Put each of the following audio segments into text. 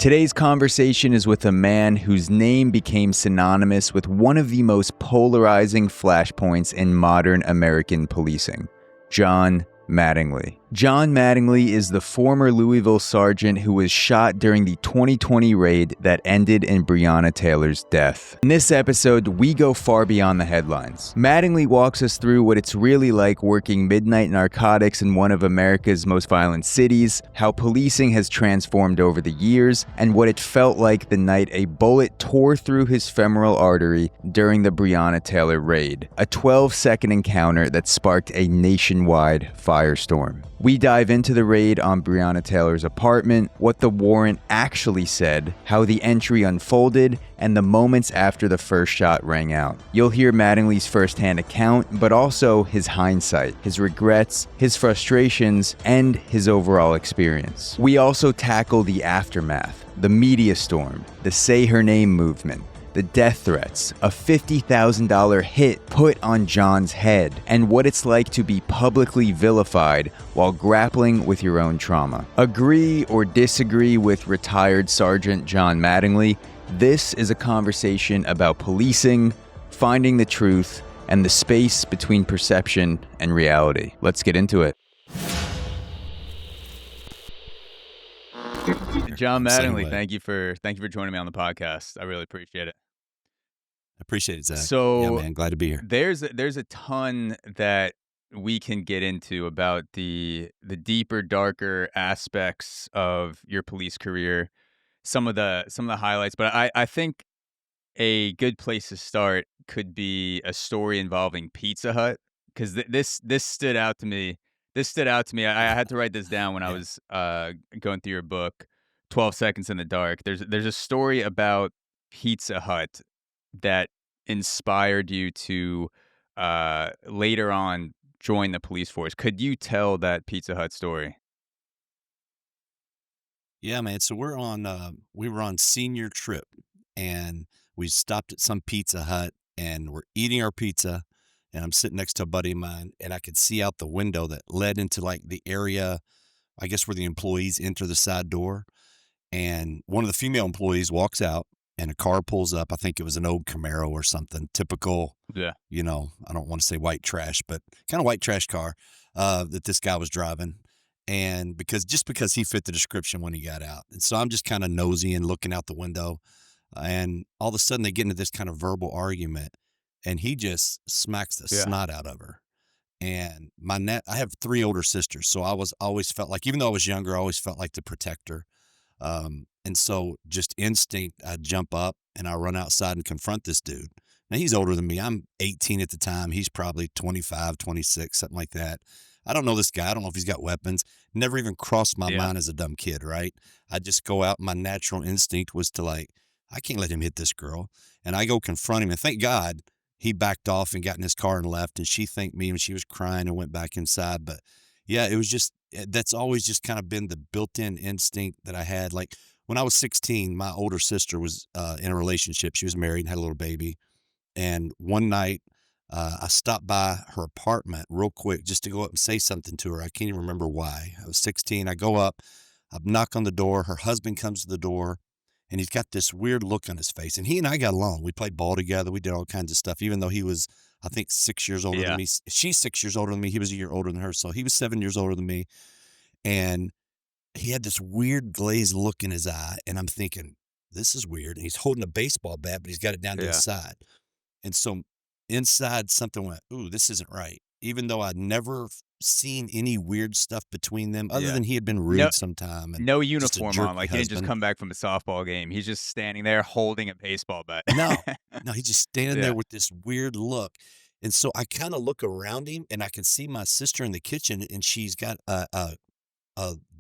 Today's conversation is with a man whose name became synonymous with one of the most polarizing flashpoints in modern American policing, John Mattingly. John Mattingly is the former Louisville sergeant who was shot during the 2020 raid that ended in Breonna Taylor's death. In this episode, we go far beyond the headlines. Mattingly walks us through what it's really like working midnight narcotics in one of America's most violent cities, how policing has transformed over the years, and what it felt like the night a bullet tore through his femoral artery during the Breonna Taylor raid, a 12-second encounter that sparked a nationwide firestorm. We dive into the raid on Breonna Taylor's apartment, what the warrant actually said, how the entry unfolded, and the moments after the first shot rang out. You'll hear Mattingly's firsthand account, but also his hindsight, his regrets, his frustrations, and his overall experience. We also tackle the aftermath, the media storm, the Say Her Name movement, the death threats, a $50,000 hit put on John's head, and what it's like to be publicly vilified while grappling with your own trauma. Agree or disagree with retired Sergeant John Mattingly, this is a conversation about policing, finding the truth, and the space between perception and reality. Let's get into it. John Mattingly, thank you for joining me on the podcast. I really appreciate it. I appreciate it, Zach. So, yeah, man, glad to be here. There's a ton that we can get into about the deeper, darker aspects of your police career, some of the highlights. But I think a good place to start could be a story involving Pizza Hut, because this stood out to me. I had to write this down when I was going through your book, 12 Seconds in the Dark. There's a story about Pizza Hut that inspired you to later on join the police force. Could you tell that Pizza Hut story? Yeah, man. So we were on senior trip, and we stopped at some Pizza Hut, and we're eating our pizza, and I'm sitting next to a buddy of mine, and I could see out the window that led into like the area, I guess, where the employees enter the side door. And one of the female employees walks out, and a car pulls up. I think it was an old Camaro or something, typical, Yeah. I don't want to say white trash, but kind of white trash car that this guy was driving. And because he fit the description when he got out. And so I'm just kind of nosy and looking out the window. And all of a sudden they get into this kind of verbal argument, and he just smacks the snot out of her. And I have 3 older sisters. So I always felt like, even though I was younger, I always felt like the protector. And so just instinct, I jump up and I run outside and confront this dude. Now he's older than me. I'm 18 at the time. He's probably 25, 26, something like that. I don't know this guy. I don't know if he's got weapons. Never even crossed my mind as a dumb kid, right? I just go out. My natural instinct was to I can't let him hit this girl. And I go confront him. And thank God he backed off and got in his car and left. And she thanked me, and she was crying and went back inside. But yeah, it was just, that's always just kind of been the built-in instinct that I had. Like when I was 16, my older sister was in a relationship. She was married and had a little baby. And one night I stopped by her apartment real quick just to go up and say something to her. I can't even remember why. I was 16. I go up, I knock on the door. Her husband comes to the door, and he's got this weird look on his face. And he and I got along. We played ball together. We did all kinds of stuff, even though he was, I think, 6 years older than me. She's 6 years older than me. He was a year older than her. So he was 7 years older than me. And he had this weird glazed look in his eye. And I'm thinking, this is weird. And he's holding a baseball bat, but he's got it down to his side. And so inside something went, ooh, this isn't right. Even though I'd never seen any weird stuff between them, other than he had been rude sometime. And no uniform on. Like, he didn't just come back from a softball game. He's just standing there holding a baseball bat. No, he's just standing there with this weird look. And so I kind of look around him, and I can see my sister in the kitchen, and she's got a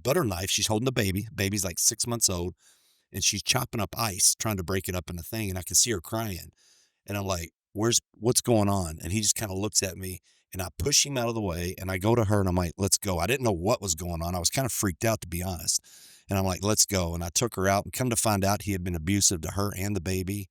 butter knife. She's holding the baby. Baby's like 6 months old, and she's chopping up ice, trying to break it up in a thing. And I can see her crying. And I'm like, what's going on? And he just kind of looks at me, and I push him out of the way, and I go to her, and I'm like, let's go. I didn't know what was going on. I was kind of freaked out, to be honest. And I'm like, let's go. And I took her out, and come to find out he had been abusive to her and the baby.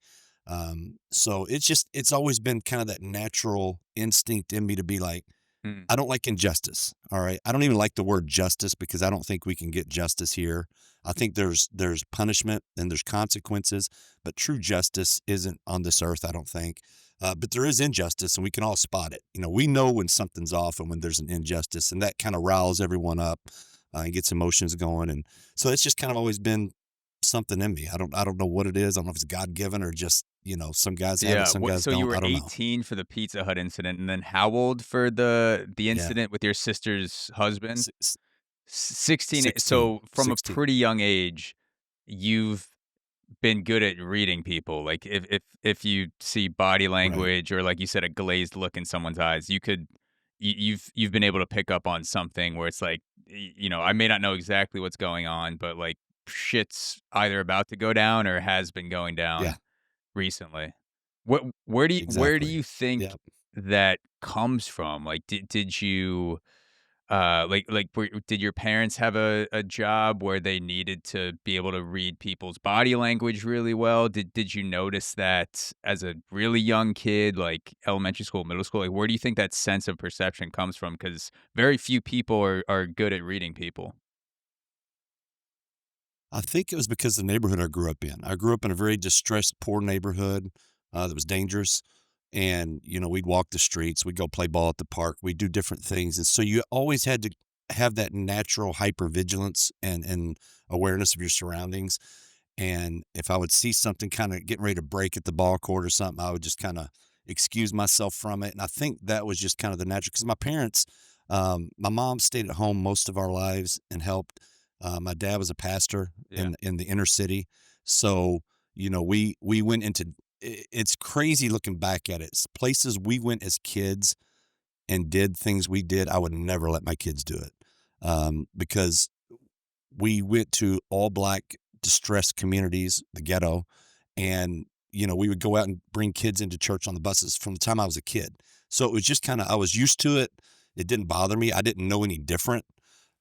So it's always been kind of that natural instinct in me to be like, I don't like injustice. All right. I don't even like the word justice, because I don't think we can get justice here. I think there's punishment and there's consequences, but true justice isn't on this earth, I don't think. But there is injustice, and we can all spot it. We know when something's off and when there's an injustice, and that kind of riles everyone up and gets emotions going. And so it's just kind of always been something in me. I don't know what it is. I don't know if it's God given or just some guys have it, Yeah. some guys So you don't. were I don't know. 18 for the Pizza Hut incident, and then how old for the Yeah, incident with your sister's husband? 16. 16, So from a 16. pretty young age, you've been good at reading people. Like if you see body Right. language or like you said, a glazed look in someone's eyes, you've been able to pick up on something where it's like, I may not know exactly what's going on, but like shit's either about to go down or has been going down Yeah, recently. Where do exactly. you think Yeah. that comes from? Like, did you did your parents have a job where they needed to be able to read people's body language really well? Did you notice that as a really young kid, like elementary school, middle school? Like, where do you think that sense of perception comes from? Because very few people are good at reading people. I think it was because of the neighborhood I grew up in. I grew up in a very distressed, poor neighborhood that was dangerous. And, we'd walk the streets, we'd go play ball at the park, we'd do different things. And so you always had to have that natural hypervigilance and awareness of your surroundings. And if I would see something kind of getting ready to break at the ball court or something, I would just kind of excuse myself from it. And I think that was just kind of the natural because my parents, my mom stayed at home most of our lives and helped. My dad was a pastor Yeah. in the inner city, so we went into. It's crazy looking back at it. It's places we went as kids and did things we did. I would never let my kids do it because we went to all black distressed communities, the ghetto, and we would go out and bring kids into church on the buses from the time I was a kid. So it was just kind of I was used to it. It didn't bother me. I didn't know any different.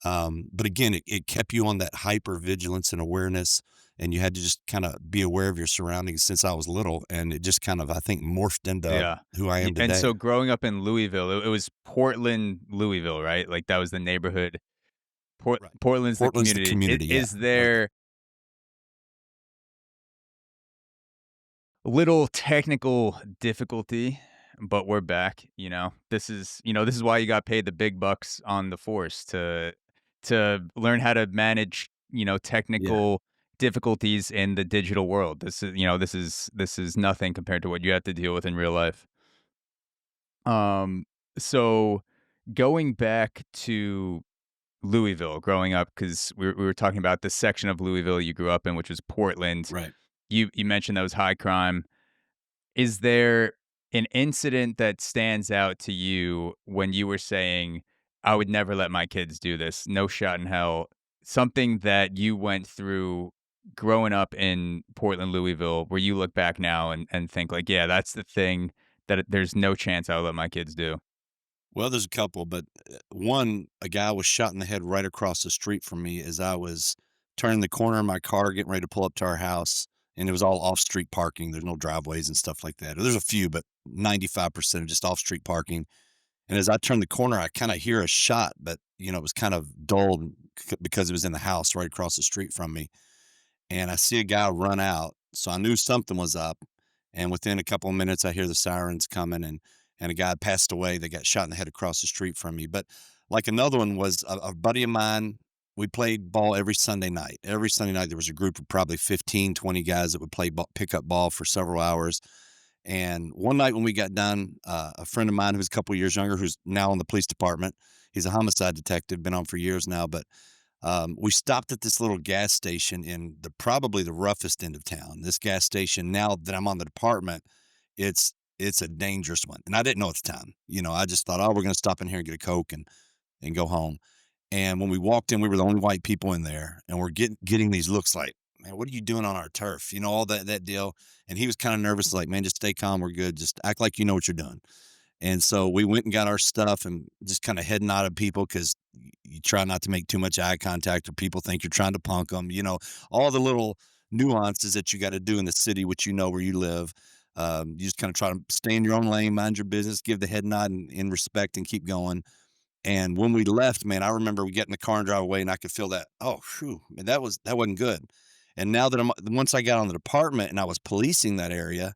But again, it kept you on that hyper vigilance and awareness, and you had to just kind of be aware of your surroundings since I was little, and it just kind of I think morphed into Yeah. who I am And today. so growing up in Louisville, it was Portland, Louisville, right? Like that was the neighborhood. Right. Portland's the Portland's the community. community. Yeah. Is Right. there little technical difficulty, but we're back, this is why you got paid the big bucks on the force to learn how to manage, Yeah. technical difficulties in the digital world. This is nothing compared to what you have to deal with in real life. So going back to Louisville growing up, because we were talking about the section of Louisville you grew up in, which was Portland. Right. You mentioned that was high crime. Is there an incident that stands out to you when you were saying, "I would never let my kids do this, no shot in hell." Something that you went through growing up in Portland, Louisville, where you look back now and think like, "Yeah, that's the thing that there's no chance I would let my kids do." Well, there's a couple, but one, a guy was shot in the head right across the street from me as I was turning the corner of my car, getting ready to pull up to our house. And it was all off street parking. There's no driveways and stuff like that. There's a few, but 95% of just off street parking. And as I turned the corner, I kind of hear a shot, but it was kind of dull because it was in the house right across the street from me. And I see a guy run out, so I knew something was up. And within a couple of minutes, I hear the sirens coming, and a guy passed away. They got shot in the head across the street from me. But like another one was a buddy of mine. We played ball every Sunday night. Every Sunday night, there was a group of probably 15, 20 guys that would play ball, pick up ball for several hours. And one night when we got done, a friend of mine who's a couple years younger, who's now in the police department, he's a homicide detective, been on for years now, but we stopped at this little gas station in probably the roughest end of town. This gas station, now that I'm on the department, it's a dangerous one, and I didn't know at the time. I just thought, oh, we're going to stop in here and get a Coke and go home. And when we walked in, we were the only white people in there, and we're getting these looks like, man, what are you doing on our turf? All that deal. And he was kind of nervous, like, man, just stay calm, we're good, just act like you know what you're doing. And so we went and got our stuff and just kind of heading out of people because you try not to make too much eye contact or people think you're trying to punk them. All the little nuances that you got to do in the city, which where you live. You just kind of try to stay in your own lane, mind your business, give the head nod in respect and keep going. And when we left, man, I remember we get in the car and drive away, and I could feel that, oh, phew, man, that wasn't good. And now that once I got on the department and I was policing that area,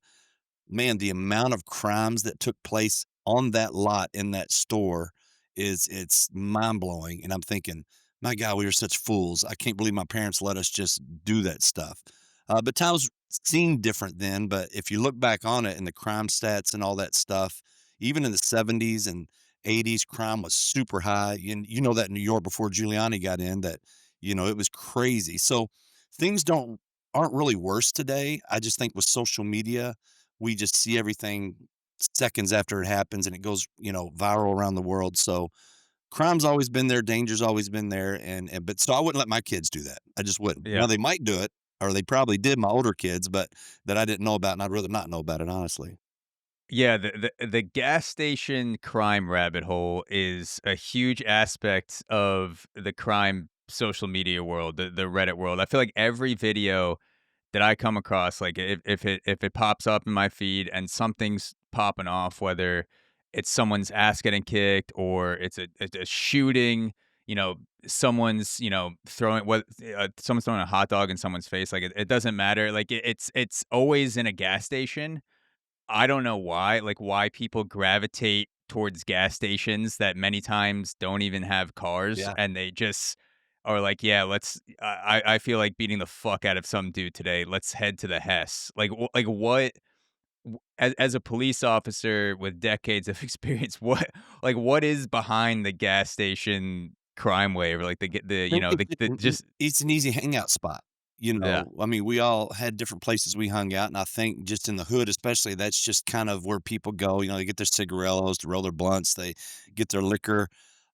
man, the amount of crimes that took place on that lot in that store it's mind blowing. And I'm thinking, my God, we were such fools. I can't believe my parents let us just do that stuff. But times seemed different then. But if you look back on it and the crime stats and all that stuff, even in the 70s and 80s, crime was super high. And you know that in New York before Giuliani got in, that it was crazy. So things don't aren't really worse today. I just think with social media, we just see everything seconds after it happens and it goes, viral around the world. So crime's always been there, danger's always been there. And but so I wouldn't let my kids do that. I just wouldn't. Yeah. Now they might do it, or they probably did, my older kids, but that I didn't know about, and I'd rather not know about it, honestly. Yeah, the gas station crime rabbit hole is a huge aspect of the crime social media world, the Reddit world. I feel like every video that I come across, like if it pops up in my feed and something's popping off, whether it's someone's ass getting kicked or it's a shooting, you know, someone's throwing what someone's throwing a hot dog in someone's face, like it doesn't matter. Like it's always in a gas station. I don't know why, like, why people gravitate towards gas stations that many times don't even have cars, Yeah. and they just are like, "Yeah, let's I feel like beating the fuck out of some dude today. Let's head to the Hess." Like, what as a police officer with decades of experience, what is behind the gas station crime wave? Or like, I think it's the just it's an easy hangout spot. yeah. I mean, we all had different places we hung out, and I think just in the hood, especially, that's just kind of where people go. They get their cigarillos to roll their blunts, they get their liquor,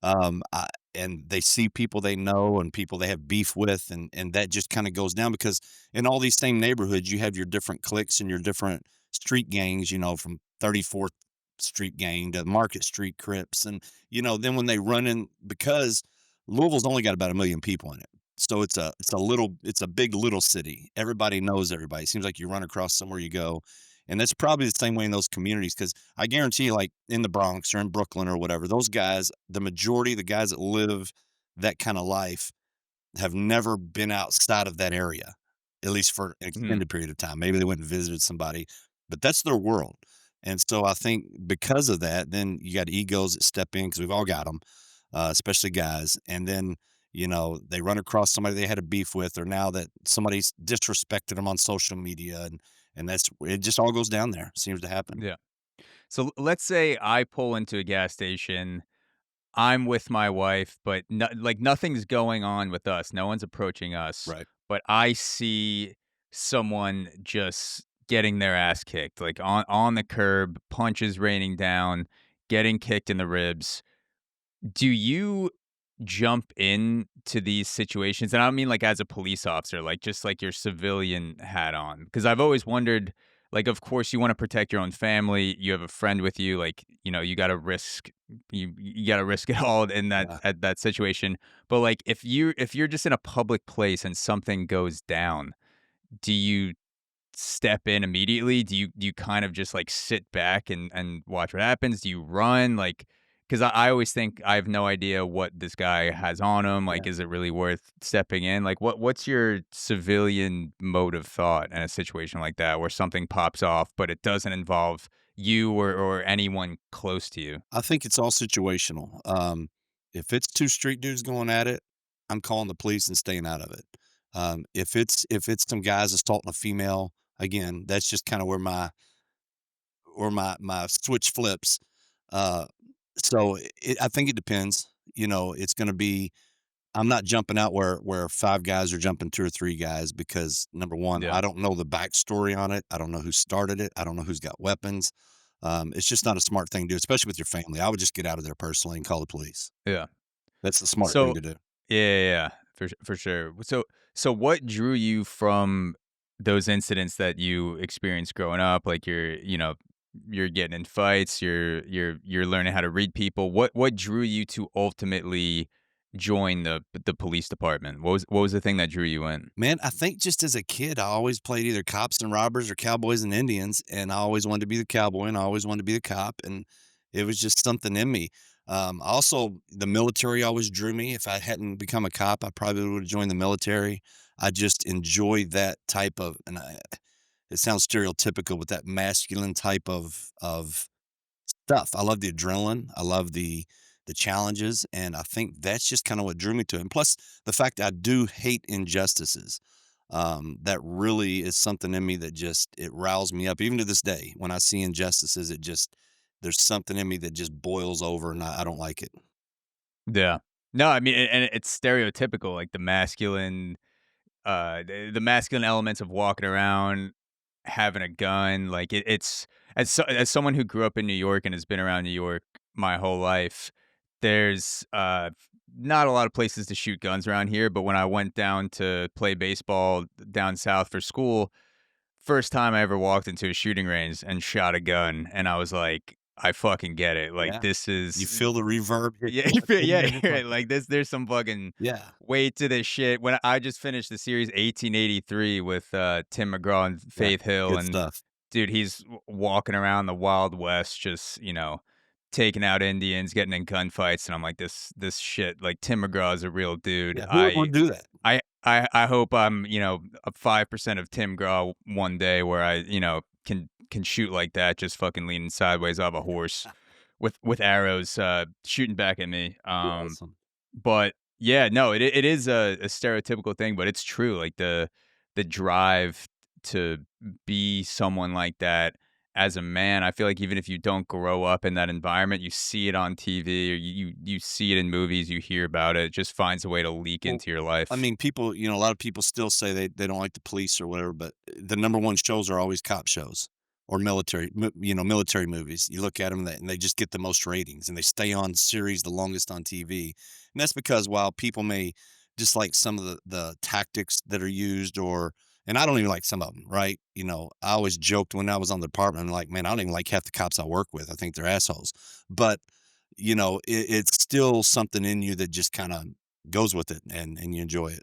um, I, and they see people they know and people they have beef with, and that just kind of goes down because in all these same neighborhoods, you have your different cliques and your different street gangs. From 34th Street gang to Market Street Crips, and then when they run in, because Louisville's only got about 1 million people in it. So it's a big little city. Everybody knows everybody. It seems like you run across somewhere you go. And that's probably the same way in those communities, because I guarantee you, like in the Bronx or in Brooklyn or whatever, those guys, the majority of the guys that live that kind of life have never been outside of that area, at least for an Mhm, extended period of time. Maybe they went and visited somebody, but that's their world. And so I think because of that, then you got egos that step in, because we've all got them, especially guys. And then, they run across somebody they had a beef with, or now that somebody's disrespected them on social media. And it just all goes down there. Seems to happen. yeah. So let's say I pull into a gas station. I'm with my wife, but nothing's going on with us. No one's approaching us, Right. but I see someone just getting their ass kicked, like on the curb, punches raining down, getting kicked in the ribs. Do you jump into these situations? And I don't mean like as a police officer, like just like your civilian hat on. Because I've always wondered, like, of course, you want to protect your own family. You have a friend with you, like, you got to risk you got to risk it all in that Yeah. at that situation. But like, if you're just in a public place and something goes down, do you step in immediately? Do you kind of just, like, sit back and watch what happens? Do you run? Like, because I always think I have no idea what this guy has on him, Yeah. like, is it really worth stepping in? Like, what's your civilian mode of thought in a situation like that where something pops off, but it doesn't involve you or anyone close to you? I think it's all situational. If it's two street dudes going at it, I'm calling the police and staying out of it. If it's some guys assaulting a female, again, that's just kind of where my switch flips. Uh, so I think it depends. It's going to be. I'm not jumping out where five guys are jumping two or three guys, because number one, Yeah, I don't know the backstory on it. I don't know who started it. I don't know who's got weapons. It's just not a smart thing to do, especially with your family. I would just get out of there personally and call the police. yeah. That's the smart thing So to do. yeah, yeah, yeah, for sure. So what drew you from those incidents that you experienced growing up? Like you're getting in fights, you're learning how to read people. What drew you to ultimately join the police department? What was the thing that drew you in? Man, I think just as a kid, I always played either cops and robbers or cowboys and Indians, and I always wanted to be the cowboy and I always wanted to be the cop, and it was just something in me. Also, the military always drew me. If I hadn't become a cop, I probably would have joined the military. I just enjoy that type of, it sounds stereotypical, but that masculine type of stuff. I love the adrenaline. I love the challenges, and I think that's just kind of what drew me to it. And plus, the fact that I do hate injustices. That really is something in me that just it riles me up. Even to this day, when I see injustices, it just there's something in me that just boils over, and I don't like it. Yeah. No, I mean, and it's stereotypical, like the masculine elements of walking around, having a gun, like it's as someone who grew up in New York and has been around New York my whole life, there's not a lot of places to shoot guns around here, but when I went down to play baseball down south for school, first time I ever walked into a shooting range and shot a gun, and I was like, I fucking get it. Like Yeah, this you is feel the reverb hit yeah, you you like, feel "Oh, yeah, yeah, just you're like right, like, there's some fucking yeah, weight to this shit. When I just finished the series 1883 with, Tim McGraw and yeah, Faith Hill, good and, stuff." dude, he's walking around the Wild West just, taking out Indians, getting in gunfights, and I'm like, "This shit," like, Tim McGraw is a real dude. Yeah, who would wanna do that? I hope I'm, a 5% of Tim McGraw one day where I, can shoot like that, just fucking leaning sideways off a horse with arrows, shooting back at me. Be awesome. But yeah, no, it is a stereotypical thing, but it's true. Like the drive to be someone like that as a man, I feel like even if you don't grow up in that environment, you see it on TV or you see it in movies, you hear about it, it just finds a way to leak Well, into your I life. mean, people, a lot of people still say they don't like the police or whatever, but the number one shows are always cop shows or military movies. You look at them and they just get the most ratings and they stay on series the longest on TV. And that's because while people may dislike some of the tactics that are used and I don't even like some of them, right? I always joked when I was on the department, I'm like, man, I don't even like half the cops I work with. I think they're assholes. But, it's still something in you that just kind of goes with it and you enjoy it.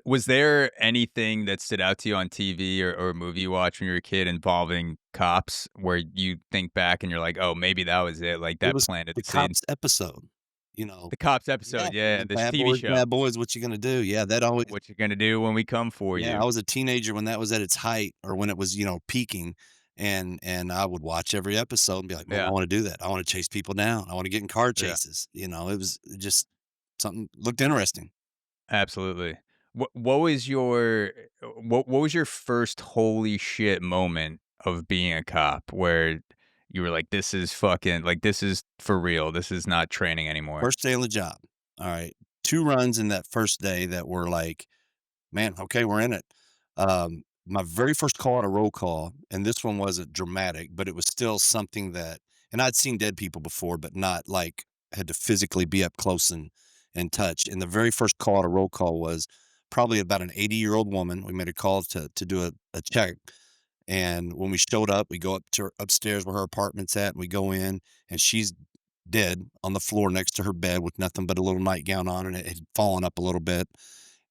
Was there anything that stood out to you on TV or a movie you watched when you were a kid involving cops where you think back and you're like, oh, maybe that was it, like It that was planted the the seed? cops episode, you know? The cops Yeah, episode, yeah, this TV show. bad boys, what you gonna do? Yeah, that always What you gonna do when we come for yeah, you? I was a teenager when that was at its height or when it was, peaking, and I would watch every episode and be like, "Man, I Yeah, wanna do that. I wanna chase people down. I wanna get in car yeah, chases." It was just something looked interesting. absolutely. What was your what was your first holy shit moment of being a cop where you were like, this is fucking like this is for real. This is not training anymore. First day on the job, alright, 2 runs in that first day that were like, man, okay, we're in it. My very first call out a roll call, and this one wasn't dramatic, but it was still something that, and I'd seen dead people before, but not like had to physically be up close and touch. And the very first call out a roll call was probably about an 80-year-old woman. We made a call to do a check. And when we showed up, we go up to upstairs where her apartment's at, and we go in, and she's dead on the floor next to her bed with nothing but a little nightgown on, and it had fallen up a little bit.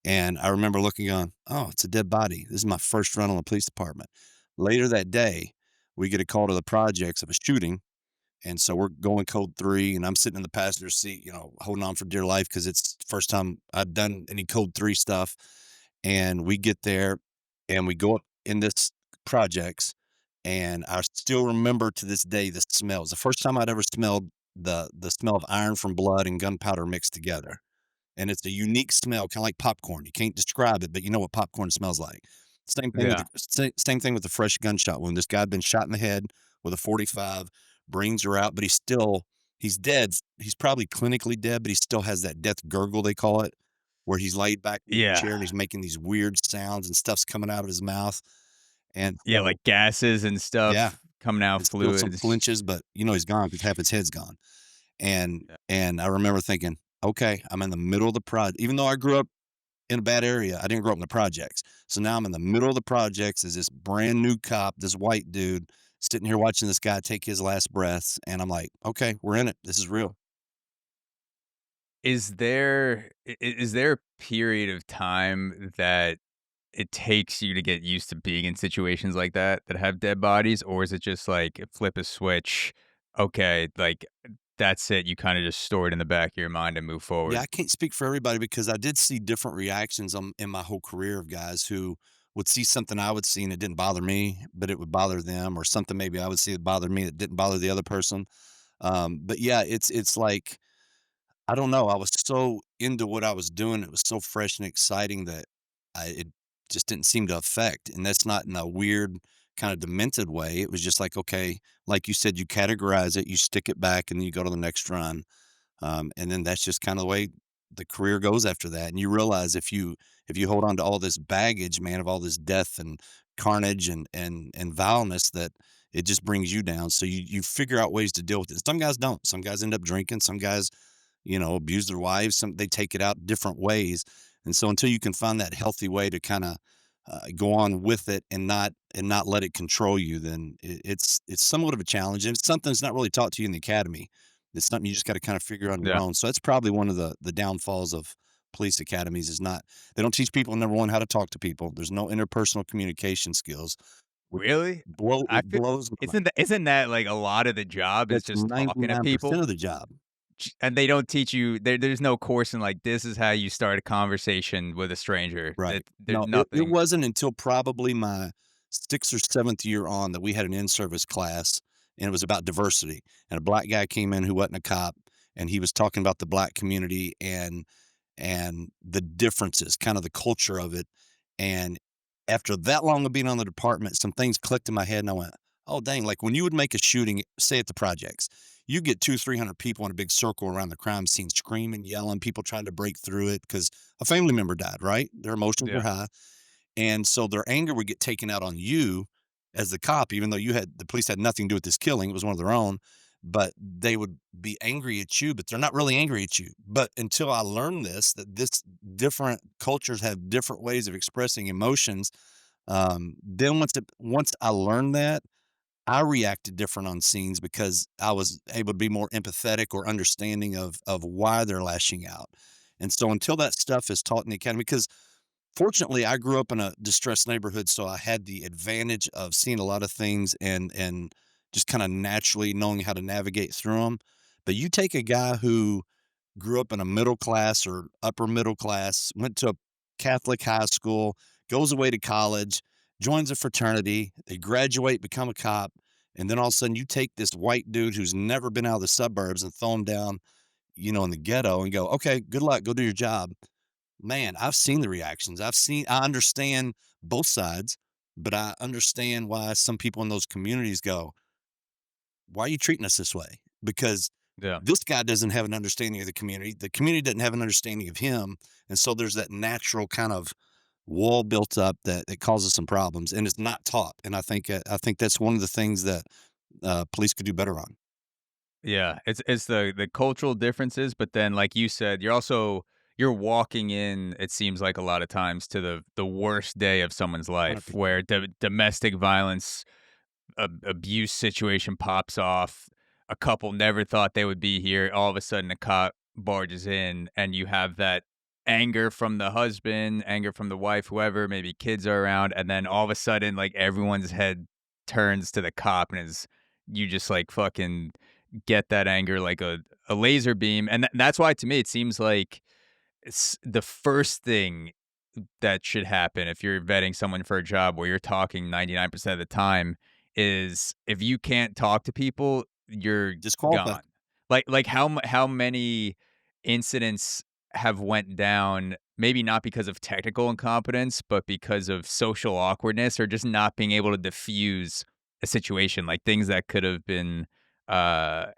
And I remember looking on, oh, it's a dead body. This is my first run on the police department. Later that day, we get a call to the projects of a shooting. And so we're going code 3, and I'm sitting in the passenger seat, holding on for dear life because it's the first time I've done any code 3 stuff. And we get there and we go up in this projects. And I still remember to this day the smells. The first time I'd ever smelled the smell of iron from blood and gunpowder mixed together, and it's a unique smell, kinda like popcorn. You can't describe it, but you know what popcorn smells like. Yeah. Same thing with the fresh gunshot wound. This guy had been shot in the head with a 45, brains are out, but he's dead. He's probably clinically dead, but he still has that death gurgle, they call it, where he's laid back in the Yeah. chair and he's making these weird sounds and stuff's coming out of his mouth. And Yeah, so like gases and yeah, stuff coming out, there's still some fluids. flinches, but he's gone because half his head's gone. And Yeah. and I remember thinking, "Okay, I'm in the middle of the project." Even though I grew up in a bad area, I didn't grow up in the projects. So now I'm in the middle of the projects as this brand new cop, this white dude, sitting here watching this guy take his last breaths, and I'm like, "Okay, we're in it. This is real." Is there a period of time that it takes you to get used to being in situations like that have dead bodies, or is it just like flip a switch, okay, like that's it, you kinda just store it in the back of your mind and move Yeah, forward. I can't speak for everybody because I did see different reactions in my whole career of guys who would see something I would see and it didn't bother me, but it would bother them, or something maybe I would see that bothered me that didn't bother the other person. But yeah, it's like I don't know. I was so into what I was doing. It was so fresh and exciting that it just didn't seem to affect. And that's not in a weird kind of demented way. It was just like, okay, like you said, you categorize it, you stick it back, and then you go to the next run. And then that's just kind of the way the career goes after that. And you realize if you hold on to all this baggage, man, of all this death and carnage and vileness, that it just brings you down. So you figure out ways to deal with it. Some guys don't. Some guys end up drinking. Some guys, abuse their wives. Some they take it out different ways. And so until you can find that healthy way to kind of go on with it and not let it control you, then it's somewhat of a challenge. And it's something that's not really taught to you in the academy. It's something you just got to kind of figure out on your Yeah. own. So that's probably one of the downfalls of police academies is not they don't teach people, number one, how to talk to people. There's no interpersonal communication skills, which Really? it I feel blows my mind. isn't that, like, a lot of the job is That's just talking to 99% people? of the job. And they don't teach you there's no course in, like, this is how you start a conversation with a stranger. Right. There's No, it nothing. wasn't until probably my 6th or 7th year on that we had an in-service class, and it was about diversity, and a black guy came in who wasn't a cop, and he was talking about the black community and the differences, kind of the culture of it, and after that long of being on the department, some things clicked in my head, and I went, "Oh, dang," like, when you would make a shooting, say, at the projects, you get 300 people in a big circle around the crime scene screaming, yelling, people trying to break through it because a family member died, right? Their emotions were Yeah. high, and so their anger would get taken out on you as the cop, even though the police had nothing to do with this killing, it was one of their own, but they would be angry at you, but they're not really angry at you. But until I learned this, that this different cultures have different ways of expressing emotions, then once I learned that, I reacted different on scenes because I was able to be more empathetic or understanding of why they're lashing out. And so until that stuff is taught in the academy, because fortunately I grew up in a distressed neighborhood, so I had the advantage of seeing a lot of things and just kind of naturally knowing how to navigate through them. But you take a guy who grew up in a middle class or upper middle class, went to a Catholic high school, goes away to college, joins a fraternity, they graduate, become a cop, and then all of a sudden you take this white dude who's never been out of the suburbs and throw him down, in the ghetto and go, okay, good luck, go do your job. Man, I've seen the reactions. I understand both sides, but I understand why some people in those communities go, why are you treating us this way? Because Yeah. this guy doesn't have an understanding of the community. The community doesn't have an understanding of him. And so there's that natural kind of wall built up that causes some problems and it's not taught. And I think that's one of the things that police could do better on. Yeah, it's the cultural differences, but then like you said, you're walking in, it seems like a lot of times to the worst day of someone's life 100%. where domestic violence abuse situation pops off. A couple never thought they would be here. All of a sudden, a cop barges in, and you have that anger from the husband, anger from the wife, whoever, maybe kids are around. And then all of a sudden, like everyone's head turns to the cop, and you just like fucking get that anger like a laser beam. And that's why to me, it seems like it's the first thing that should happen if you're vetting someone for a job where you're talking 99% of the time is if you can't talk to people, you're Disqualified. gone. Like how many incidents have went down maybe not because of technical incompetence, but because of social awkwardness or just not being able to diffuse a situation, like things that could have been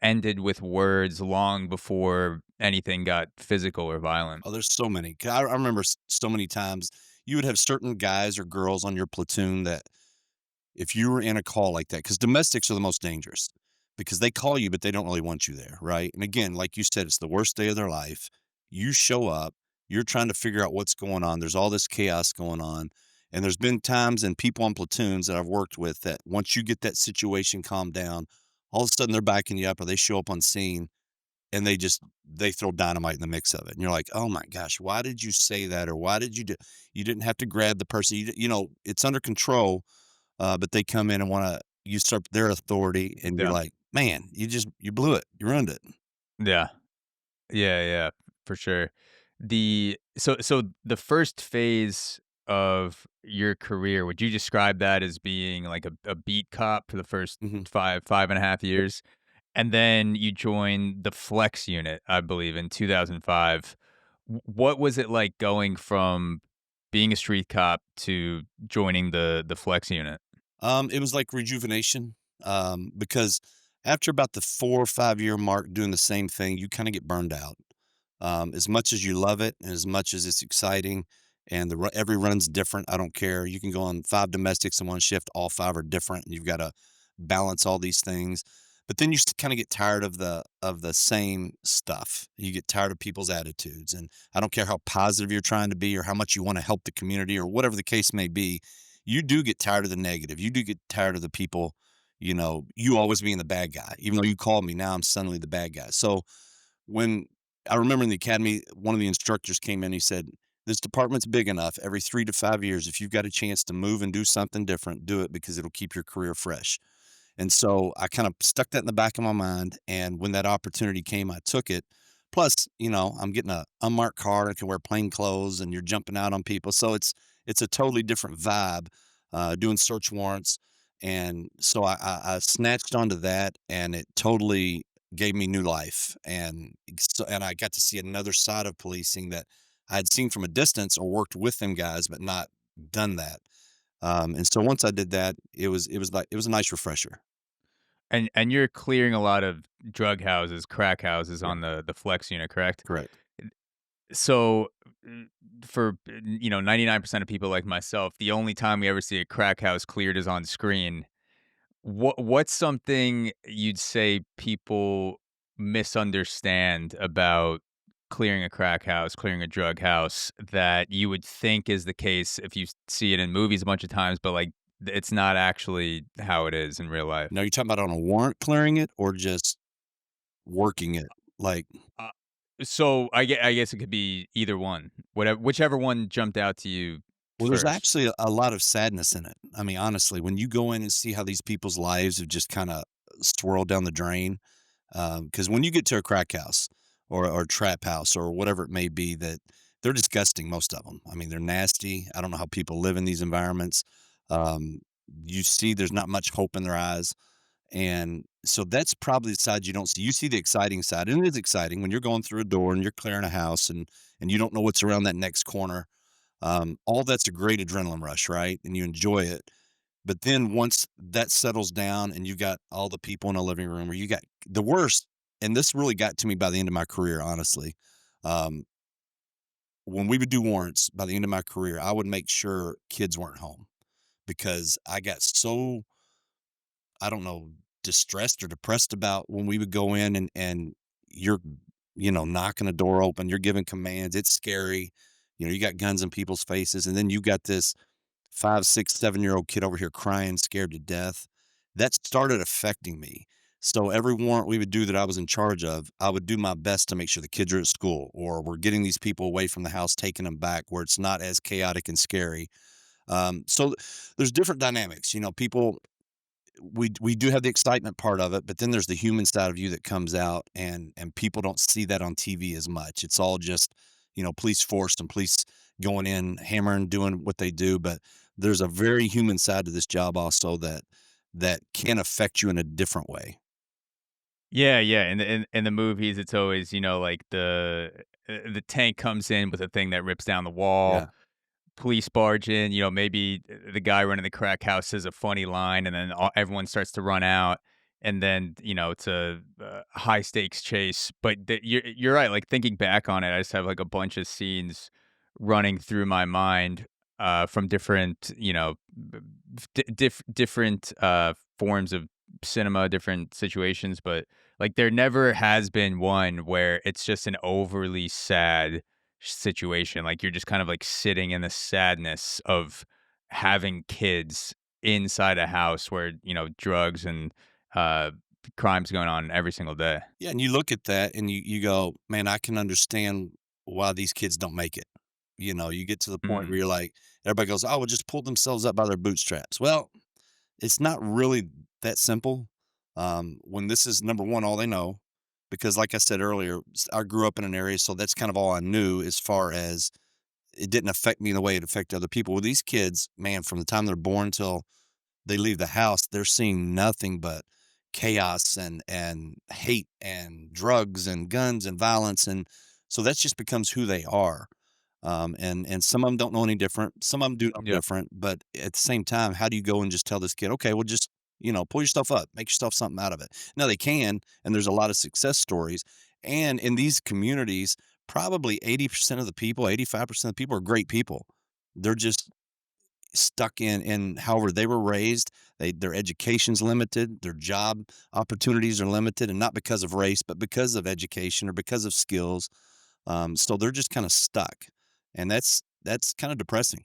ended with words long before anything got physical or violent. Oh, there's so many. 'Cause I remember so many times you would have certain guys or girls on your platoon that if you were in a call like that, because domestics are the most dangerous because they call you, but they don't really want you there, right? And again, like you said, it's the worst day of their life. You show up, you're trying to figure out what's going on. There's all this chaos going on. And there's been times and people on platoons that I've worked with that once you get that situation calmed down, all of a sudden they're backing you up or they show up on scene and they throw dynamite in the mix of it. And you're like, oh my gosh, why did you say that? Or why did you didn't have to grab the person. It's under control, but they come in and wanna usurp their authority, and you're Yeah. like, "Man, you blew it. You ruined it." Yeah. Yeah, yeah, for sure. So the first phase of your career, would you describe that as being like a beat cop for the first Mhm. 5.5 years? And then you joined the flex unit, I believe, in 2005. What was it like going from being a street cop to joining the flex unit? It was like rejuvenation, because after about the 4 or 5-year mark doing the same thing, you kinda get burned out. As much as you love it and as much as it's exciting and every run's different, I don't care. You can go on 5 domestics in one shift, all 5 are different, and you've gotta balance all these things. But then you kinda get tired of the same stuff. You get tired of people's attitudes, and I don't care how positive you're trying to be or how much you wanna help the community or whatever the case may be, you do get tired of the negative. You do get tired of the people, you always being the bad guy. Even though you called me, now I'm suddenly the bad guy. So when I remember in the academy, one of the instructors came in, he said, "This department's big enough. Every 3 to 5 years, if you've got a chance to move and do something different, do it because it'll keep your career fresh." And so I kind of stuck that in the back of my mind. And when that opportunity came, I took it. Plus, I'm getting a unmarked car. I can wear plain clothes and you're jumping out on people. So it's a totally different vibe, doing search warrants. And so I snatched onto that and it totally gave me new life. And I got to see another side of policing that I had seen from a distance or worked with them guys, but not done that. And so once I did that, it was a nice refresher. And you're clearing a lot of drug houses, crack houses Yeah, on the flex unit, correct? correct. So, for 99% of people like myself, the only time we ever see a crack house cleared is on screen. What's something you'd say people misunderstand about clearing a crack house, clearing a drug house that you would think is the case if you see it in movies a bunch of times, but like it's not actually how it is in real life? Now you're talking about on a warrant clearing it or just working it? Like, Uh, so I guess it could be either one, whatever, whichever one jumped out to you well, there's first. actually a lot of sadness in it. I mean, honestly, when you go in and see how these people's lives have just kinda swirled down the drain, because when you get to a crack house or trap house or whatever it may be, that they're disgusting, most of them. I mean, they're nasty. I don't know how people live in these environments. Um, you see there's not much hope in their eyes. And so that's probably the side you don't see. You see the exciting side, and it is exciting when you're going through a door and you're clearing a house and you don't know what's around that next corner. All that's a great adrenaline rush, right? And you enjoy it. But then once that settles down and you got all the people in a living room, or you got the worst, and this really got to me by the end of my career, honestly. Um, when we would do warrants by the end of my career, I would make sure kids weren't home because I got so I don't know, distressed or depressed about when we would go in and you're, knocking a door open, you're giving commands. It's scary. You got guns in people's faces, and then you got this 5, 6, 7-year-old kid over here crying, scared to death. That started affecting me. So every warrant we would do that I was in charge of, I would do my best to make sure the kids are at school or we're getting these people away from the house, taking them back where it's not as chaotic and scary. So there's different dynamics. People we do have the excitement part of it, but then there's the human side of you that comes out, and people don't see that on TV as much. It's all just, police force and police going in, hammering, doing what they do, but there's a very human side to this job also that can affect you in a different way. Yeah, yeah. In the movies, it's always like the tank comes in with a thing that rips down the wall. Yeah. Police barge in, maybe the guy running the crack house says a funny line, and then everyone starts to run out, and then it's a high stakes chase. But you're right. Like thinking back on it, I just have like a bunch of scenes running through my mind from different, different forms of cinema, different situations. But like there never has been one where it's just an overly sad situation. Like, you're just kind of, like, sitting in the sadness of having kids inside a house where, drugs and, uh, crimes going on every single day. Yeah, and you look at that and you go, "Man, I can understand why these kids don't make it." You get to the point where Mhm. you're like everybody goes, "Oh, well, just pull themselves up by their bootstraps." Well, it's not really that simple. When this is number one, all they know. because like I said earlier, I grew up in an area, so that's kind of all I knew as far as it didn't affect me the way it affected other people. With these kids, man, from the time they're born till they leave the house, they're seeing nothing but chaos and hate and drugs and guns and violence, and so that just becomes who they are. And some of them don't know any different. Some of them do know Yeah. different, but at the same time, how do you go and just tell this kid, okay, well, just pull yourself up, make yourself something out of it. Now they can, and there's a lot of success stories. And in these communities, probably 80% of the people, 85% of the people are great people. They're just stuck in however they were raised. Their education's limited, their job opportunities are limited, and not because of race, but because of education or because of skills. So they're just kind of stuck, and that's kind of depressing.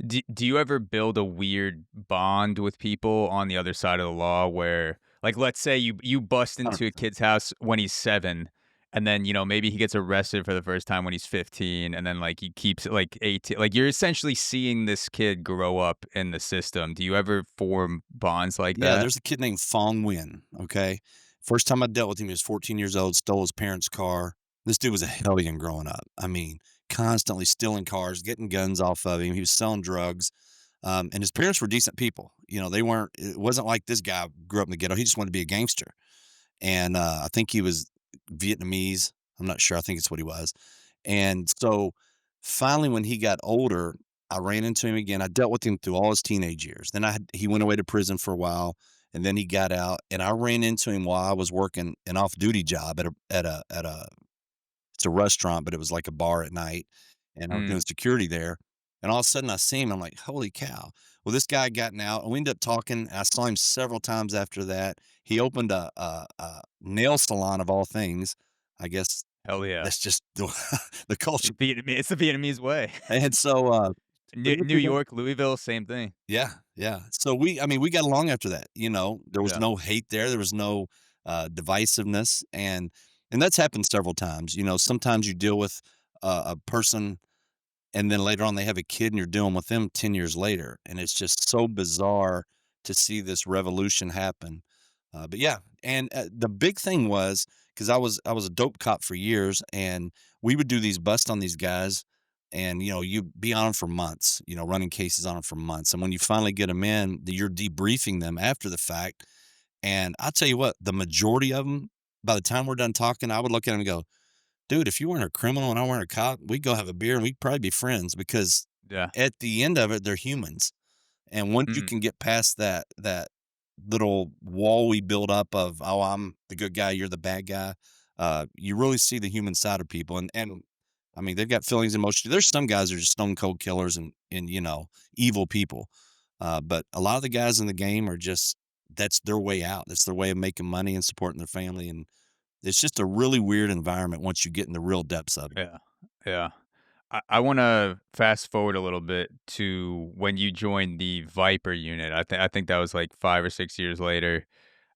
Do you ever build a weird bond with people on the other side of the law where, like, let's say you bust into a 100%. kid's house when he's 7, and then, maybe he gets arrested for the first time when he's 15, and then, like, he keeps it, like, 18, like, you're essentially seeing this kid grow up in the system. Do you ever form bonds like Yeah, that? there's a kid named Fong Win. Okay, first time I dealt with him, he was 14 years old, stole his parents' car. This dude was a hellion growing up. I mean, constantly stealing cars, getting guns off of him. He was selling drugs. And his parents were decent people. They weren't. It wasn't like this guy grew up in the ghetto. He just wanted to be a gangster, and I think he was Vietnamese. I'm not sure. I think it's what he was. And so, finally, when he got older, I ran into him again. I dealt with him through all his teenage years. Then he went away to prison for a while, and then he got out. And I ran into him while I was working an off duty job at a it's a restaurant, but it was like a bar at night, and I was doing Mm, security there, and all of a sudden I see him, I'm like, "Holy cow." Well, this guy had gotten out, and we ended up talking, and I saw him several times after that. He opened a nail salon of all things. I guess hell yeah. that's just the culture, It's the Vietnamese way. and so New York, Louisville, same thing. yeah, yeah. So I mean, we got along after that. There was Yeah. no hate there. There was no divisiveness, and that's happened several times. Sometimes you deal with a person, and then later on they have a kid, and you're dealing with them 10 years later, and it's just so bizarre to see this revolution happen. But yeah, and the big thing was because I was a dope cop for years, and we would do these busts on these guys, and you be on them for months, running cases on them for months, and when you finally get them in, you're debriefing them after the fact, and I'll tell you what, the majority of them, by the time we're done talking, I would look at them and go, "Dude, if you weren't a criminal and I weren't a cop, we'd go have a beer and we'd probably be friends because Yeah. at the end of it, they're humans." And once you Mhm. can get past that little wall we build up of, "Oh, I'm the good guy, you're the bad guy," you really see the human side of people. And I mean, they've got feelings, emotions. There's some guys that are just stone cold killers and evil people. But a lot of the guys in the game are just that's their way out. That's their way of making money and supporting their family. And it's just a really weird environment once you get in the real depths of it. Yeah. Yeah. I want to fast forward a little bit to when you joined the Viper unit. I think that was like 5 or 6 years later.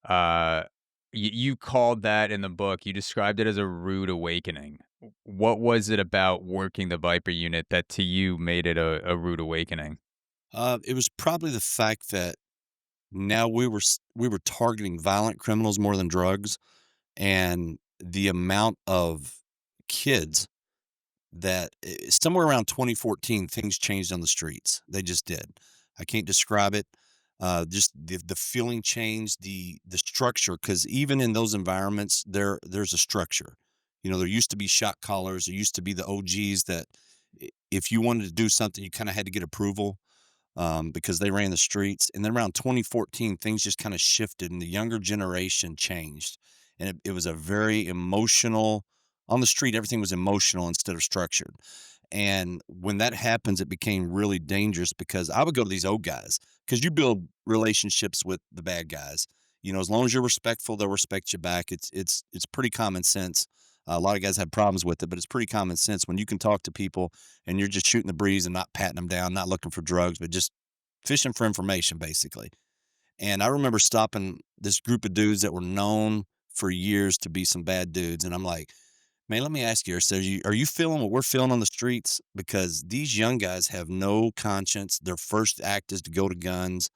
Uh, you called that in the book. You described it as a rude awakening. What was it about working the Viper unit that to you made it a rude awakening? It was probably the fact that now we were targeting violent criminals more than drugs, and the amount of kids that somewhere around 2014 things changed on the streets. They just did. I can't describe it. Just the feeling changed, the structure, because even in those environments, there's a structure. There used to be shot callers. There used to be the OGs that if you wanted to do something, you kind of had to get approval because they ran the streets. And then around 2014, things just kind of shifted, and the younger generation changed, and it was a very emotional. On the street, everything was emotional instead of structured. And when that happens, it became really dangerous because I would go to these old guys because you build relationships with the bad guys. As long as you're respectful, they'll respect you back. It's pretty common sense. A lot of guys have problems with it, but it's pretty common sense when you can talk to people and you're just shooting the breeze and not patting them down, not looking for drugs, but just fishing for information, basically. And I remember stopping this group of dudes that were known for years to be some bad dudes, and I'm like, "Man, let me ask you, so are you feeling what we're feeling on the streets? Because these young guys have no conscience. Their first act is to go to guns,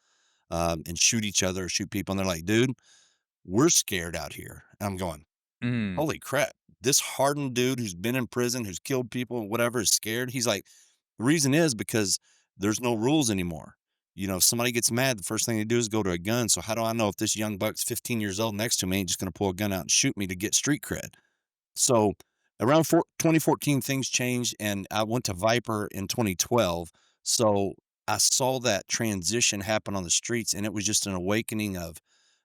and shoot each other or shoot people." And they're like, "Dude, we're scared out here." And I'm going, Mm. Holy crap. This hardened dude who's been in prison, who's killed people, whatever, is scared. He's like, the reason is because there's no rules anymore. If somebody gets mad, the first thing they do is go to a gun. So how do I know if this young buck's 15 years old next to me ain't just going to pull a gun out and shoot me to get street cred? So around 2014, things changed, and I went to Viper in 2012. So I saw that transition happen on the streets, and it was just an awakening of,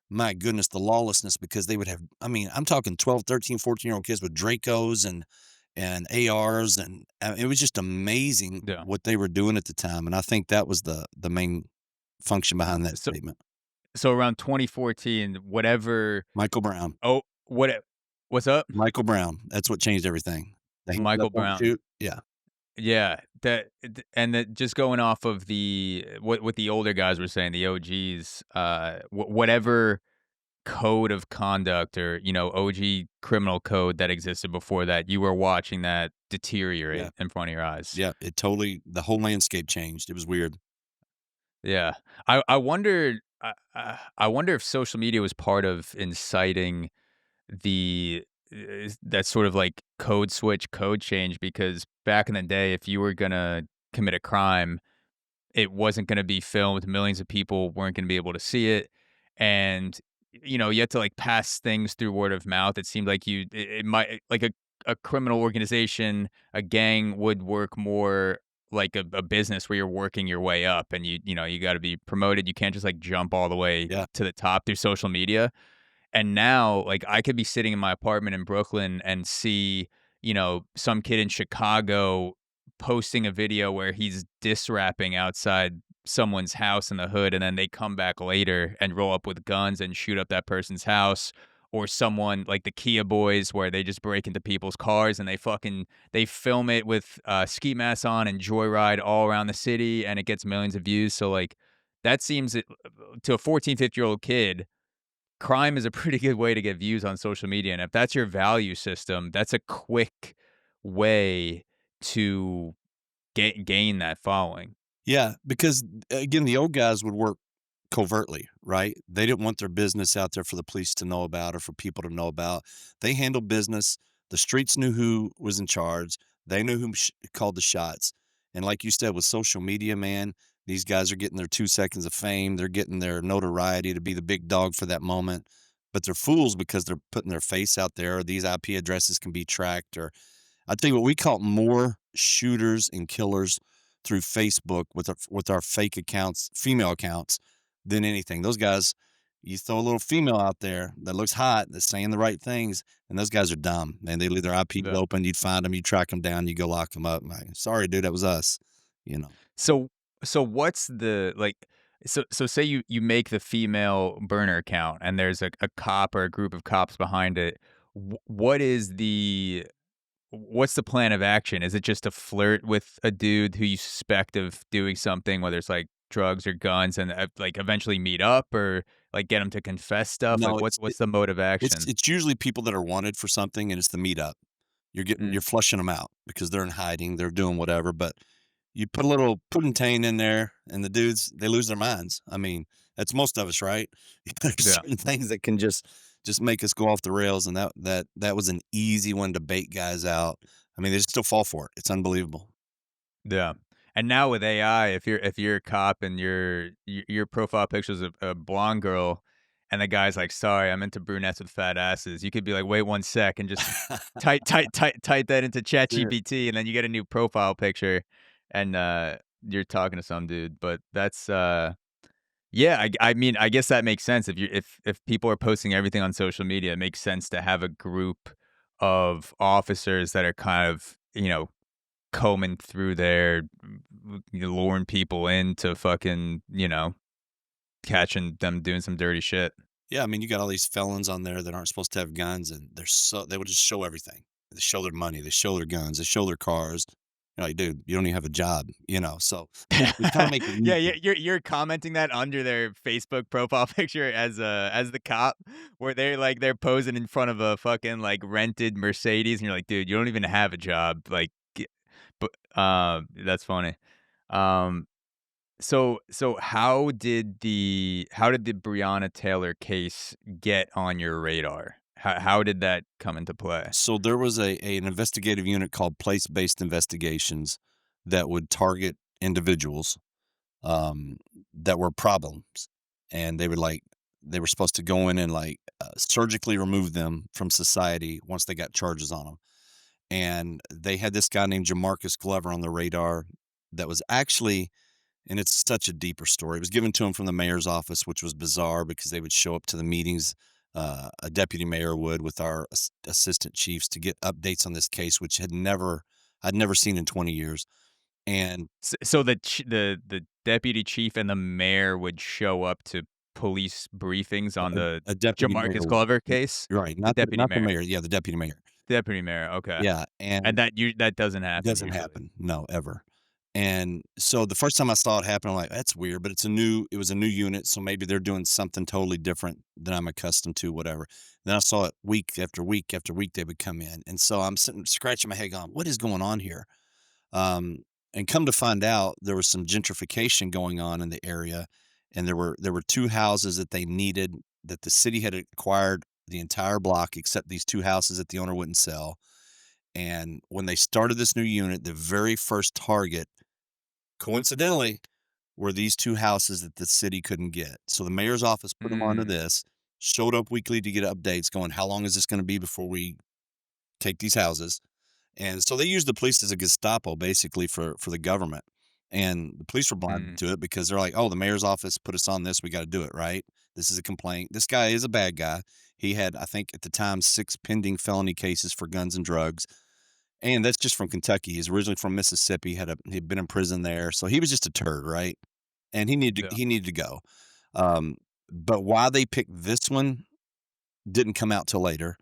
my goodness, the lawlessness, because they would have, I mean, I'm talking 12, 13, 14-year-old kids with Dracos and ARs, and it was just amazing Yeah. what they were doing at the time, and I think that was the main function behind that So statement. so around 2014, whatever. Michael Brown. Oh, what's up? Michael Brown, that's what changed everything. The hands up, Michael don't Brown. shoot. Yeah. Yeah, and that just going off of the what the older guys were saying, the OGs, whatever code of conduct or, OG criminal code that existed before that, you were watching that Yeah. deteriorate in front of your eyes. Yeah, it totally, the whole landscape changed. It was weird. Yeah. I wonder I wonder if social media was part of inciting the that sort of like code switch, code change, because back in the day, if you were gonna commit a crime, it wasn't gonna be filmed, millions of people weren't gonna be able to see it, and, you had to, like, pass things through word of mouth. It seemed like it might like a criminal organization, a gang would work more like a business where you're working your way up and you gotta be promoted, you can't just, like, jump all the way Yeah. to the top through social media. And now, like, I could be sitting in my apartment in Brooklyn and see, some kid in Chicago posting a video where he's diss rapping outside someone's house in the hood, and then they come back later and roll up with guns and shoot up that person's house. Or someone like the Kia Boys, where they just break into people's cars and they film it with ski masks on and joyride all around the city, and it gets millions of views. So like, that seems to a 14, 15-year-old kid, crime is a pretty good way to get views on social media, and if that's your value system, that's a quick way to gain that following. Yeah, because, again, the old guys would work covertly, right? They didn't want their business out there for the police to know about or for people to know about. They handled business. The streets knew who was in charge. They knew who called the shots. And like you said, with social media, man, these guys are getting their 2 seconds of fame. They're getting their notoriety to be the big dog for that moment. But they're fools because they're putting their face out there, or these IP addresses can be tracked. Or I tell you what, we caught more shooters and killers through Facebook with our fake accounts, female accounts, than anything. Those guys, you throw a little female out there that looks hot, that's saying the right things, and those guys are dumb. Man, they leave their IPs Yeah. open. You'd find them, you track them down, you go lock them up. Like, sorry, dude, that was us. You know. So what's the like so say you make the female burner account and there's a cop or a group of cops behind it. What is what's the plan of action? Is it just to flirt with a dude who you suspect of doing something, whether it's like drugs or guns, and like eventually meet up, or like get him to confess stuff? Like No, what's the mode of action? it's usually people that are wanted for something, and it's the meetup. Mm, You're flushing them out because they're in hiding, they're doing whatever, but you put a little pudding in there, and the dudes, they lose their minds. I mean, that's most of us, right? There's yeah, certain things that can just make us go off the rails, and that was an easy one to bait guys out. I mean, they still fall for it. It's unbelievable. yeah. And now with AI, if you're a cop and your profile picture is a blonde girl, and the guy's like, "Sorry, I'm into brunettes with fat asses," you could be like, "Wait 1 sec," and just type that into Sure. ChatGPT, and then you get a new profile picture, and you're talking to some dude. But that's yeah. I mean, I guess that makes sense. If people are posting everything on social media, it makes sense to have a group of officers that are kind of, combing through there, luring people into fucking, catching them doing some dirty shit. Yeah, I mean, you got all these felons on there that aren't supposed to have guns, and they would just show everything. They show their money, they show their guns, they show their cars. You're like, dude, you don't even have a job, you know. So we kind of make it Yeah, easy. you're commenting that under their Facebook profile picture as the cop, where they're posing in front of a fucking like rented Mercedes, and you're like, dude, you don't even have a job, like, but that's funny. Um, so how did the Breonna Taylor case get on your radar? How did that come into play? So there was an investigative unit called place-based investigations that would target individuals that were problems, and they were supposed to go in and surgically remove them from society once they got charges on them. And they had this guy named Jamarcus Glover on the radar that was actually, and it's such a deeper story. It was given to him from the mayor's office, which was bizarre because they would show up to the meetings. A deputy mayor would with our assistant chiefs to get updates on this case, which I'd never seen in 20 years. And So the deputy chief and the mayor would show up to police briefings on the a deputy mayor, Jamarcus Glover case? right? The deputy Not the mayor. mayor. Yeah, the deputy mayor. Deputy mayor, okay. Yeah, And and that doesn't happen doesn't usually. happen. No, ever. And so the first time I saw it happen, I'm like, that's weird, but it was a new unit, so maybe they're doing something totally different than I'm accustomed to, whatever. Then I saw it week after week after week they would come in. And so I'm sitting scratching my head going, what is going on here? And come to find out there was some gentrification going on in the area, and there were two houses that they needed that the city had acquired the entire block except these two houses that the owner wouldn't sell. And when they started this new unit, the very first target, coincidentally, were these two houses that the city couldn't get. So the mayor's office put them onto Mm, this, showed up weekly to get updates going, how long is this going to be before we take these houses? And so they used the police as a Gestapo basically for the government. And the police were blinded mm, to it because they're like, oh, the mayor's office put us on this. We got to do it, right? This is a complaint. This guy is a bad guy. He had, I think, at the time, 6 pending felony cases for guns and drugs. And that's just from Kentucky. He's originally from Mississippi, he'd been in prison there. So he was just a turd, right? And yeah. he needed to go. Um, but why they picked this one didn't come out till later.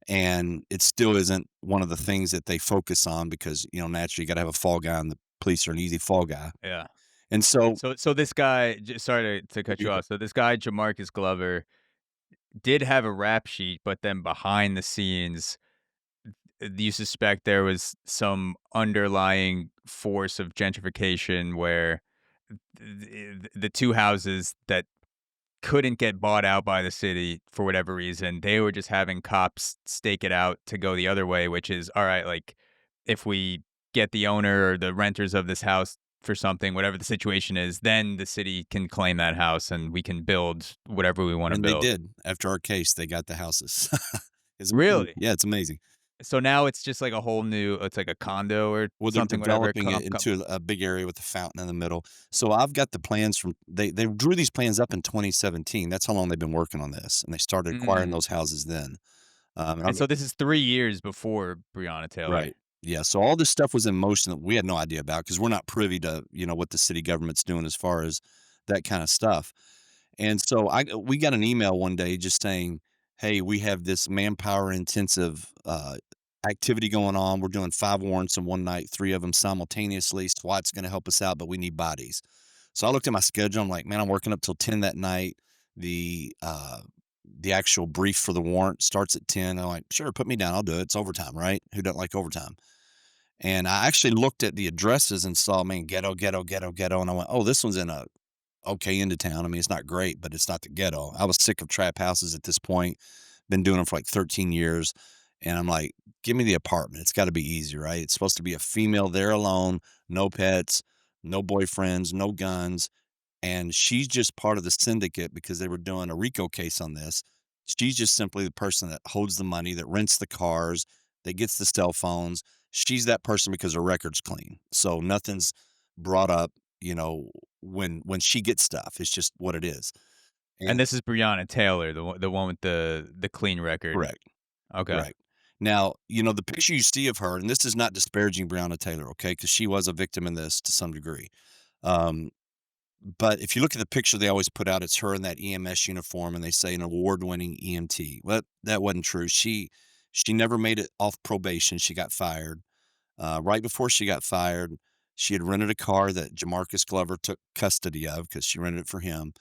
And it still isn't one of the things that they focus on because, naturally you got to have a fall guy, and the police are an easy fall guy. Yeah. And so, So this guy, sorry to cut you off. So this guy, Jamarcus Glover, did have a rap sheet, but then behind the scenes, you suspect there was some underlying force of gentrification where the two houses that couldn't get bought out by the city for whatever reason, they were just having cops stake it out to go the other way, which is all right, like if we get the owner or the renters of this house for something, whatever the situation is, then the city can claim that house and we can build whatever we want to and they build. did. After our case, they got the houses. It's amazing. Really? Yeah, it's amazing. So now it's just like a whole new, it's like a condo or Well, they're something, whatever. developing it into a big area with a fountain in the middle. So I've got the plans from they drew these plans up in 2017. That's how long they've been working on this, and they started acquiring Mm. those houses then. And And I've so this is 3 years before Breonna Taylor. Right. Yeah, so all this stuff was in motion that we had no idea about because we're not privy to, what the city government's doing as far as that kind of stuff. And so we got an email one day just saying, "Hey, we have this manpower intensive activity going on. We're doing 5 warrants in one night, 3 of them simultaneously. SWAT's going to help us out, but we need bodies." So I looked at my schedule. I'm like, "Man, I'm working up till 10 that night. The actual brief for the warrant starts at 10." I'm like, "Sure, put me down. I'll do it. It's overtime, right? Who doesn't like overtime?" And I actually looked at the addresses and saw, man, ghetto, ghetto, ghetto, ghetto. And I went, oh, this one's in a okay end of town. I mean, it's not great, but it's not the ghetto. I was sick of trap houses at this point. Been doing them for like 13 years. And I'm like, give me the apartment. It's got to be easy, right? It's supposed to be a female there alone, no pets, no boyfriends, no guns. And she's just part of the syndicate because they were doing a RICO case on this. She's just simply the person that holds the money, that rents the cars, that gets the cell phones. She's that person because her record's clean. So nothing's brought up, when she gets stuff. It's just what it is. And And this is Breonna Taylor, the one with the clean record. correct, Okay. correct. Now, the picture you see of her, and this is not disparaging Breonna Taylor, okay, because she was a victim in this to some degree. Um, But if you look at the picture they always put out, it's her in that EMS uniform, and they say an award-winning EMT. Well, that wasn't true. She never made it off probation. She got fired. Right before she got fired, she had rented a car that Jamarcus Glover took custody of because she rented it for him.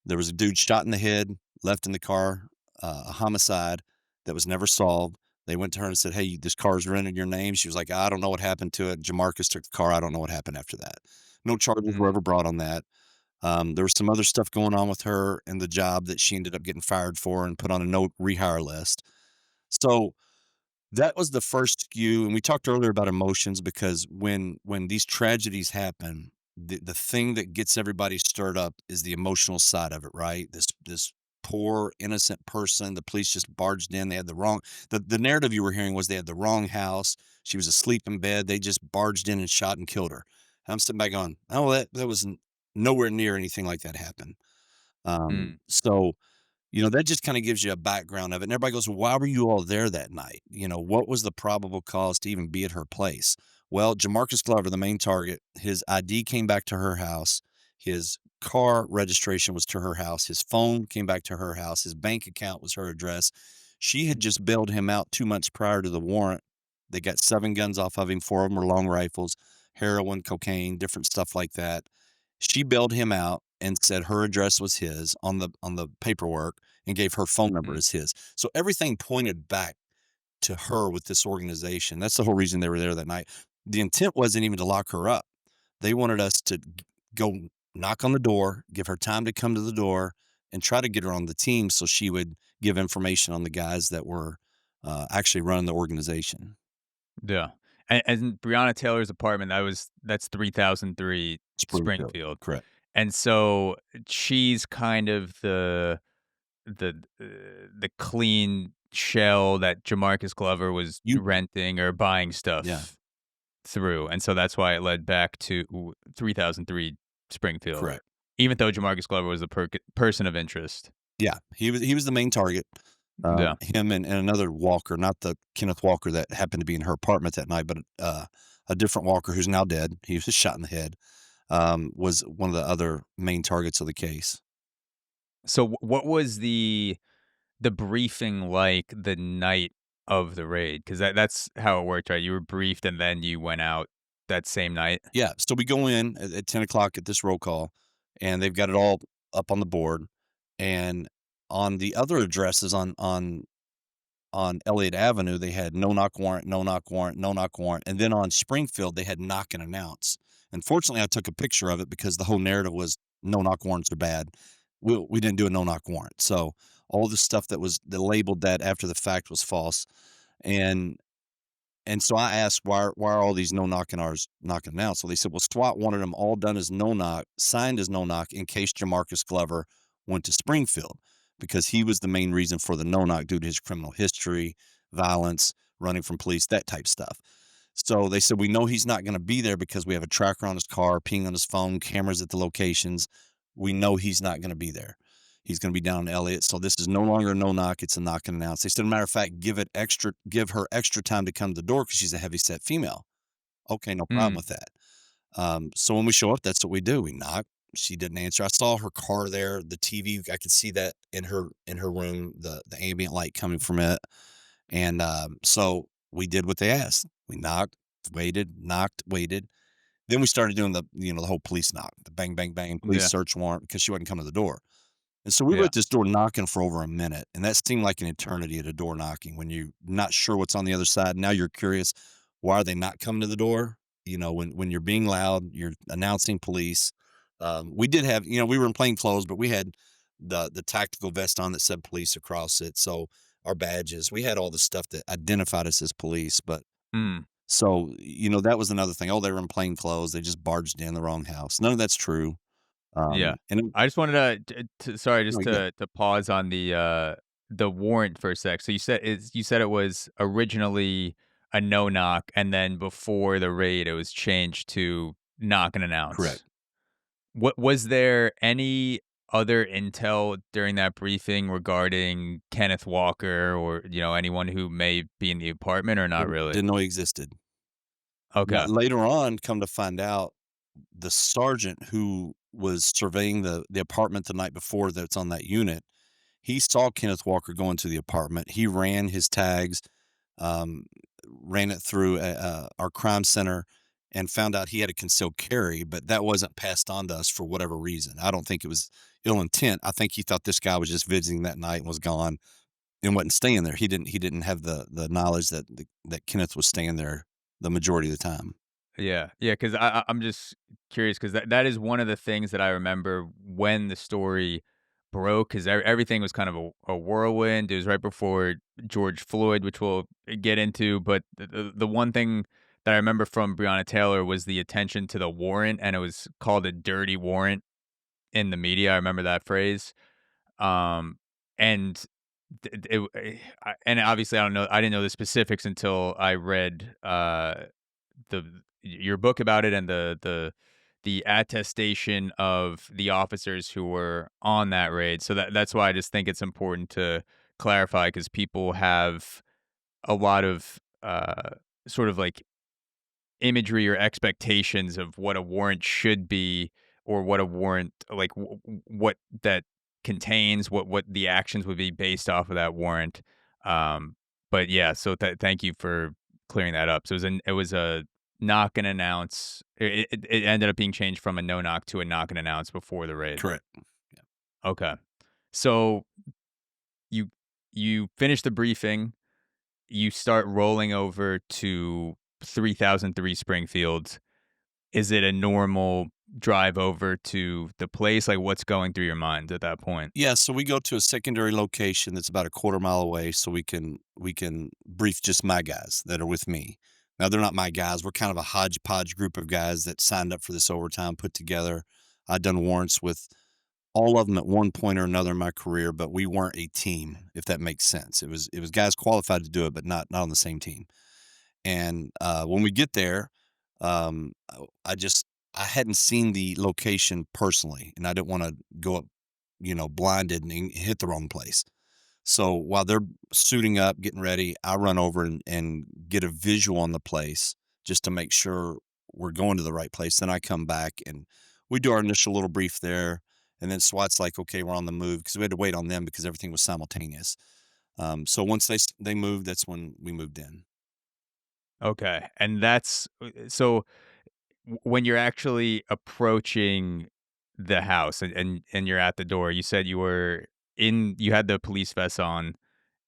There was a dude shot in the head, left in the car, a homicide that was never solved. They went to her and said, "Hey, this car's rented in your name." She was like, "I don't know what happened to it. Jamarcus took the car. I don't know what happened after that." No charges were Mm. ever brought on that. There was some other stuff going on with her and the job that she ended up getting fired for and put on a no rehire list. So that was the first skew, and we talked earlier about emotions because when these tragedies happen, the thing that gets everybody stirred up is the emotional side of it, right? This poor innocent person, the police just barged in. They had the narrative you were hearing was they had the wrong house. She was asleep in bed. They just barged in and shot and killed her. I'm sitting back going, oh, that was nowhere near anything like that happened. Mm, So that just kinda gives you a background of it, and everybody goes, "Well, why were you all there that night?" What was the probable cause to even be at her place? Well, Jamarcus Glover, the main target, his ID came back to her house, his car registration was to her house, his phone came back to her house, his bank account was her address. She had just bailed him out 2 months prior to the warrant. They got 7 guns off of him, 4 of them were long rifles, heroin, cocaine, different stuff like that. She bailed him out and said her address was his on the paperwork and gave her phone number mm, as his. So everything pointed back to her with this organization. That's the whole reason they were there that night. The intent wasn't even to lock her up. They wanted us to go knock on the door, give her time to come to the door, and try to get her on the team so she would give information on the guys that were actually running the organization. yeah. And Breonna Taylor's apartment, that's 3003 Springfield, Springfield. correct. And so she's kind of the the clean shell that Jamarcus Glover was You, renting or buying yeah, stuff through, and so that's why it led back to 3003 Springfield, correct. even though Jamarcus Glover was a person of interest. Yeah, he was the main target. Yeah. Him and another Walker, not the Kenneth Walker that happened to be in her apartment that night, but a different Walker who's now dead. He was shot in the head. Was one of the other main targets of the case. So what was the briefing like the night of the raid? Because that's how it worked, right? You were briefed and then you went out that same night? Yeah, so we go in at 10 o'clock at this roll call, and they've got it all up on the board. And on the other addresses on Elliott Avenue, they had no knock warrant, no knock warrant, no knock warrant, and then on Springfield, they had knock and announce. Unfortunately, I took a picture of it because the whole narrative was no knock warrants are bad. We didn't do a no knock warrant, so all the stuff that labeled that after the fact was false, and so I asked, "Why are all these no knocking ours knocking out?" So they said, "Well, SWAT wanted them all done as no knock, signed as no knock in case Jamarcus Glover went to Springfield, because he was the main reason for the no knock due to his criminal history, violence, running from police, that type stuff." So they said, "We know he's not gonna be there because we have a tracker on his car, ping on his phone, cameras at the locations. We know he's not gonna be there. He's gonna be down in Elliott, so this is no longer a no knock, it's a knock and announce." They said, "Matter of fact, give her extra time to come to the door because she's a heavy set female." Okay, no problem Mm, with that. So when we show up, that's what we do. We knock. She didn't answer. I saw her car there, the TV. I could see that in her room, the ambient light coming from it. And so we did what they asked. We knocked, waited, knocked, waited. Then we started doing the whole police knock, the bang, bang, bang, police yeah, search warrant because she wasn't coming to the door. And so we were yeah, at this door knocking for over a minute, and that seemed like an eternity at a door knocking when you're not sure what's on the other side. Now you're curious, why are they not coming to the door? When you're being loud, you're announcing police. We did have, we were in plain clothes, but we had the tactical vest on that said police across it. So our badges, we had all the stuff that identified us as police. But mm, so, that was another thing. Oh, they were in plain clothes. They just barged in the wrong house. None of that's true. yeah. And I just wanted sorry, no, just good. to pause on the warrant for a sec. So you said it was originally a no knock, and then before the raid, it was changed to knock and Correct. announce. What was there any other intel during that briefing regarding Kenneth Walker or, anyone who may be in the apartment or not really? Didn't know he existed. Now, Okay. later on, come to find out, the sergeant who was surveying the apartment the night before that's on that unit, he saw Kenneth Walker go into the apartment. He ran his tags, um, ran it through our crime center, and found out he had a concealed carry, but that wasn't passed on to us for whatever reason. I don't think it was ill intent. I think he thought this guy was just visiting that night and was gone and wasn't staying there. He didn't have the knowledge that Kenneth was staying there the majority of the time. Yeah. Yeah, 'cause I'm just curious because that is one of the things that I remember when the story broke because everything was kind of a whirlwind. It was right before George Floyd, which we'll get into. But the one thing that I remember from Breonna Taylor was the attention to the warrant, and it was called a dirty warrant in the media. I remember that phrase. Um, and and obviously I didn't know the specifics until I read the your book about it and the attestation of the officers who were on that raid. So that's why I just think it's important to clarify because people have a lot of sort of like imagery or expectations of what a warrant should be or what a warrant like what that contains, what the actions would be based off of that warrant. Um, but yeah, so thank you for clearing that up. So it was a knock and announce. It ended up being changed from a no knock to a knock and announce before the raid. Correct. Okay, so you you finish the briefing, you start rolling over to 3003 Springfield. Is it a normal drive over to the place? Like, what's going through your mind at that point? Yeah, so we go to a secondary location that's about a quarter mile away so we can brief just my guys that are with me. Now they're not my guys. We're kind of a hodgepodge group of guys that signed up for this overtime put together. I've done warrants with all of them at one point or another in my career, but we weren't a team, if that makes sense. It was guys qualified to do it, but not on the same team. And when we get there, I just I hadn't seen the location personally, and I didn't want to go up, blinded and hit the wrong place. So while they're suiting up, getting ready, I run over and get a visual on the place just to make sure we're going to the right place. Then I come back and we do our initial little brief there. And then SWAT's like, okay, we're on the move because we had to wait on them because everything was simultaneous. So once they moved, that's when we moved in. Okay, and that's so when you're actually approaching the house and you're at the door, you said you had the police vest on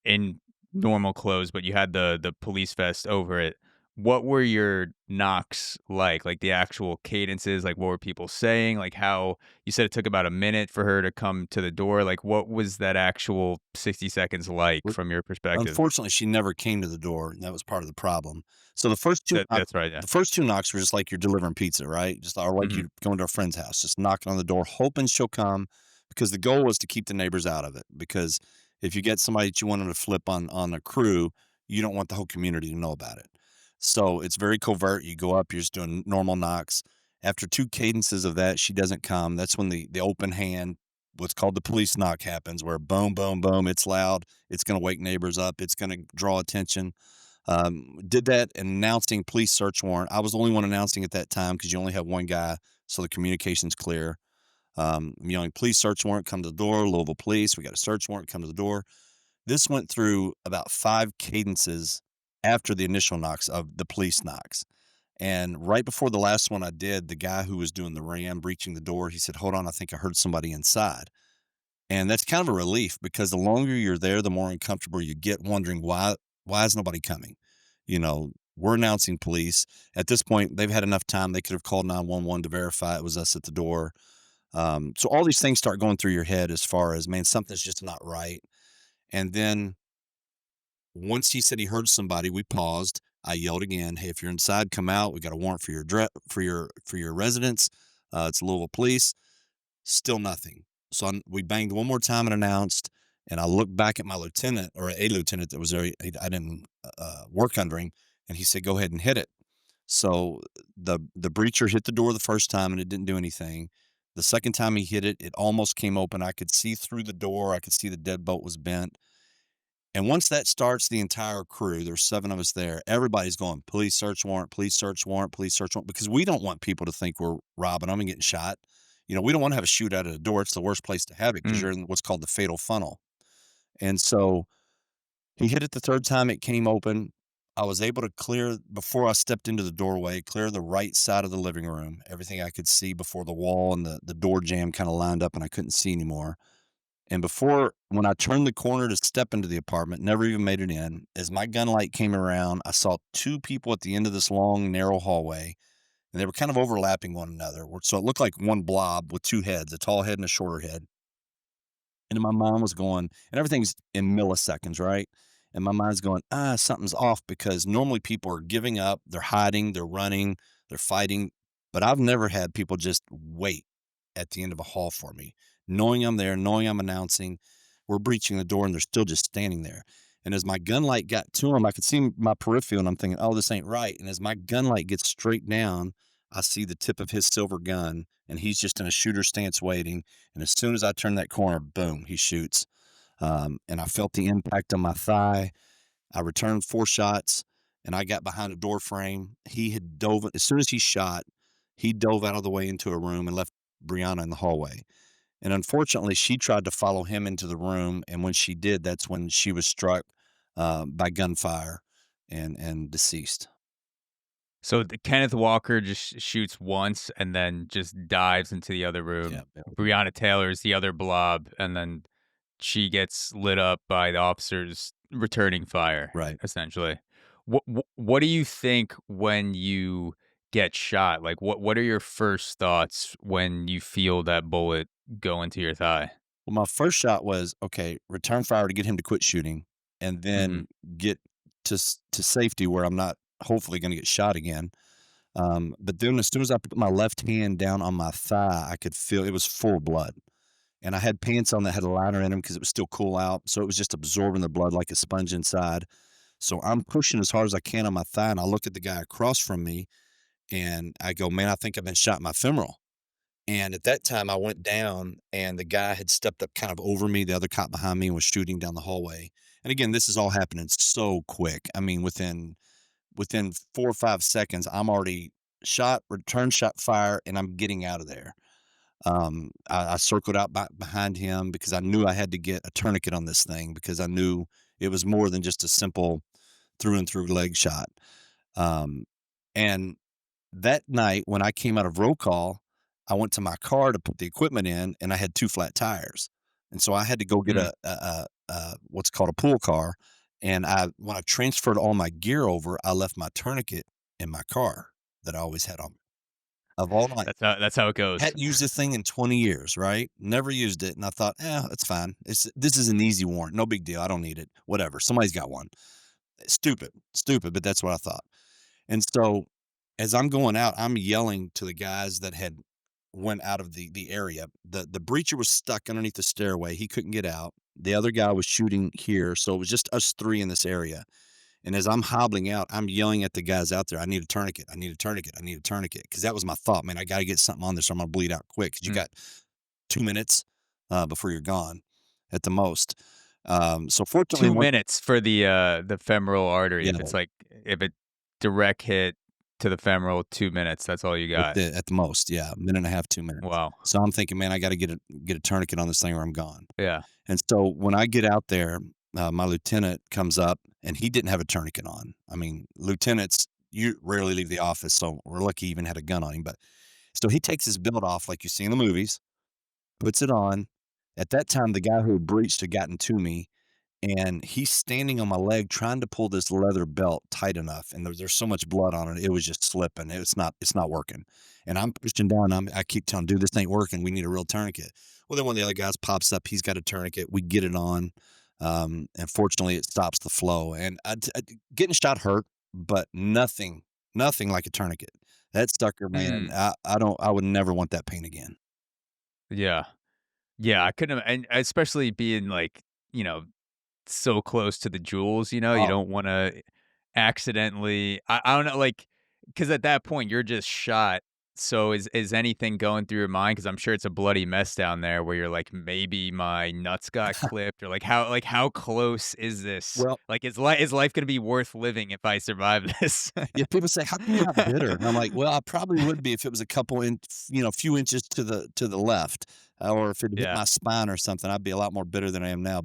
in normal clothes, but you had the police vest over it. What were your knocks like? Like the actual cadences, like what were people saying? Like how you said it took about a minute for her to come to the door. Like what was that actual 60 seconds like from your perspective? Unfortunately, she never came to the door, and that was part of the problem. So That's right, yeah. the first 2 knocks were just like you're delivering pizza, right? Just or like Mhm. you going to a friend's house, just knocking on the door, hoping she'll come, because the goal was to keep the neighbors out of it. Because if you get somebody that you want them to flip on a crew, you don't want the whole community to know about it. So it's very covert. You go up, you're just doing normal knocks. After 2 cadences of that, she doesn't come. That's when the open hand, what's called the police knock happens, where boom, boom, boom, it's loud. It's going to wake neighbors up. It's going to draw attention. Did that and announcing police search warrant. I was the only one announcing at that time because you only have one guy, so the communication's clear. I'm yelling, police search warrant, come to the door. Louisville police, we got a search warrant, come to the door. This went through about 5 cadences after the initial knocks of the police knocks. And right before the last one I did, the guy who was doing the ram breaching the door, he said, hold on, I think I heard somebody inside. And that's kind of a relief because the longer you're there, the more uncomfortable you get wondering why is nobody coming? We're announcing police. At this point, they've had enough time. They could have called 911 to verify it was us at the door. So all these things start going through your head as far as, man, something's just not right. And then once he said he heard somebody, we paused. I yelled again, "Hey, if you're inside, come out. We got a warrant for your for your residence. It's Louisville Police." Still nothing. So we banged one more time and announced. And I looked back at my lieutenant or a lieutenant that was there. I didn't work under him, and he said, "Go ahead and hit it." So the breacher hit the door the first time, and it didn't do anything. The second time he hit it, it almost came open. I could see through the door. I could see the deadbolt was bent. And once that starts, the entire crew, there's 7 of us there, everybody's going, police search warrant, police search warrant, police search warrant, because we don't want people to think we're robbing them and getting shot. We don't want to have a shootout at a door. It's the worst place to have it because Mm. you're in what's called the fatal funnel. And so he hit it the third time it came open. I was able to clear, before I stepped into the doorway, clear the right side of the living room, everything I could see before the wall and the door jamb kind of lined up and I couldn't see anymore. And when I turned the corner to step into the apartment, never even made it in, as my gun light came around, I saw 2 people at the end of this long, narrow hallway, and they were kind of overlapping one another. So it looked like one blob with 2 heads, a tall head and a shorter head. And my mind was going, and everything's in milliseconds, right? And my mind's going, something's off because normally people are giving up, they're hiding, they're running, they're fighting. But I've never had people just wait at the end of a hall for me, knowing I'm there, knowing I'm announcing, we're breaching the door, and they're still just standing there. And as my gun light got to them, I could see my peripheral, and I'm thinking, oh, this ain't right. And as my gun light gets straight down, I see the tip of his silver gun, and he's just in a shooter stance waiting. And as soon as I turn that corner, boom, he shoots. And I felt the impact on my thigh. I returned 4 shots, and I got behind a door frame. He had dove as soon as he shot, he dove out of the way into a room and left Breonna in the hallway. And unfortunately, she tried to follow him into the room, and when she did, that's when she was struck by gunfire and deceased. So Kenneth Walker just shoots once and then just dives into the other Yeah, room. yeah, Breonna Taylor is the other blob, and then she gets lit up by the officers returning fire, right. essentially. What do you think when you get shot? Like, what are your first thoughts when you feel that bullet go into your thigh? Well, my first shot was, okay, return fire to get him to quit shooting, and Mhm. then get to safety where I'm not hopefully gonna get shot again. But then as soon as I put my left hand down on my thigh, I could feel it was full of blood, and I had pants on that had a liner in them because it was still cool out, so it was just absorbing the blood like a sponge inside. So I'm pushing as hard as I can on my thigh, and I look at the guy across from me, and I go, "Man, I think I've been shot in my femoral." And at that time, I went down, and the guy had stepped up kind of over me. The other cop behind me was shooting down the hallway. And again, this is all happening so quick. I mean, within 4 or 5 seconds, I'm already shot, return shot fire, and I'm getting out of there. I circled out behind him because I knew I had to get a tourniquet on this thing because I knew it was more than just a simple through and through leg shot. Um, and that night, when I came out of roll call, I went to my car to put the equipment in, and I had 2 flat tires, and so I had to go get Mm. a what's called a pool car, and when I transferred all my gear over, I left my tourniquet in my car that I always had on me. Of all night, That's how it goes. hadn't used this thing in 20 years, right? Never used it, and I thought, it's fine. This is an easy warrant, no big deal, I don't need it, whatever, somebody's got one." Stupid, but that's what I thought. And so, as I'm going out, I'm yelling to the guys that had went out of the area. The breacher was stuck underneath the stairway. He couldn't get out. The other guy was shooting here, so it was just us 3 in this area. And as I'm hobbling out, I'm yelling at the guys out there, "I need a tourniquet. I need a tourniquet. I need a tourniquet." Because that was my thought, man. I got to get something on this, or I'm gonna bleed out quick. Because you Mm. got 2 minutes before you're gone, at the most. So fortunately, 2 one, minutes for the femoral artery. yeah, If it direct hit to the femoral, 2 minutes, that's all you that's got. it, at the most, yeah, minute and a half, 2 minutes. Wow. So I'm thinking, man, I got to get a tourniquet on this thing, or I'm gone. Yeah. And so when I get out there, my lieutenant comes up, and he didn't have a tourniquet on. I mean, lieutenants, you rarely leave the office, so we're lucky he even had a gun on him. But so he takes his belt off like you see in the movies, puts it on. At that time, the guy who had breached had gotten to me, and he's standing on my leg trying to pull this leather belt tight enough, and there's so much blood on it, it was just slipping. It's not working. And I'm pushing down, I keep telling him, "Dude, this ain't working. We need a real tourniquet." Well, then one of the other guys pops up, he's got a tourniquet. We get it on, and fortunately, it stops the flow. And getting shot hurt, but nothing like a tourniquet. That sucker, man, Mm. I would never want that pain again. Yeah. Yeah, I couldn't and especially being, like, you know, so close to the jewels, you Oh, don't wanna accidentally I don't know, like, because at that point, you're just shot, so is anything going through your mind? Because 'Cause I'm sure it's a bloody mess down there where you're like, "Maybe my nuts got clipped," or how close is this? well, Like, is life gonna be worth living if I survive this? yeah, people say, "How come you're not bitter?" And I'm like, "Well, I probably would be if it was a couple few inches to the left, or if it hit Yeah, my spine or something. I'd be a lot more bitter than I am now."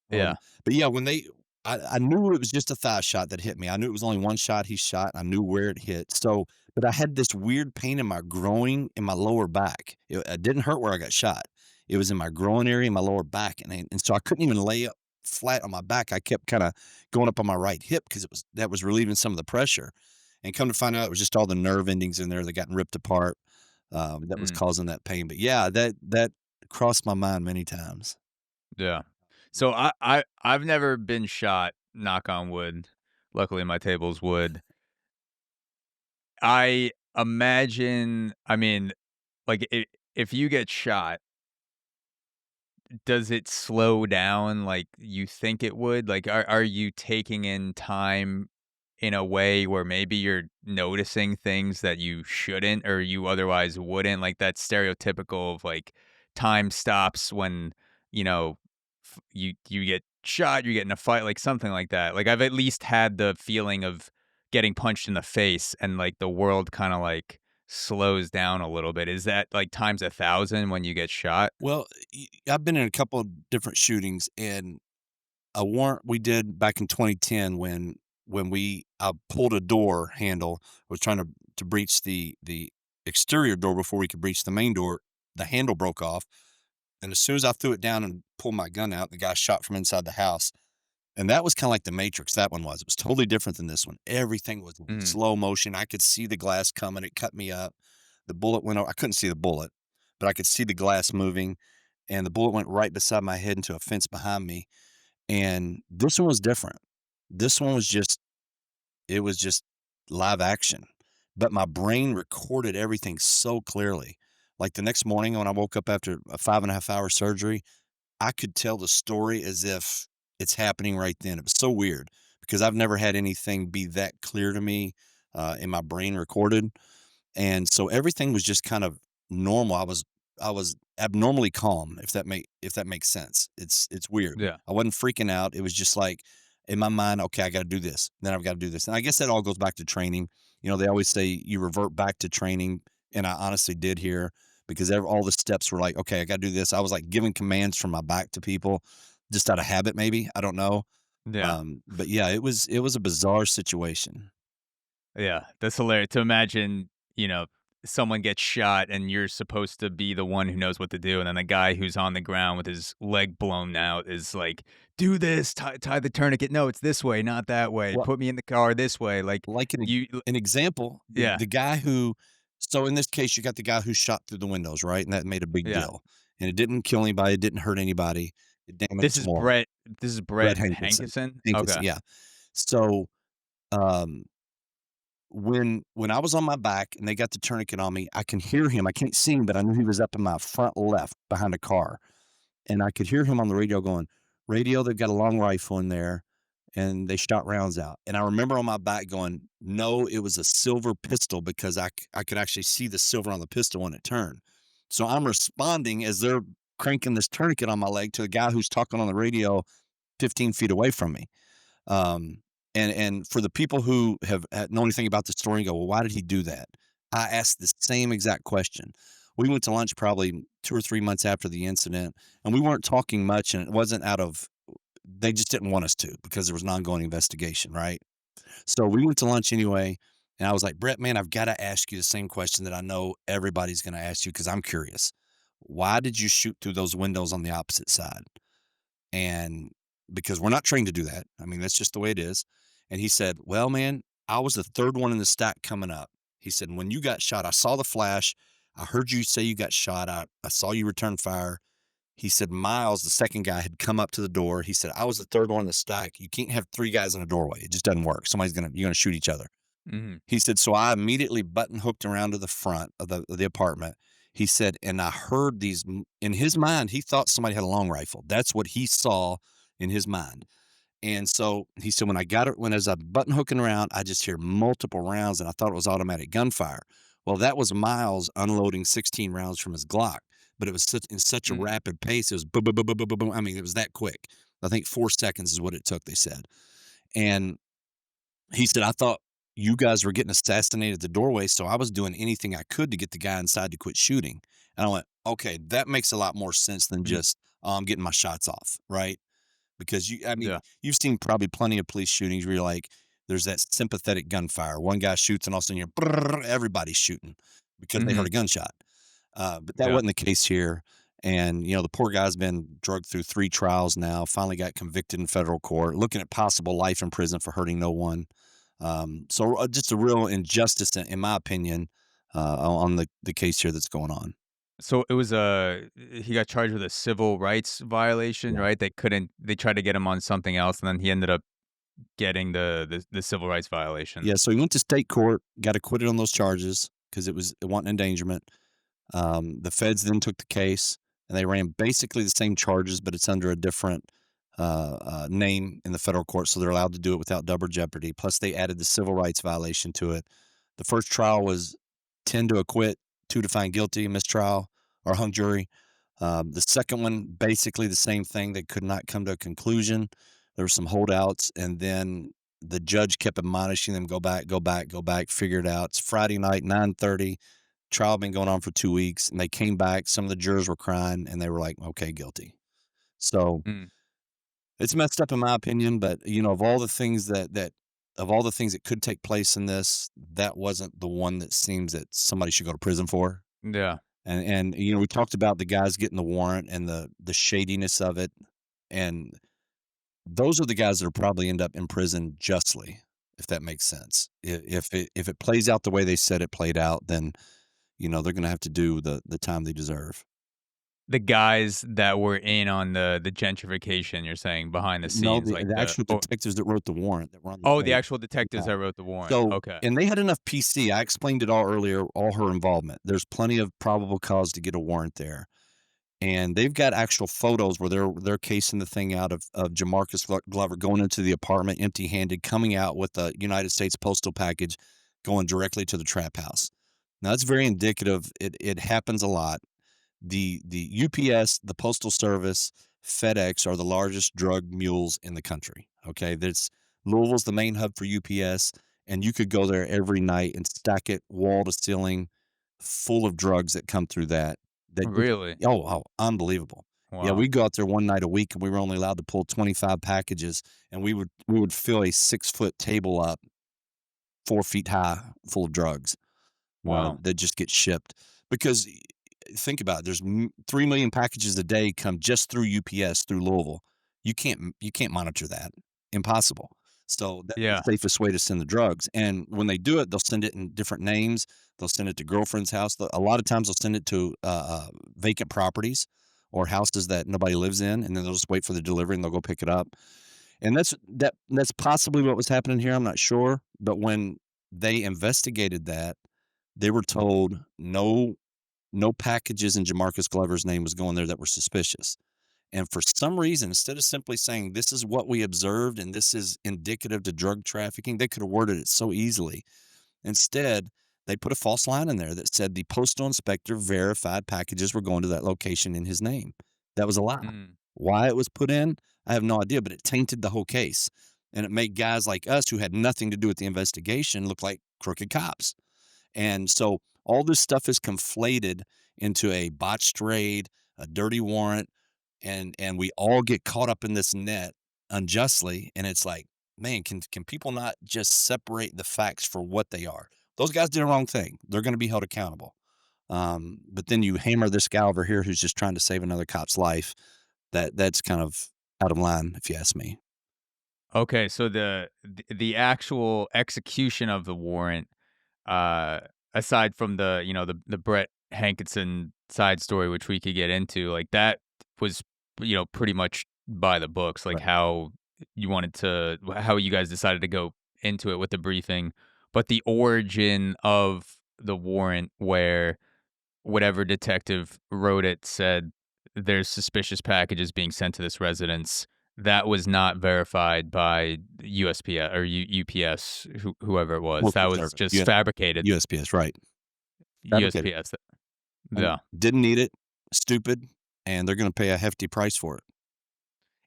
yeah. But yeah, I knew it was just a thigh shot that hit me. I knew it was only one shot he shot. I knew where it hit. So, but I had this weird pain in my groin, in my lower back. It didn't hurt where I got shot. It was in my groin area, in my lower back, and so I couldn't even lay up flat on my back. I kept kind of going up on my right hip because that was relieving some of the pressure. And come to find out, it was just all the nerve endings in there that got ripped apart, that was Mm. causing that pain. But yeah, that crossed my mind many times. Yeah. So I've never been shot, knock on wood. Luckily my table's wood. I imagine, I mean, like, if you get shot, does it slow down like you think it would? Like, are you taking in time in a way where maybe you're noticing things that you shouldn't or you otherwise wouldn't? Like that stereotypical of like time stops when, you know, you get shot, you get in a fight, like something like that. Like I've at least had the feeling of getting punched in the face and like the world kind of like slows down a little bit. Is that like times 1,000 when you get shot? Well, I've been in a couple of different shootings, and a warrant we did back in 2010 when I pulled a door handle, was trying to breach the exterior door before we could breach the main door. The handle broke off, and as soon as I threw it down and pulled my gun out, the guy shot from inside the house. And that was kind of like the Matrix. That one was. It was totally different than this one. Everything was Mhm. slow motion. I could see the glass coming. It cut me up. The bullet went over. I couldn't see the bullet, but I could see the glass moving, and the bullet went right beside my head into a fence behind me. And this one was different. This one was just, it was just live action. But my brain recorded everything so clearly. Like the next morning when I woke up after a 5.5 hour surgery, I could tell the story as if it's happening right then. It was so weird because I've never had anything be that clear to me, in my brain recorded. And so everything was just kind of normal. I was abnormally calm, if that makes sense. It's weird. Yeah. I wasn't freaking out. It was just like in my mind, okay, I got to do this. Then I've got to do this. And I guess that all goes back to training. You know, they always say you revert back to training, and I honestly did here because all the steps were like, okay, I got to do this. I was like giving commands from my back to people just out of habit, maybe. I don't know. Yeah. But yeah, it was a bizarre situation. Yeah, that's hilarious to imagine, someone gets shot and you're supposed to be the one who knows what to do, and then the guy who's on the ground with his leg blown out is like, "Do this, tie the tourniquet. No, it's this way, not that way. Well, Put me in the car this way." Like, like you an example, yeah, the guy who, so in this case, you got the guy who shot through the windows, right? And that made a big yeah. deal. And it didn't kill anybody, it didn't hurt anybody. It damaged This some is more. Brett Brett Hankison. Hankison? Hankison, Okay. yeah. So, um, when I was on my back and they got the tourniquet on me, I can hear him. I can't see him, but I knew he was up in my front left behind a car. And I could hear him on the radio going, "Radio, they've got a long rifle in there, and they shot rounds out." And I remember on my back going, "No, it was a silver pistol," because I could actually see the silver on the pistol when it turned. So I'm responding as they're cranking this tourniquet on my leg to a guy who's talking on the radio 15 feet away from me. Um, and for the people who have know anything about the story and go, "Well, why did he do that?" I asked the same exact question. We went to lunch probably 2 or 3 months after the incident, and we weren't talking much, and it wasn't out of, they just didn't want us to because there was an ongoing investigation, right? So we went to lunch anyway, and I was like, "Brett, man, I've got to ask you the same question that I know everybody's going to ask you because I'm curious. Why did you shoot through those windows on the opposite side?" And because we're not trained to do that. I mean, that's just the way it is. And he said, "Well, man, I was the third one in the stack coming up." He said, "When you got shot, I saw the flash. I heard you say you got shot. I saw you return fire." He said, "Miles, the second guy, had come up to the door." He said, "I was the third one in the stack. You can't have three guys in a doorway. It just doesn't work. You're gonna shoot each other." Mhm. He said, "So I immediately button hooked around to the front of the apartment." He said, "And I heard these in his mind, he thought somebody had a long rifle. That's what he saw in his mind. And so he said, when as I button hooking around, I just hear multiple rounds and I thought it was automatic gunfire." Well, that was Miles unloading 16 rounds from his Glock, but it was in such a Mhm. rapid pace. It was boom, boom, boom, boom, boom, boom, boom. I mean, it was that quick. I think 4 seconds is what it took, they said. And he said, "I thought you guys were getting assassinated at the doorway, so I was doing anything I could to get the guy inside to quit shooting." And I went, "Okay, that makes a lot more sense than Mhm. just, oh, I'm getting my shots off," right? Because I mean, Yeah. you've seen probably plenty of police shootings where you're like, there's that sympathetic gunfire. One guy shoots, and all of a sudden everybody's shooting because they heard Mhm. a gunshot. But that Yeah. wasn't the case here. And the poor guy's been drugged through 3 trials now. Finally got convicted in federal court, looking at possible life in prison for hurting no one. So just a real injustice, in my opinion, on the case here that's going on. So it was he got charged with a civil rights violation, Yeah. right? They tried to get him on something else, and then he ended up getting the civil rights violation. Yeah, so he went to state court, got acquitted on those charges because it was wanton endangerment. The feds then took the case, and they ran basically the same charges, but it's under a different name in the federal court, so they're allowed to do it without double jeopardy. Plus, they added the civil rights violation to it. The first trial was 10 to acquit, 2 to find guilty, mistrial or hung jury. The second one, basically the same thing. They could not come to a conclusion. There were some holdouts, and then the judge kept admonishing them, go back, go back, go back, figure it out. It's Friday night, 9:30. Trial been going on for 2 weeks, and they came back. Some of the jurors were crying, and they were like, "Okay, guilty." So Mm, it's messed up in my opinion, but of all the things of all the things that could take place in this, that wasn't the one that seems that somebody should go to prison for. yeah. And we talked about the guys getting the warrant and the shadiness of it, and those are the guys that'll probably end up in prison justly, if that makes sense. If it plays out the way they said it played out, then they're gonna have to do the time they deserve. The guys that were in on the gentrification, you're saying, behind the No, scenes, the actual detectives that wrote the warrant that were on the oh, the tape. actual detectives Yeah. that wrote the warrant. So Okay. and they had enough PC. I explained it all earlier, all her involvement. There's plenty of probable cause to get a warrant there. And they've got actual photos where they're casing the thing out of Jamarcus Glover going into the apartment empty-handed, coming out with a United States postal package, going directly to the trap house. Now, that's very indicative. It happens a lot. The UPS, the Postal Service, FedEx are the largest drug mules in the country. Okay, that's Louisville's the main hub for UPS, and you could go there every night and stack it wall to ceiling, full of drugs that come through that. That just Really? unbelievable. Yeah, Wow. we go out there one night a week, and we were only allowed to pull 25 packages, and we would fill a 6-foot table up, 4 feet high, full of drugs Wow. that just get shipped because think about it, there's 3 million packages a day come just through UPS through Louisville. You can't monitor that. Impossible. So that's the Yeah. safest way to send the drugs. And when they do it, they'll send it in different names. They'll send it to girlfriend's house. A lot of times they'll send it to vacant properties or houses that nobody lives in, and then they'll just wait for the delivery and they'll go pick it up. And that's possibly what was happening here. I'm not sure, but when they investigated that, they were told no packages in Jamarcus Glover's name was going there that were suspicious. And for some reason, instead of simply saying, this is what we observed and this is indicative to drug trafficking, they could have worded it so easily. Instead, they put a false line in there that said the postal inspector verified packages were going to that location in his name. That was a lie. Mm. Why it was put in, I have no idea, but it tainted the whole case. And it made guys like us who had nothing to do with the investigation look like crooked cops. And so all this stuff is conflated into a botched raid, a dirty warrant, and we all get caught up in this net unjustly. And it's like, man, can people not just separate the facts for what they are? Those guys did the wrong thing. They're going to be held accountable. But then you hammer this guy over here who's just trying to save another cop's life. That's kind of out of line, if you ask me. Okay, so the actual execution of the warrant, uh, aside from the Brett Hankison side story, which we could get into, like, that was, pretty much by the books, like, Right. how you guys decided to go into it with the briefing. But the origin of the warrant where whatever detective wrote it said there's suspicious packages being sent to this residence. That was not verified by USPS or UPS, whoever it was. That Postal was Service, just fabricated. USPS, right. Fabricated. USPS. And Yeah. didn't need it, stupid, and they're gonna pay a hefty price for it.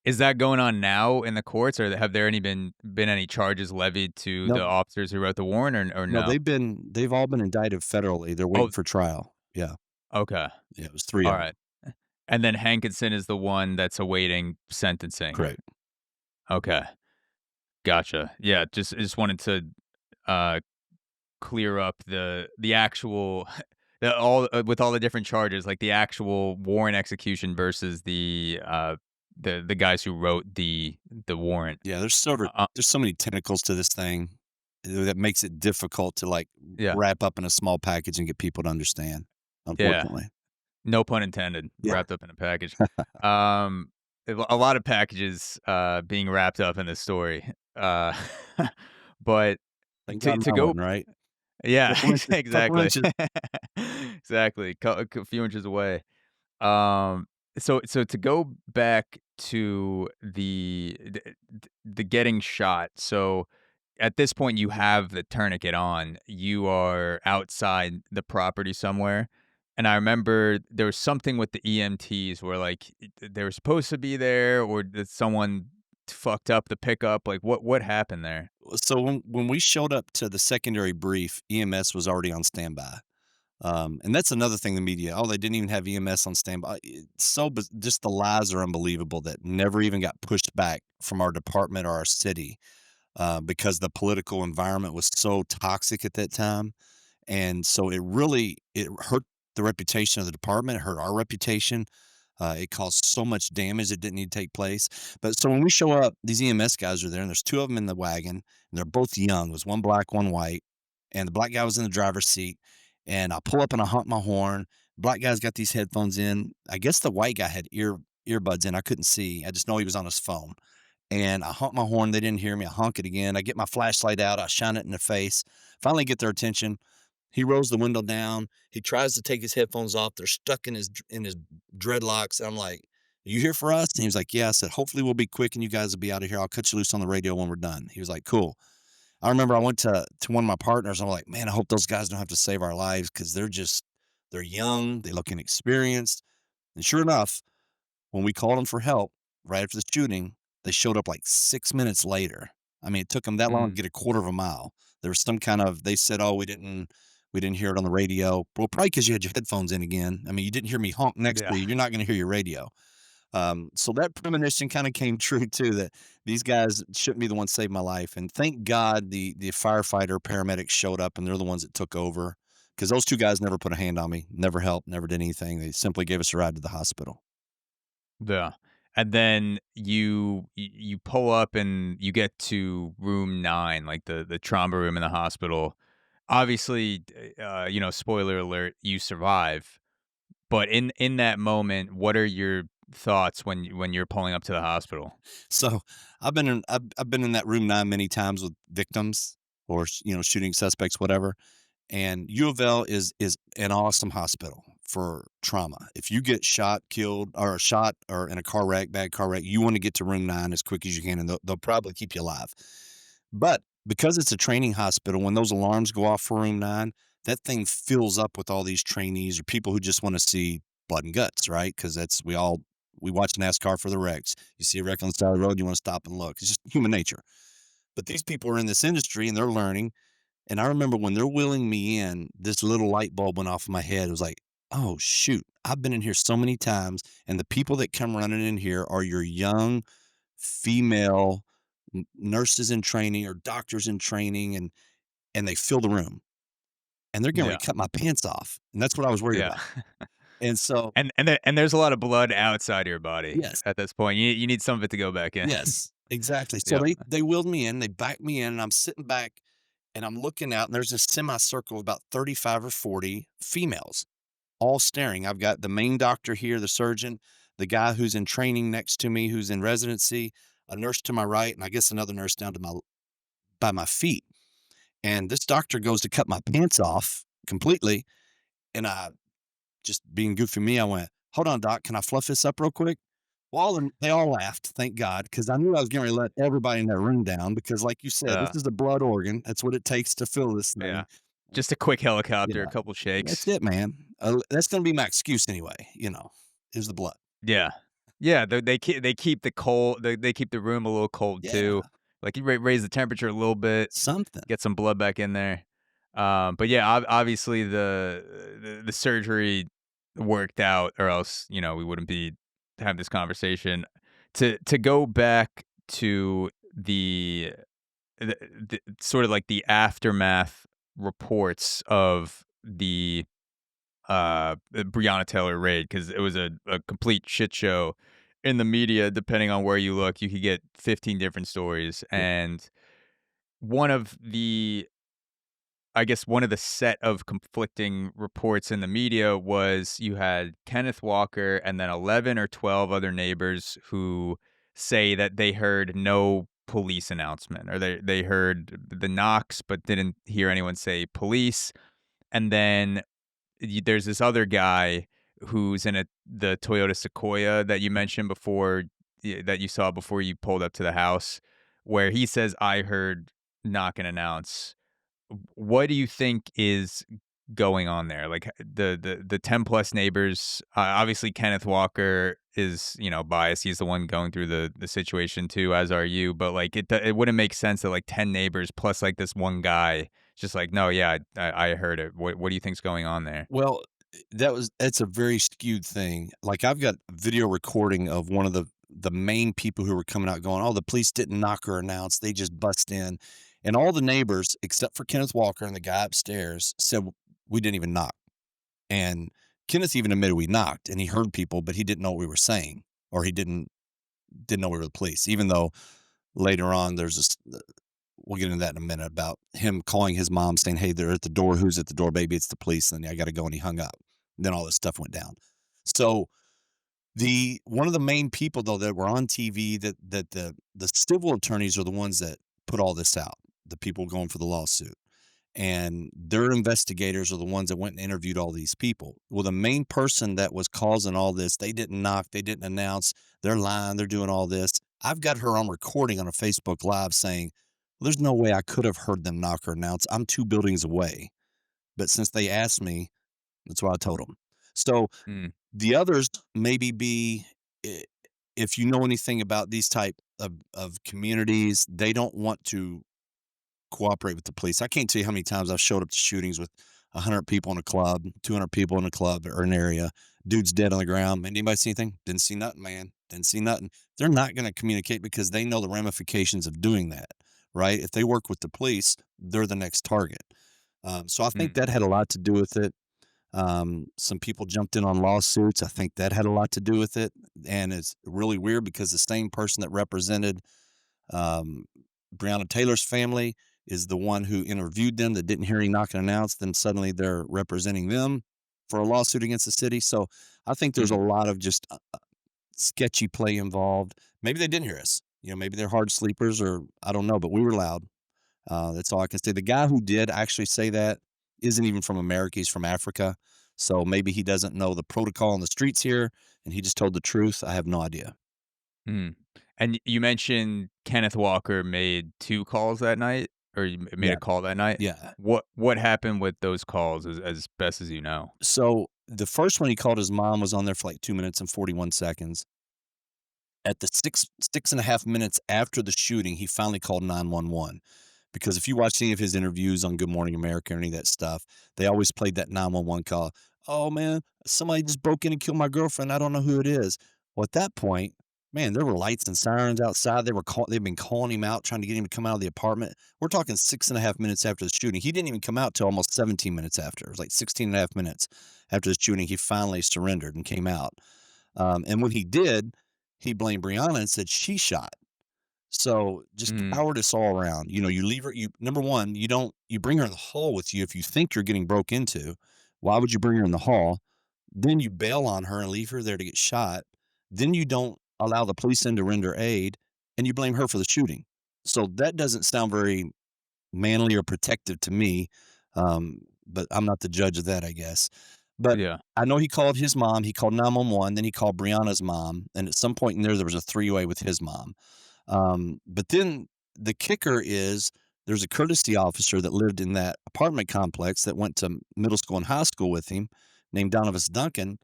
Is that going on now in the courts, or have there been any charges levied to the No, officers who wrote the warrant, or no, no? they've all been indicted federally, they're waiting Oh, for trial. Yeah, okay. yeah, it was 3 All of them. right. And then Hankinson is the one that's awaiting sentencing. Correct. Okay. Gotcha. Yeah, just wanted to uh clear up the actual with all the different charges, like the actual warrant execution versus the guys who wrote the warrant. Yeah, Uh, there's so many tentacles to this thing that makes it difficult to, like, yeah, wrap up in a small package and get people to understand, yeah. unfortunately. No pun intended, Yeah. wrapped up in a package. Um, a lot of packages, being wrapped up in this story. But Thank to God to my one, go right? yeah, Couple inches, couple exactly. inches. Exactly, a few inches away. Um, so to go back to the getting shot, so at this point, you have the tourniquet on. You are outside the property somewhere, and I remember there was something with the EMTs where, like, they were supposed to be there, or did someone fucked up the pickup? Like, what happened there? So when we showed up to the secondary brief, EMS was already on standby. And that's another thing the media, oh, they didn't even have EMS on standby. It's just the lies are unbelievable that never even got pushed back from our department or our city because the political environment was so toxic at that time. And so it hurt the reputation of the department, it hurt our reputation. It caused so much damage that didn't need to take place. But so when we show up, these EMS guys are there, and there's two of them in the wagon, and they're both young. It was one black, one white, and the black guy was in the driver's seat. And I pull up and I honk my horn. Black guy's got these headphones in. I guess the white guy had earbuds in. I couldn't see. I just know he was on his phone. And I honk my horn. They didn't hear me. I honk it again. I get my flashlight out. I shine it in their face. Finally get their attention. He rolls the window down. He tries to take his headphones off. They're stuck in his dreadlocks. And I'm like, "You here for us?" And he was like, "Yeah." I said, "Hopefully we'll be quick and you guys will be out of here. I'll cut you loose on the radio when we're done." He was like, "Cool." I remember I went to one of my partners. And I'm like, "Man, I hope those guys don't have to save our lives because they're young. They look inexperienced." And sure enough, when we called them for help right after the shooting, they showed up like 6 minutes later. I mean, it took them that long to Mm, get a quarter of a mile. There was some kind of they said, "Oh, we didn't hear it on the radio." Well, probably because you had your headphones in again. I mean, you didn't hear me honk next to yeah. you. You're not going to hear your radio. So that premonition kind of came true too. That these guys shouldn't be the ones saving my life. And thank God the firefighter paramedics showed up, and they're the ones that took over because those two guys never put a hand on me, never helped, never did anything. They simply gave us a ride to the hospital. Yeah. And then you pull up and you get to room 9, like the trauma room in the hospital. Obviously, spoiler alert, you survive. But in that moment, what are your thoughts when you're pulling up to the hospital? So I've been in that room 9 many times with victims or shooting suspects, whatever. And U of L is an awesome hospital for trauma. If you get shot or in a car wreck, bad car wreck, you want to get to room 9 as quick as you can, and they'll probably keep you alive. But because it's a training hospital, when those alarms go off for room 9, that thing fills up with all these trainees or people who just want to see blood and guts, right? Because we watch NASCAR for the wrecks. You see a wreck on the side of the road, you want to stop and look. It's just human nature. But these people are in this industry and they're learning. And I remember when they're wheeling me in, this little light bulb went off in my head. It was like, oh shoot, I've been in here so many times, and the people that come running in here are your young female nurses in training or doctors in training, and they fill the room, and they're getting ready Yeah. to cut my pants off, and that's what I was worried Yeah. about. And so, And there's a lot of blood outside your body yes, at this point. You need some of it to go back in. yes, exactly. So Yep. they wheeled me in, they backed me in, and I'm sitting back, and I'm looking out, and there's a semicircle of about 35 or 40 females all staring. I've got the main doctor here, the surgeon, the guy who's in training next to me, who's in residency, a nurse to my right, and I guess another nurse down to my by my feet. And this doctor goes to cut my pants off completely, and I just being goofy me, I went, "Hold on, doc, can I fluff this up real quick?" Well, they all laughed, thank God, because I knew I was getting ready to let everybody in that room down. Because, like you said, this Uh, is a blood organ. That's what it takes to fill this yeah. thing. Just a quick helicopter, a Yeah, couple that's shakes. it, man. That's going to be my excuse anyway. Is the blood. Yeah. Yeah, they keep the cold they keep the room a little cold Yeah, too. Like, you raise the temperature a little bit, something. get some blood back in there. But yeah, obviously the surgery worked out, or else, we wouldn't be having this conversation. To go back to the sort of like the aftermath reports of the Breonna Taylor raid, because it was a complete shit show in the media. Depending on where you look, you could get 15 different stories, Yeah. and one of I guess one of the set of conflicting reports in the media was you had Kenneth Walker and then 11 or 12 other neighbors who say that they heard no police announcement, or they heard the knocks but didn't hear anyone say police. And then there's this other guy who's in the Toyota Sequoia that you mentioned before, that you saw before you pulled up to the house, where he says, I heard knock and announce. What do you think is going on there? Like, the 10 plus neighbors, obviously Kenneth Walker is, biased. He's the one going through the situation too, as are you. But like, it wouldn't make sense that like 10 neighbors plus like this one guy just like, no, yeah, I heard it. What do you think's going on there? Well, that's a very skewed thing. Like, I've got video recording of one of the main people who were coming out going, "Oh, the police didn't knock or announce, they just bust in." And all the neighbors, except for Kenneth Walker and the guy upstairs, said, "We didn't even knock." And Kenneth even admitted we knocked, and he heard people, but he didn't know what we were saying, or he didn't know we were the police, even though later on there's this we'll get into that in a minute about him calling his mom saying, "Hey, they're at the door. Who's at the door, baby? It's the police." And then I got to go, and he hung up. And then all this stuff went down. So the one of the main people though that were on TV, that the civil attorneys are the ones that put all this out. The people going for the lawsuit, and their investigators are the ones that went and interviewed all these people. Well, the main person that was causing all this, they didn't knock, they didn't announce, they're lying, they're doing all this. I've got her on recording on a Facebook Live saying, well, there's no way I could have heard them knock or announce. I'm 2 buildings away. But since they asked me, that's what I told them. So Mm, the others maybe if you know anything about these type of communities, they don't want to cooperate with the police. I can't tell you how many times I've showed up to shootings with 100 people in a club, 200 people in a club or an area. Dude's dead on the ground. Man, anybody see anything? Didn't see nothing, man. Didn't see nothing. They're not going to communicate because they know the ramifications of doing that, right? If they work with the police, they're the next target. So I think mm, that had a lot to do with it. Some people jumped in on lawsuits. I think that had a lot to do with it. And it's really weird because the same person that represented um, Breonna Taylor's family is the one who interviewed them that didn't hear any knock and announce. Then suddenly they're representing them for a lawsuit against the city. So I think there's a mm. lot of just sketchy play involved. Maybe they didn't hear us. Maybe they're hard sleepers, or I don't know, but we were loud. That's all I can say. The guy who did actually say that isn't even from America. He's from Africa. So maybe he doesn't know the protocol on the streets here and he just told the truth. I have no idea. Mm. And you mentioned Kenneth Walker made 2 calls that night, or you made Yeah. a call that night? Yeah. What happened with those calls as best as you know? So the first one he called his mom was on there for like 2 minutes and 41 seconds. At the 6.5 minutes after the shooting, he finally called 911. Because if you watch any of his interviews on Good Morning America or any of that stuff, they always played that 911 call. Oh man, somebody just broke in and killed my girlfriend. I don't know who it is. Well, at that point, man, there were lights and sirens outside. They've been calling him out, trying to get him to come out of the apartment. We're talking 6.5 minutes after the shooting. He didn't even come out till almost 17 minutes after. It was like 16.5 minutes after the shooting. He finally surrendered and came out. And when he did, he blamed Brianna and said she shot. So just Mm, cowardice all around. You leave her. Number one, you bring her in the hall with you if you think you're getting broke into. Why would you bring her in the hall? Then you bail on her and leave her there to get shot. Then you don't allow the police in to render aid, and you blame her for the shooting. So that doesn't sound very manly or protective to me. But I'm not the judge of that, I guess. But yeah. I know he called his mom. He called 911. Then he called Brianna's mom, and at some point in there was a three-way with his mom. But then the kicker is there's a courtesy officer that lived in that apartment complex that went to middle school and high school with him, named Donovan Duncan,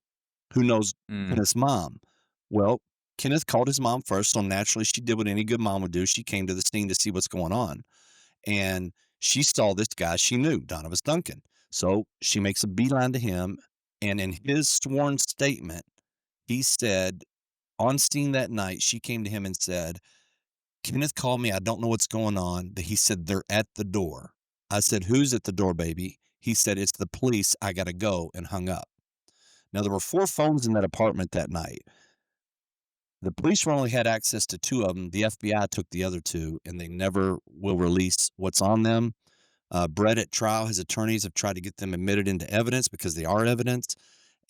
who knows Mm, Kenneth's mom. Well, Kenneth called his mom first, so naturally she did what any good mom would do. She came to the scene to see what's going on. And she saw this guy she knew, Donovan Duncan. So she makes a beeline to him. And in his sworn statement, he said, on scene that night, she came to him and said, Kenneth called me. I don't know what's going on, but he said, they're at the door. I said, who's at the door, baby? He said, it's the police. I got to go, and hung up. Now, there were 4 phones in that apartment that night. The police only had access to 2 of them. The FBI took the other 2, and they never will release what's on them. Brett at trial, his attorneys have tried to get them admitted into evidence because they are evidence.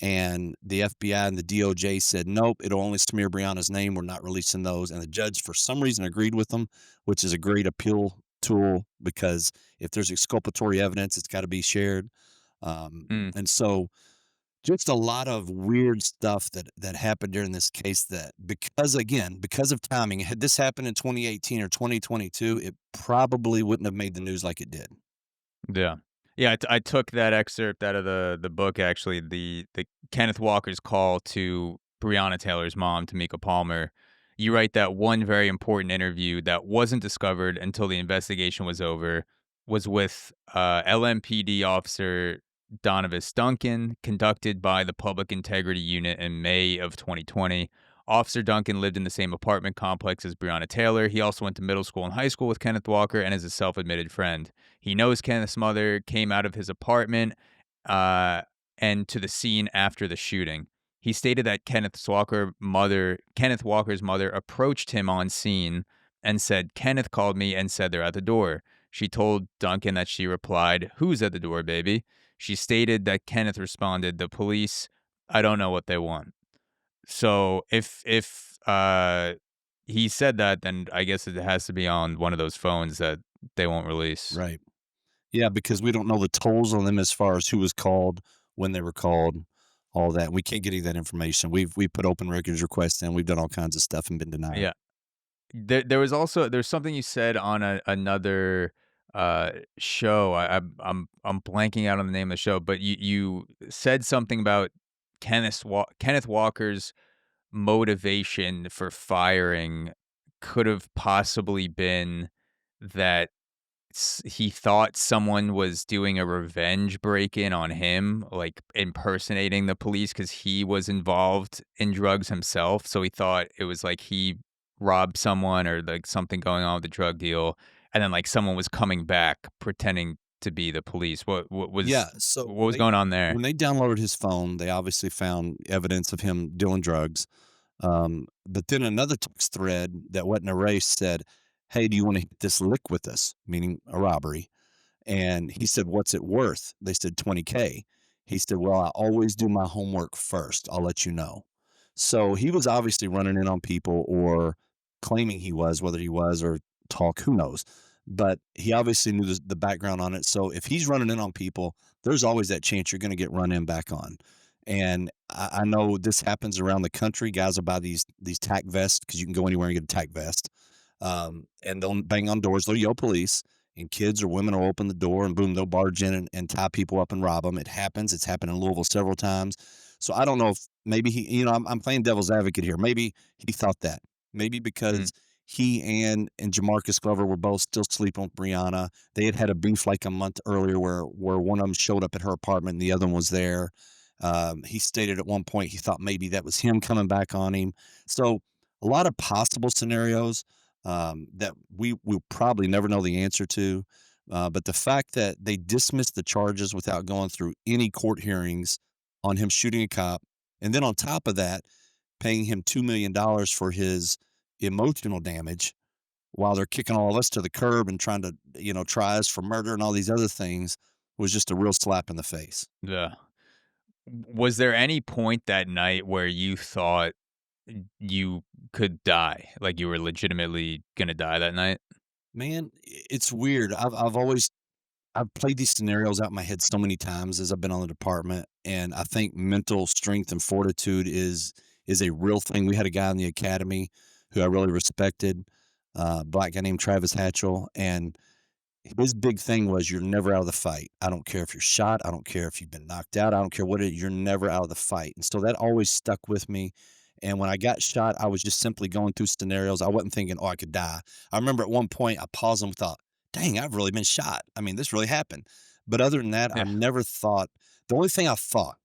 And the FBI and the DOJ said, nope, it'll only smear Breonna's name. We're not releasing those. And the judge, for some reason, agreed with them, which is a great appeal tool because if there's exculpatory evidence, it's got to be shared. Mm, And so just a lot of weird stuff that happened during this case that because of timing, had this happened in 2018 or 2022, it probably wouldn't have made the news like it did. yeah. Yeah, I took that excerpt out of the book, actually, the Kenneth Walker's call to Breonna Taylor's mom, Tamika Palmer. You write that one very important interview that wasn't discovered until the investigation was over was with LMPD officer Donovan Duncan, conducted by the Public Integrity Unit in May of 2020. Officer Duncan lived in the same apartment complex as Breonna Taylor. He also went to middle school and high school with Kenneth Walker and is a self-admitted friend. He knows Kenneth's mother came out of his apartment uh, and to the scene after the shooting. He stated that Kenneth Walker's mother approached him on scene and said, "Kenneth called me and said they're at the door." She told Duncan that she replied, "Who's at the door, baby?" She stated that Kenneth responded, "The police. I don't know what they want." So if he said that, then I guess it has to be on one of those phones that they won't release. Right. Yeah, because we don't know the tolls on them as far as who was called, when they were called, all that. We can't get any of that information. We put open records requests in. We've done all kinds of stuff and been denied. Yeah. There's something you said on another show. I'm blanking out on the name of the show, but you said something about Kenneth Walker's motivation for firing could have possibly been that he thought someone was doing a revenge break-in on him, like impersonating the police because he was involved in drugs himself. So he thought it was like he robbed someone or like something going on with the drug deal, and then like someone was coming back pretending to be the police. Yeah, so What was going on there? when they downloaded his phone, they obviously found evidence of him dealing drugs. But then another text thread that wasn't erased said, "Hey, do you want to hit this lick with us?" Meaning a robbery. And he said, "What's it worth?" They said 20K. He said, "Well, I always do my homework first. I'll let you know." So he was obviously running in on people or claiming he was, whether he was or talk, who knows. But he obviously knew the background on it. So if he's running in on people, there's always that chance you're going to get run in back on. And I know this happens around the country. Guys will buy these tack vests because you can go anywhere and get a tack vest. And they'll bang on doors. They'll yell police, and kids or women will open the door, and boom, they'll barge in and tie people up and rob them. It happens. It's happened in Louisville several times. So I don't know if maybe I'm playing devil's advocate here. Maybe he thought that. Maybe Mm, because he and Jamarcus Glover were both still sleeping with Breonna. They had a beef like a month earlier where one of them showed up at her apartment and the other one was there. He stated at one point he thought maybe that was him coming back on him. So a lot of possible scenarios that we will probably never know the answer to. But the fact that they dismissed the charges without going through any court hearings on him shooting a cop, and then on top of that, paying him $2 million for his emotional damage while they're kicking all of us to the curb and trying to, try us for murder and all these other things was just a real slap in the face. yeah. Was there any point that night where you thought you could die, like you were legitimately gonna die that night? Man, it's weird. I've played these scenarios out in my head so many times as I've been on the department, and I think mental strength and fortitude is a real thing. We had a guy in the academy who I really respected, black guy named Travis Hatchell, and his big thing was you're never out of the fight. I don't care if you're shot. I don't care if you've been knocked out. I don't care what it is. You're never out of the fight. And so that always stuck with me. And when I got shot, I was just simply going through scenarios. I wasn't thinking, oh, I could die. I remember at one point I paused and thought, dang, I've really been shot. I mean, this really happened. But other than that, I Yeah. never thought, the only thing I thought,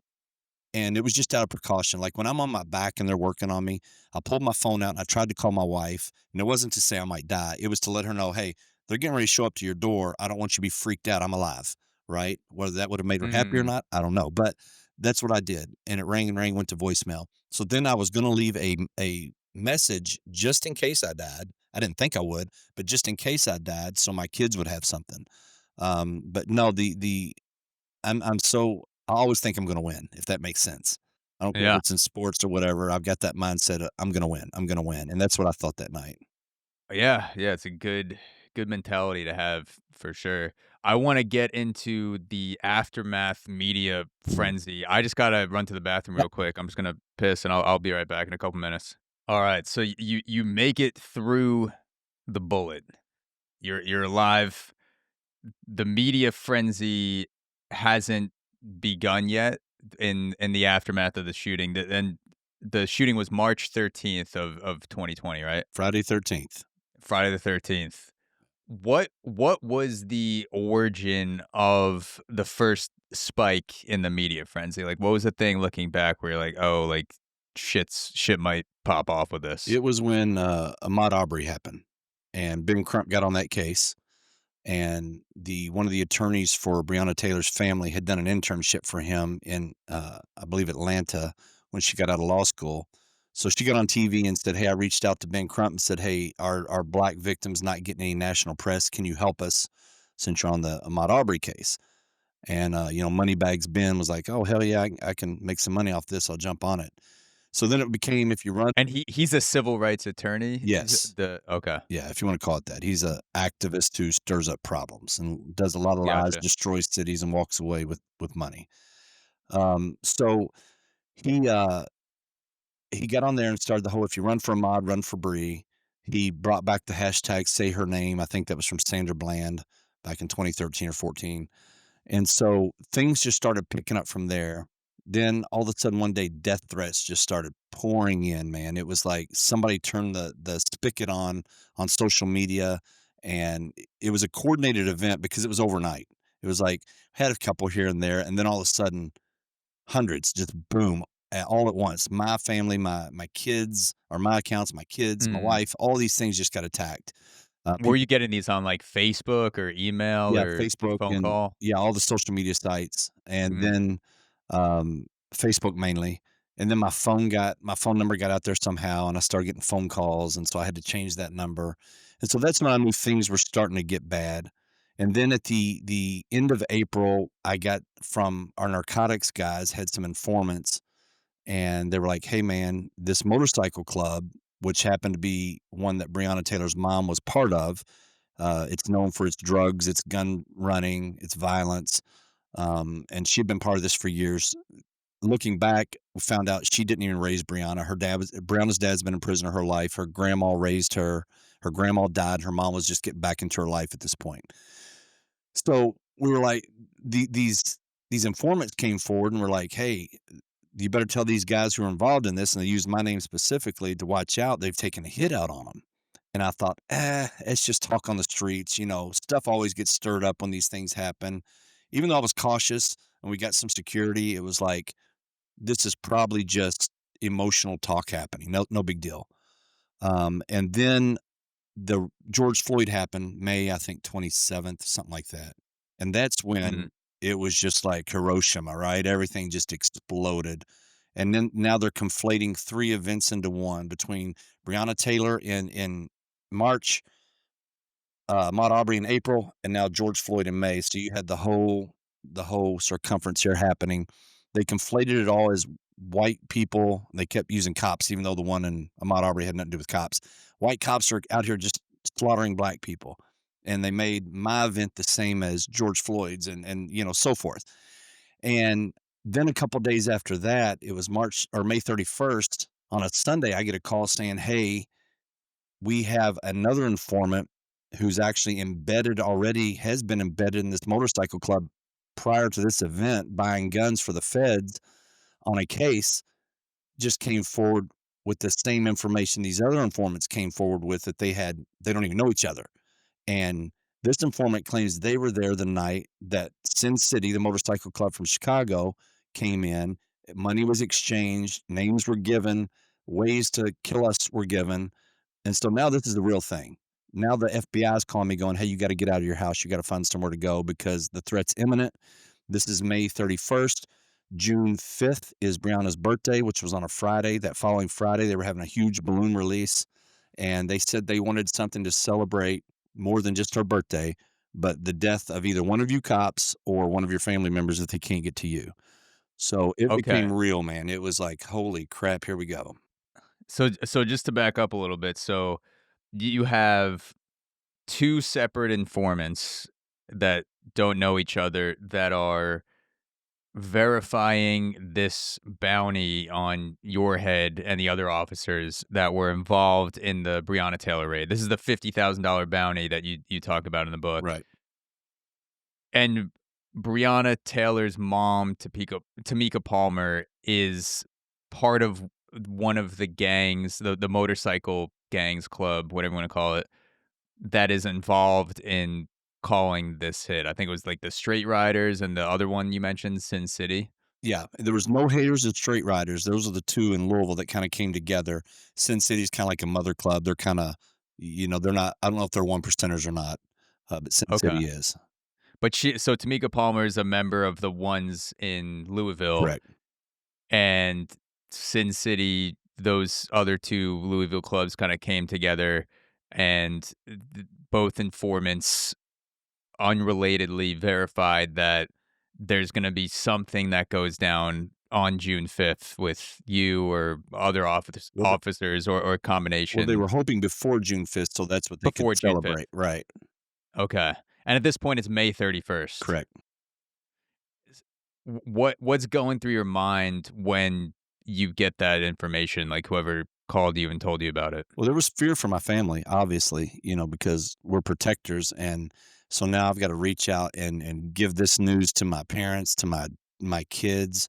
and it was just out of precaution. Like when I'm on my back and they're working on me, I pulled my phone out and I tried to call my wife. And it wasn't to say I might die. It was to let her know, hey, they're getting ready to show up to your door. I don't want you to be freaked out. I'm alive. Right. Whether that would have made her happy or Mm, not, I don't know. But that's what I did. And it rang and rang, went to voicemail. So then I was going to leave a message just in case I died. I didn't think I would, but just in case I died, so my kids would have something. But no, I'm so I always think I'm gonna win, if that makes sense. I don't care if Yeah. it's in sports or whatever. I've got that mindset of, "I'm gonna win. I'm gonna win," and that's what I thought that night. Yeah, yeah, it's a good mentality to have for sure. I wanna get into the aftermath media Mhm. frenzy. I just gotta run to the bathroom Yeah. real quick. I'm just gonna piss, and I'll be right back in a couple minutes. Alright, so you make it through the bullet. You're alive. The media frenzy hasn't begun yet in the aftermath of the shooting. And the shooting was March 13th of 2020, right? Friday 13th. Friday the 13th. What was the origin of the first spike in the media frenzy? Like, what was the thing looking back where you're like, "Oh, like, shit might pop off with this?" It was when, Ahmaud Arbery happened, and Ben Crump got on that case, and the one of the attorneys for Breonna Taylor's family had done an internship for him in, I believe Atlanta when she got out of law school. So she got on TV and said, "Hey, I reached out to Ben Crump and said, 'Hey, our black victim's not getting any national press. Can you help us since you're on the Ahmaud Arbery case?'" And, Moneybags Ben was like, "Oh, hell yeah, I can make some money off this. I'll jump on it." So then it became if you run. And he's a civil rights attorney? Is it Yes. the okay, Yeah, if you wanna call it that. He's a activist who stirs up problems and does a lot of lies, gotcha. destroys cities, and walks away with money. So he, uh, he got on there and started the whole "If you run for Ahmaud, run for Bree." He brought back the hashtag "Say Her Name." I think that was from Sandra Bland back in 2013 or 14. And so things just started picking up from there. Then all of a sudden one day, death threats just started pouring in, man. It was like somebody turned the spigot on social media, and it was a coordinated event because it was overnight. It was like had a couple here and there, and then all of a sudden hundreds just boom all at once. My family, my kids, or my accounts, my kids, my Mm. wife, all these things just got attacked. Were you getting these on, like, Facebook or email Yeah, or Facebook phone and call? yeah, all the social media sites, and Mhm. then, Facebook mainly, and then my phone number got out there somehow, and I started getting phone calls, and so I had to change that number, and so that's when I knew things were starting to get bad, and then at the end of April, I got from our narcotics guys had some informants, and they were like, "Hey, man, this motorcycle club," which happened to be one that Breonna Taylor's mom was part of, it's known for its drugs, its gun running, its violence, and she'd been part of this for years. Looking back, we found out she didn't even raise Brianna. Her dad was Brianna's dad's been in prison her life. Her grandma raised her. Her grandma died. Her mom was just getting back into her life at this point. So we were like, these informants came forward and were like, "Hey, you better tell these guys who are involved in this," and they used my name specifically to watch out. They've taken a hit out on them. And I thought, it's just talk on the streets. Stuff always gets stirred up when these things happen. Even though I was cautious and we got some security, it was like, this is probably just emotional talk happening. No, no big deal. And then the George Floyd happened, May, I think 27th, something like that. And that's Mhm. when it was just like Hiroshima, right? Everything just exploded. And then now they're conflating three events into one between Breonna Taylor in March, Ahmaud Arbery in April, and now George Floyd in May. So you had the whole circumference here happening. They conflated it all as white people. They kept using cops, even though the one in Ahmaud Arbery had nothing to do with cops. White cops are out here just slaughtering black people. And they made my event the same as George Floyd's and so forth. And then a couple days after that, it was March or May 31st on a Sunday, I get a call saying, "Hey, we have another informant who's actually has been embedded in this motorcycle club prior to this event, buying guns for the feds on a case, just came forward with the same information these other informants came forward with that they don't even know each other. And this informant claims they were there the night that Sin City, the motorcycle club from Chicago, came in. Money was exchanged, names were given, ways to kill us were given, and so now this is the real thing. Now the FBI is calling me going, "Hey, you got to get out of your house. You got to find somewhere to go because the threat's imminent." This is May 31st. June 5th is Brianna's birthday, which was on a Friday. That following Friday, they were having a huge balloon release, and they said they wanted something to celebrate more than just her birthday. but the death of either one of you cops or one of your family members if they can't get to you. So it became Okay. real, man. It was like, holy crap, here we go. So just to back up a little bit, so you have two separate informants that don't know each other that are verifying this bounty on your head and the other officers that were involved in the Breonna Taylor raid. This is the $50,000 bounty that you talk about in the book. Right. And Breonna Taylor's mom, Tamika Palmer, is part of one of the gangs, the motorcycle gangs club, whatever you want to call it, that is involved in calling this hit. I think it was like the Straight Riders and the other one you mentioned, Sin City. Yeah, there was no haters and straight riders. Those are the 2 in Louisville that kinda came together. Sin City's kinda like a mother club. They're kinda, they're not, I don't know if they're one percenters or not, but Sin Okay. City is. But so Tamika Palmer is a member of the ones in Louisville, Correct. and Sin City, those other two Louisville clubs kind of came together, and both informants unrelatedly verified that there's going to be something that goes down on June 5th with you or other Well, officers or a they combination were hoping before June 5th, so that's what they could before June 5th. celebrate. Right. Okay. And at this point, it's May 31st. Correct. What's going through your mind when you get that information, like whoever called you and told you about it? Well, there was fear for my family, obviously, because we're protectors, and so now I've gotta reach out and give this news to my parents, to my kids,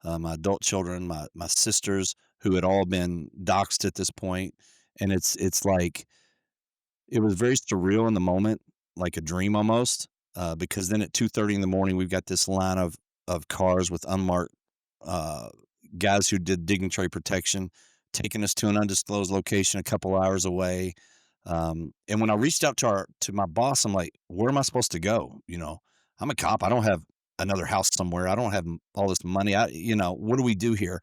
my adult children, my sisters who had all been doxxed at this point, and it's like it was very surreal in the moment, like a dream almost, because then at 2:30 in the morning, we've got this line of cars with unmarked, uh, guys who did dignitary protection taking us to an undisclosed location a couple hours away, and when I reached out to my boss, I'm like, "Where am I supposed to go?" I'm a cop, I don't have another house somewhere, I don't have all this money, what do we do here?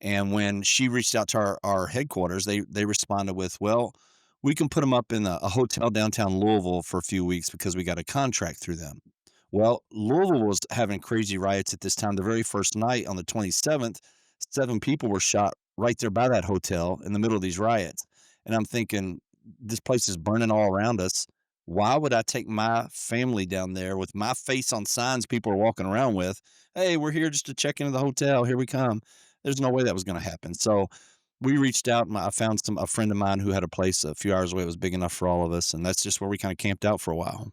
And when she reached out to our headquarters, they responded with, "Well, we can put them up in a hotel downtown Louisville for a few weeks because we got a contract through them." Well, Louisville was having crazy riots at this time. The very first night on the 27th, 7 people were shot right there by that hotel in the middle of these riots. And I'm thinking, this place is burning all around us. Why would I take my family down there with my face on signs people are walking around with? Hey, we're here just to check into the hotel. Here we come. There's no way that was going to happen. So we reached out. I found a friend of mine who had a place a few hours away. It was big enough for all of us, and that's just where we kind of camped out for a while.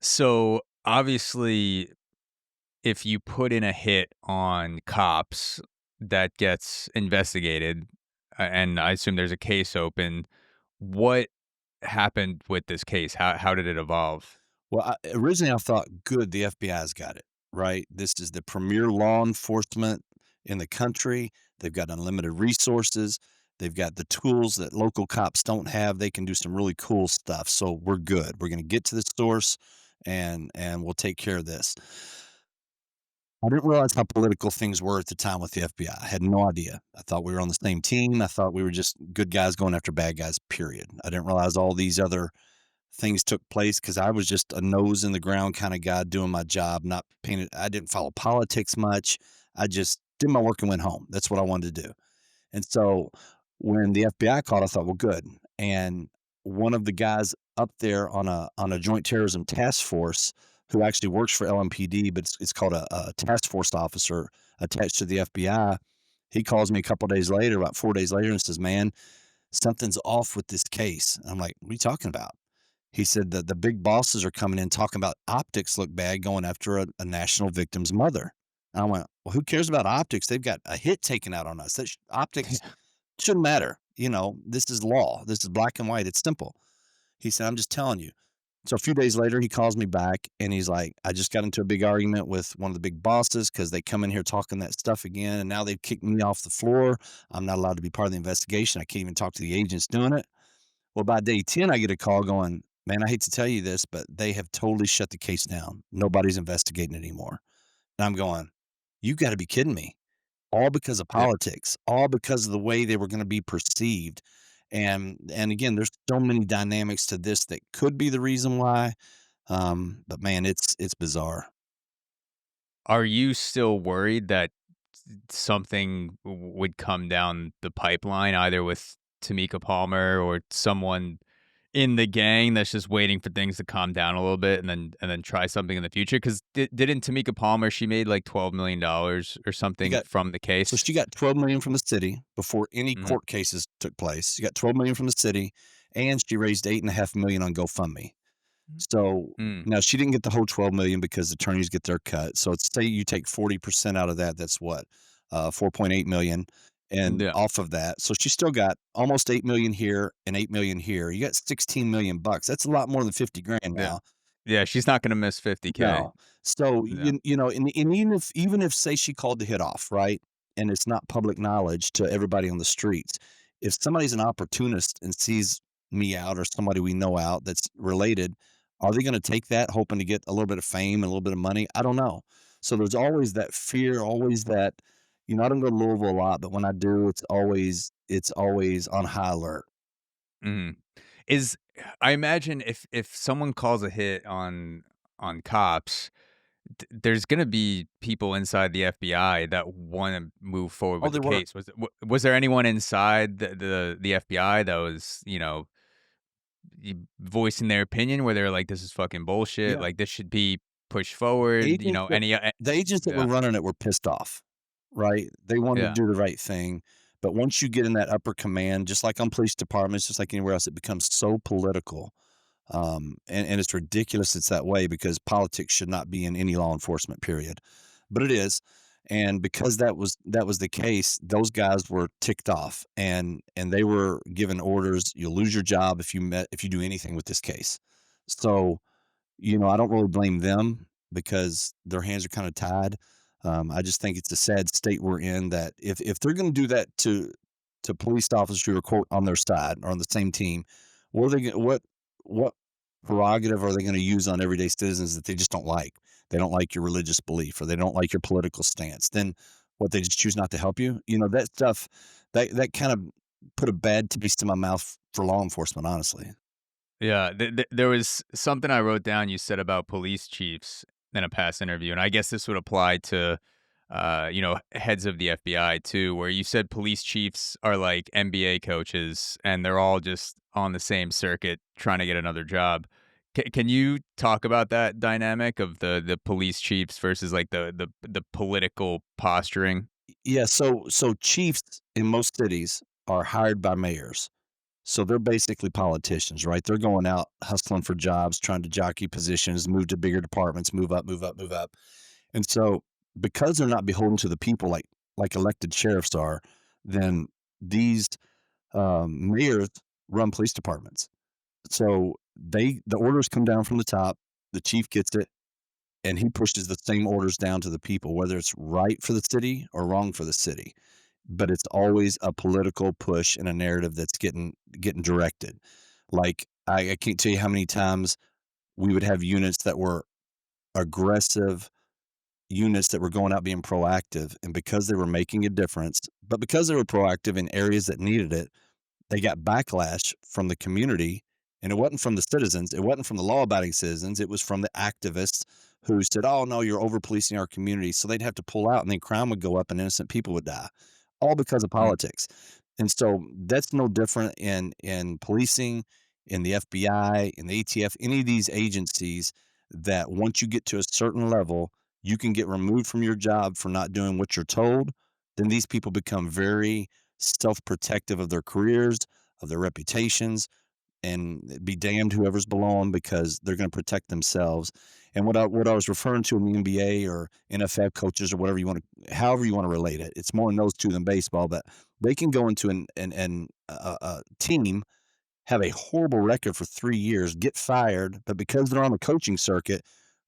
So obviously, if you put in a hit on cops, that gets investigated, and I assume there's a case open. What happened with this case? How did it evolve? Well, originally I thought, good, the FBI's got it, right? This is the premier law enforcement in the country. They've got unlimited resources. They've got the tools that local cops don't have. They can do some really cool stuff. So we're good. We're going to get to the source, and we'll take care of this. I didn't realize how political things were at the time with the FBI. I had no idea. I thought we were on the same team. I thought we were just good guys going after bad guys, period. I didn't realize all these other things took place because I was just a nose in the ground kind of guy doing my job, not paying it. I didn't follow politics much. I just did my work and went home. That's what I wanted to do. And so when the FBI called, I thought, well, good. And one of the guys up there on a joint terrorism task force who actually works for LMPD, but it's called a task force officer attached to the FBI. He calls me a couple days later, about 4 days later, and says, "Man, something's off with this case." I'm like, "What are you talking about?" He said that the big bosses are coming in talking about optics look bad going after a national victim's mother. And I went, well, who cares about optics? They've got a hit taken out on us. Optics shouldn't matter. This is law. This is black and white. It's simple. He said, I'm just telling you. So a few days later, he calls me back and he's like, I just got into a big argument with one of the big bosses because they come in here talking that stuff again. And now they've kicked me off the floor. I'm not allowed to be part of the investigation. I can't even talk to the agents doing it. Well, by day 10, I get a call going, man, I hate to tell you this, but they have totally shut the case down. Nobody's investigating it anymore. And I'm going, you got to be kidding me. All because of Yeah. politics, all because of the way they were going to be perceived. And again, there's so many dynamics to this that could be the reason why. But man, it's bizarre. Are you still worried that something would come down the pipeline, either with Tamika Palmer or someone in the gang that's just waiting for things to calm down a little bit and then try something in the future? Because didn't Tamika Palmer, she made like $12 million or She something got from the so case? she got 12 million from the city before any Mhm. court cases took place. She got 12 million from the city, and she raised 8.5 million on GoFundMe. So Mm. now she didn't get the whole 12 million because attorneys get their cut. So it's say you take 40% out of that, that's what, 4.8 million, and Yeah. off of that. So she still got almost 8 million here and 8 million here. You got 16 million bucks. That's a lot more than 50 grand Yeah. now. Yeah, she's not gonna miss 50K. No. So, Yeah. you know, and even if, say, she called the hit off, right, and it's not public knowledge to everybody on the streets, if somebody's an opportunist and sees me out or somebody we know out that's related, are they gonna take that hoping to get a little bit of fame and a little bit of money? I don't know. So there's always that fear, always that, I don't go to Louisville a lot, but when I do, it's always on high alert. Mhm. Is I imagine if someone calls a hit on cops, there's gonna be people inside the FBI that wanna move forward Oh, with the they were. case. Was there anyone inside the FBI that was, voicing their opinion where they're like, "This is fucking bullshit, Yeah. like, this should be pushed forward," Agents that the agents that were yeah, running it were pissed off, right? They wanted to yeah, do the right thing, but once you get in that upper command, just like on police departments, just like anywhere else, it becomes so political, and it's ridiculous it's that way because politics should not be in any law enforcement, period, but it is, and because that was the case, those guys were ticked off, and they were given orders, "You'll lose your job if you do anything with this case." So, I don't really blame them because their hands are kinda tied. I just think it's a sad state we're in that if they're gonna do that to police officers who are, quote, "on their side" or on the same team, what are they go what prerogative are they gonna use on everyday citizens that they just don't like? They don't like your religious belief or they don't like your political stance. Then what, they just choose not to help you? That stuff, that kind of put a bad taste in my mouth for law enforcement, honestly. yeah. There was something I wrote down you said about police chiefs in a past interview, and I guess this would apply to heads of the FBI too, where you said police chiefs are like NBA coaches and they're all just on the same circuit trying to get another job. Can you talk about that dynamic of the police chiefs versus like the political posturing? Yeah, so chiefs in most cities are hired by mayors. So they're basically politicians, right? They're going out hustling for jobs, trying to jockey positions, move to bigger departments, move up, move up, move up. And so because they're not beholden to the people like elected sheriffs are, then these mayors run police departments. So the orders come down from the top, the chief gets it, and he pushes the same orders down to the people, whether it's right for the city or wrong for the city. But it's always a political push and a narrative that's getting directed. Like, I can't tell you how many times we would have units that were aggressive units that were going out being proactive, and because they were making a difference, but because they were proactive in areas that needed it, they got backlash from the community, and it wasn't from the citizens, it wasn't from the law-abiding citizens, it was from the activists who said, "Oh, no, you're over-policing our community," so they'd have to pull out, and then crime would go up and innocent people would die, all because of Mm, politics. And so that's no different in policing, in the FBI, in the ATF, any of these agencies that once you get to a certain level, you can get removed from your job for not doing what you're told, then these people become very self-protective of their careers, of their reputations, and be damned whoever's below them because they're going to protect themselves. And what I was referring to in the NBA or NFL coaches or whatever you want to, however you want to relate it, it's more in those two than baseball. But they can go into a team, have a horrible record for 3 years, get fired, but because they're on the coaching circuit,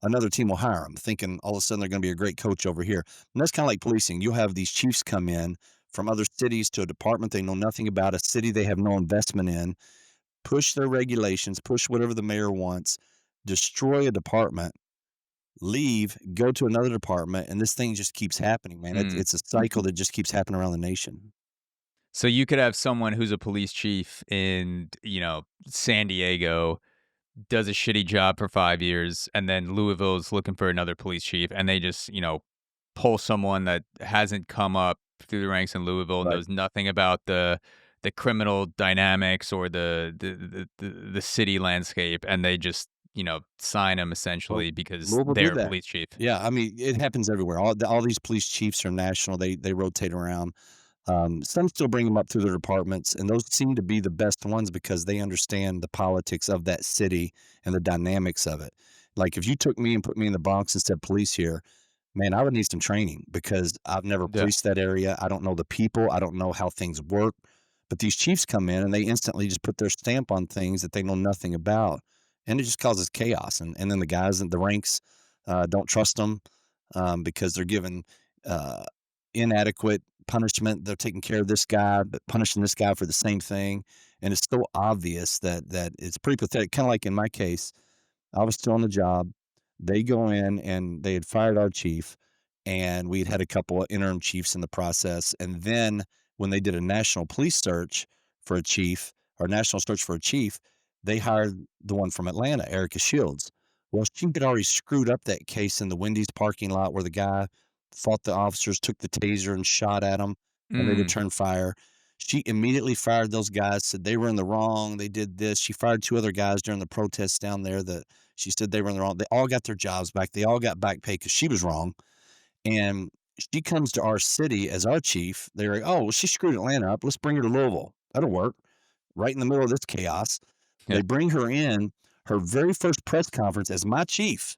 another team will hire them, thinking all of a sudden they're going to be a great coach over here. And that's kind of like policing. You'll have these chiefs come in from other cities to a department they know nothing about, a city they have no investment in, push their regulations, push whatever the mayor wants, destroy a department, leave, go to another department, and this thing just keeps happening, man. It's mm. it's a cycle that just keeps happening around the nation. So you could have someone who's a police chief in, San Diego, does a shitty job for 5 years, and then Louisville's looking for another police chief, and they just, pull someone that hasn't come up through the ranks in Louisville, Right. knows nothing about the criminal dynamics or the city landscape, and they just, sign him Well, essentially because Louisville did they're a that. police chief. Yeah, I mean, it happens everywhere. All these police chiefs are national. They rotate around. Some still bring them up through their departments, and those seem to be the best ones because they understand the politics of that city and the dynamics of it. Like if you took me and put me in the Bronx and said police here, man, I would need some training because I've never Yeah. policed that area. I don't know the people. I don't know how things work. But these chiefs come in and they instantly just put their stamp on things that they know nothing about, and it just causes chaos. And then the guys in the ranks don't trust them because they're given uh, inadequate punishment. They're taking care of this guy, but punishing this guy for the same thing, and it's so obvious that it's pretty pathetic. Kind of like in my case, I was still on the job. They go in and they had fired our chief, and we'd had a couple of interim chiefs in the process. And then when they did a national police search for a chief or national search for a chief, they hired the one from Atlanta, Erica Shields. Well, she had already screwed up that case in the Wendy's parking lot where the guy fought the officers, took the taser and shot at him, and they Mm, returned fire. She immediately fired those guys, said they were in the wrong. They did this. She fired two other guys during the protests down there that she said they were in the wrong. They all got their jobs back. They all got back pay because she was wrong. And she comes to our city as our chief. They're like, oh, well, she screwed Atlanta up. Let's bring her to Louisville. That'll work. Right in the middle of this chaos. yeah. They bring her in, her very first press conference as my chief.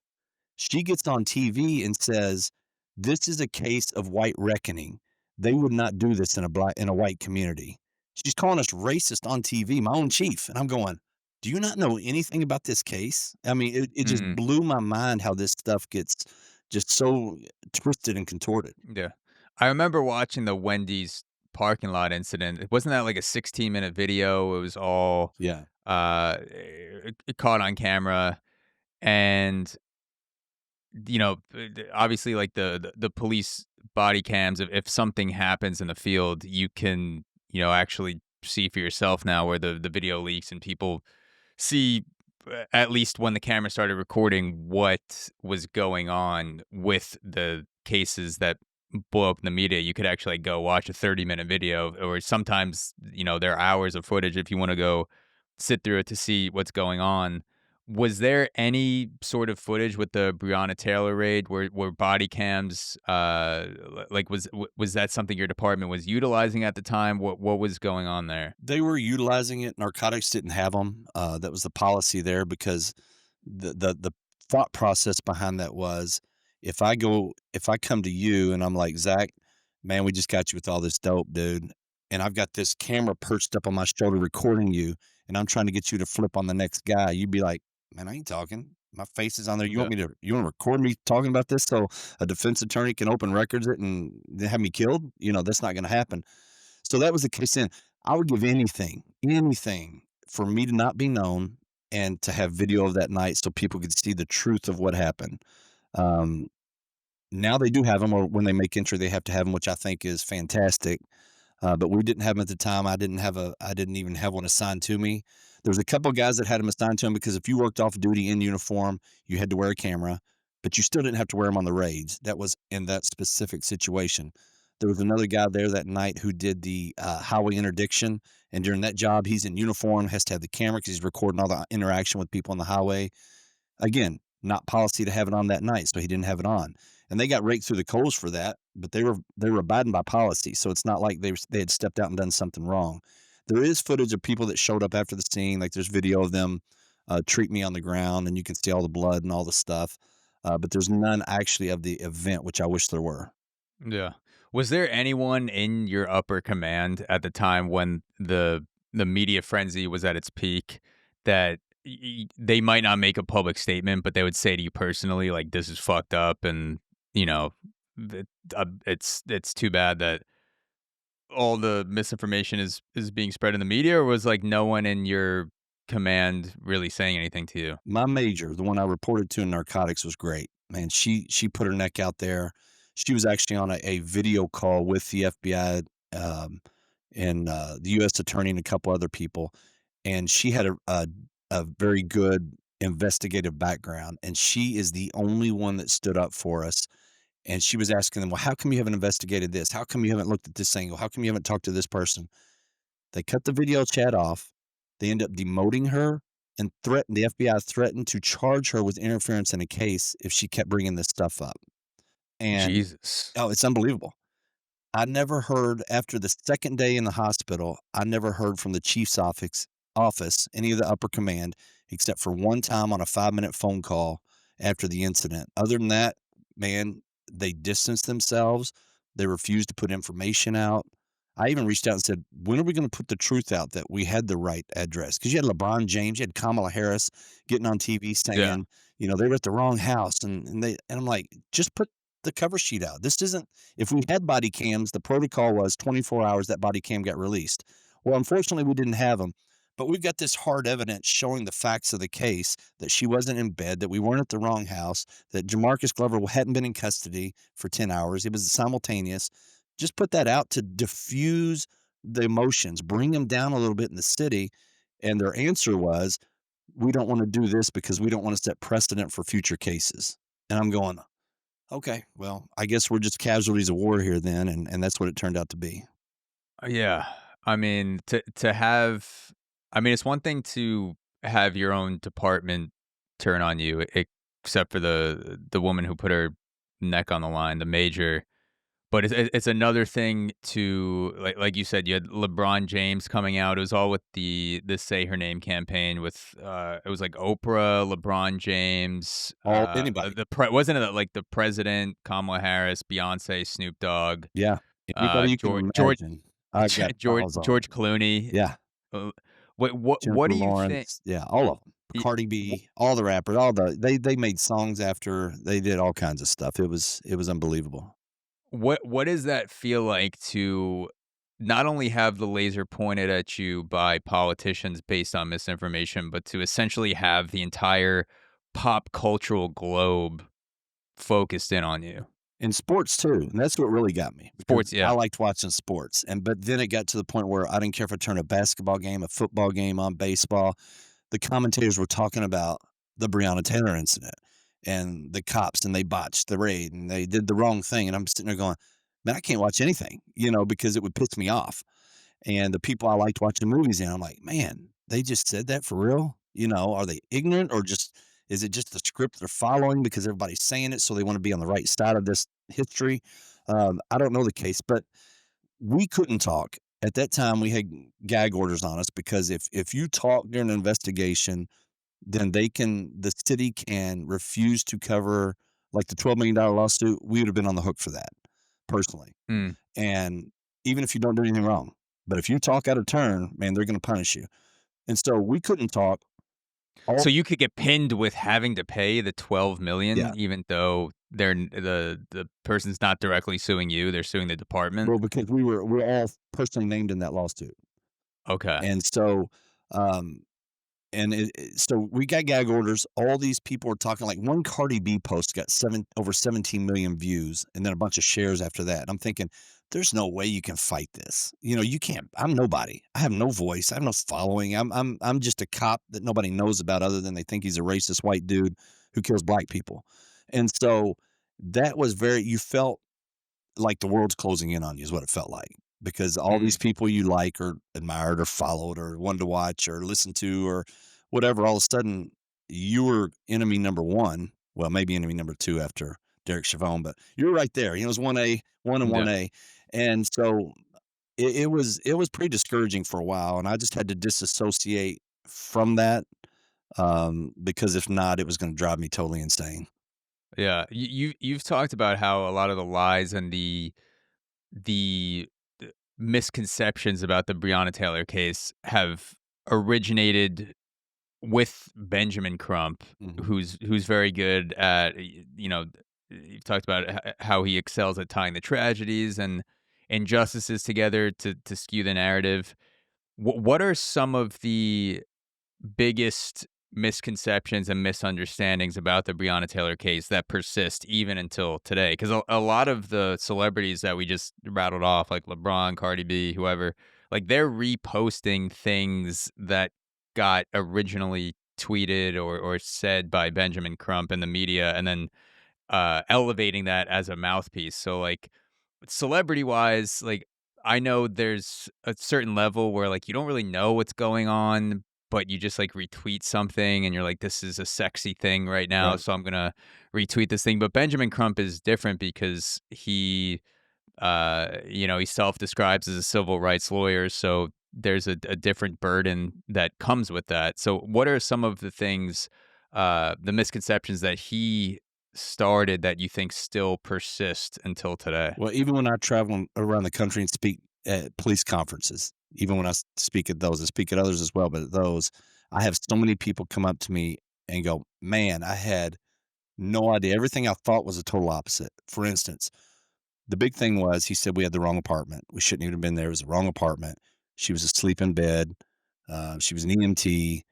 She gets on TV and says, "This is a case of white reckoning. They would not do this in a white community." She's calling us racist on TV, my own chief, and I'm going, "Do you not know anything about this case?" I mean, it just Mm, blew my mind how this stuff gets just so twisted and contorted. yeah. I remember watching the Wendy's parking lot incident. Wasn't that like a 16-minute video? It was all Yeah. it caught on camera, and obviously, like the police body cams. If something happens in the field, you can actually see for yourself now where the video leaks and people see, at least when the camera started recording, what was going on with the cases that blow up in the media. You could actually go watch a 30-minute video, or sometimes, there are hours of footage if you want to go sit through it to see what's going on. Was there any sort of footage with the Breonna Taylor raid where body cams, like was that something your department was utilizing at the time? What was going on there? They were utilizing it. Narcotics didn't have them. That was the policy there because the thought process behind that was if I come to you and I'm like, Zach, man, we just got you with all this dope, dude. And I've got this camera perched up on my shoulder recording you, and I'm trying to get you to flip on the next guy. You'd be like, man, I ain't talking. My face is on there. Yeah. You want to record me talking about this so a defense attorney can open records it and then have me killed? That's not going to happen. So that was the case then. I would give anything for me to not be known and to have video of that night so people could see the truth of what happened. Um, Now they do have them, or when they make entry, they have to have them, which I think is fantastic. But we didn't have them at the time. I didn't even have one assigned to me. There was a couple of guys that had them assigned to them because if you worked off duty in uniform, you had to wear a camera, but you still didn't have to wear them on the raids. That was in that specific situation. There was another guy there that night who did the highway interdiction, and during that job, he's in uniform, has to have the camera because he's recording all the interaction with people on the highway. Again, not policy to have it on that night, so he didn't have it on. And they got raked through the coals for that, but they were abiding by policy, so it's not like they had stepped out and done something wrong. There is footage of people that showed up after the scene, like there's video of them treat me on the ground, and you can see all the blood and all the stuff. But there's none actually of the event, which I wish there were. Yeah. Was there anyone in your upper command at the time when the media frenzy was at its peak that they might not make a public statement, but they would say to you personally, like, "This is fucked up," and you know, it's too bad that all the misinformation is being spread in the media, or was like no one in your command really saying anything to you? My major, the one I reported to in narcotics, was great. Man, she put her neck out there. She was actually on a video call with the FBI, um, and the U.S. attorney and a couple other people, and she had a very good investigative background, and she is the only one that stood up for us. And she was asking them, "Well, how come you haven't investigated this? How come you haven't looked at this angle? How come you haven't talked to this person?" They cut the video chat off. They end up demoting her and threatened the FBI threatened to charge her with interference in a case if she kept bringing this stuff up. And Jesus. oh, it's unbelievable. I never heard after the second day in the hospital, I never heard from the chief's office, any of the upper command, except for one time on a 5-minute phone call after the incident. Other than that, man, they distanced themselves. They refused to put information out. I even reached out and said, "When are we gonna put the truth out that we had the right address?" Because you had LeBron James, you had Kamala Harris getting on TV Yeah. saying, they were at the wrong house, and I'm like, "Just put the cover sheet out. This isn't." If we had body cams, the protocol was 24 hours that body cam got released. Well, unfortunately, we didn't have them, but we've got this hard evidence showing the facts of the case, that she wasn't in bed, that we weren't at the wrong house, that Jamarcus Glover hadn't been in custody for 10 hours. It was simultaneous. Just put that out to diffuse the emotions, bring them down a little bit in the city. And their answer was, "We don't want to do this because we don't want to set precedent for future cases." And I'm going, "Okay, well, I guess we're just casualties of war here then," and that's what it turned out to be. Yeah. I mean, to have I mean, it's one thing to have your own department turn on you, except for the woman who put her neck on the line, the major. But it's another thing to like you said, you had LeBron James coming out. It was all with the Say Her Name campaign with it was like Oprah, LeBron James, All anybody. wasn't it like the president, Kamala Harris, Beyonce, Snoop Dogg, Yeah, anybody you can George imagine. I got files on George them. Clooney. Yeah, Uh, what Jennifer do you think? Lawrence, yeah, all of them. y- Cardi wh- B, all the rappers, all they made songs after, they did all kinds of stuff. It was unbelievable. what does that feel like to not only have the laser pointed at you by politicians based on misinformation, but to essentially have the entire pop cultural globe focused in on you? In sports too, and that's what really got me because Sports, I yeah. liked watching sports, but then it got to the point where I didn't care if I turned a basketball game, a football game on, baseball. The commentators were talking about the Breonna Taylor incident and the cops, and they botched the raid, and they did the wrong thing, and I'm sitting there going, "Man, I can't watch anything," because it would piss me off. And the people I liked watching movies in, I'm like, "Man, they just said that for real?" Are they ignorant, or just is it just the script they're following because everybody's saying it, so they wanna be on the right side of this history? I don't know the case, but we couldn't talk. At that time, we had gag orders on us because if you talk during an investigation, then the city can refuse to cover, like, the $12 million lawsuit. We would have been on the hook for that, personally. Mm. And even if you don't do anything wrong. But if you talk out of turn, man, they're gonna punish you. And so we couldn't talk. So All you could get pinned with having to pay the 12 million, Yeah. even though the person's not directly suing you; they're suing the department. Well, because we're all personally named in that lawsuit. Okay. And so, um, so we got gag orders. All these people were talking, like, one Cardi B post got over 17 million views and then a bunch of shares after that. And I'm thinking, there's no way you can fight this. You can't. I'm nobody. I have no voice. I have no following. I'm just a cop that nobody knows about other than they think he's a racist white dude who kills black people. And so that was you felt like the world's closing in on you is what it felt like, because all these Mm. people you like or admired or followed or wanted to watch or listen to or whatever, all of a sudden you were enemy number one. Well, maybe enemy number two after Derek Chauvin, but you were right there. It was 1A, 1 and Yeah. 1A. And so it was pretty discouraging for a while. And I just had to disassociate from that, because if not, it was going to drive me totally insane. Yeah. You've talked about how a lot of the lies and the misconceptions about the Breonna Taylor case have originated with Benjamin Crump, Mhm. who's very good at you've talked about how he excels at tying the tragedies and injustices together to skew the narrative. What are some of the biggest misconceptions and misunderstandings about the Breonna Taylor case that persist even until today? Because a lot of the celebrities that we just rattled off, like LeBron, Cardi B, whoever, like they're reposting things that got originally tweeted or said by Benjamin Crump in the media, and then elevating that as a mouthpiece. So like celebrity wise, like I know there's a certain level where like you don't really know what's going on, but you just like retweet something and you're like, this is a sexy thing right now, Right. so I'm gonna retweet this thing. But Benjamin Crump is different because he self-describes as a civil rights lawyer, so there's a different burden that comes with that. So what are some of the things, the misconceptions that he started that you think still persist until today? Well, even when I travel around the country and speak at police conferences, even when speak at those, I speak at others as well, but at those, I have so many people come up to me and go, "Man, I had no idea. Everything I thought was a total opposite." For instance, the big thing was he said we had the wrong apartment. We shouldn't even have been there. It was the wrong apartment. She was asleep in bed. She was an EMT.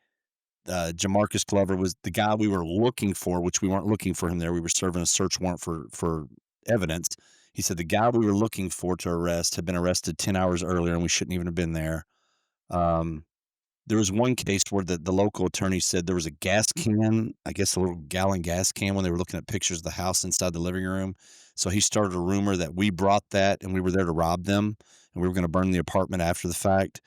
Jamarcus Glover was the guy we were looking for, which we weren't looking for him there. We were serving a search warrant for evidence. He said the guy we were looking for to arrest had been arrested 10 hours earlier, and we shouldn't even have been there. Um, there was one case where the local attorney said there was a gas can, I guess a little gallon gas can, when they were looking at pictures of the house inside the living room. So he started a rumor that we brought that and we were there to rob them, and we were going to burn the apartment after the fact.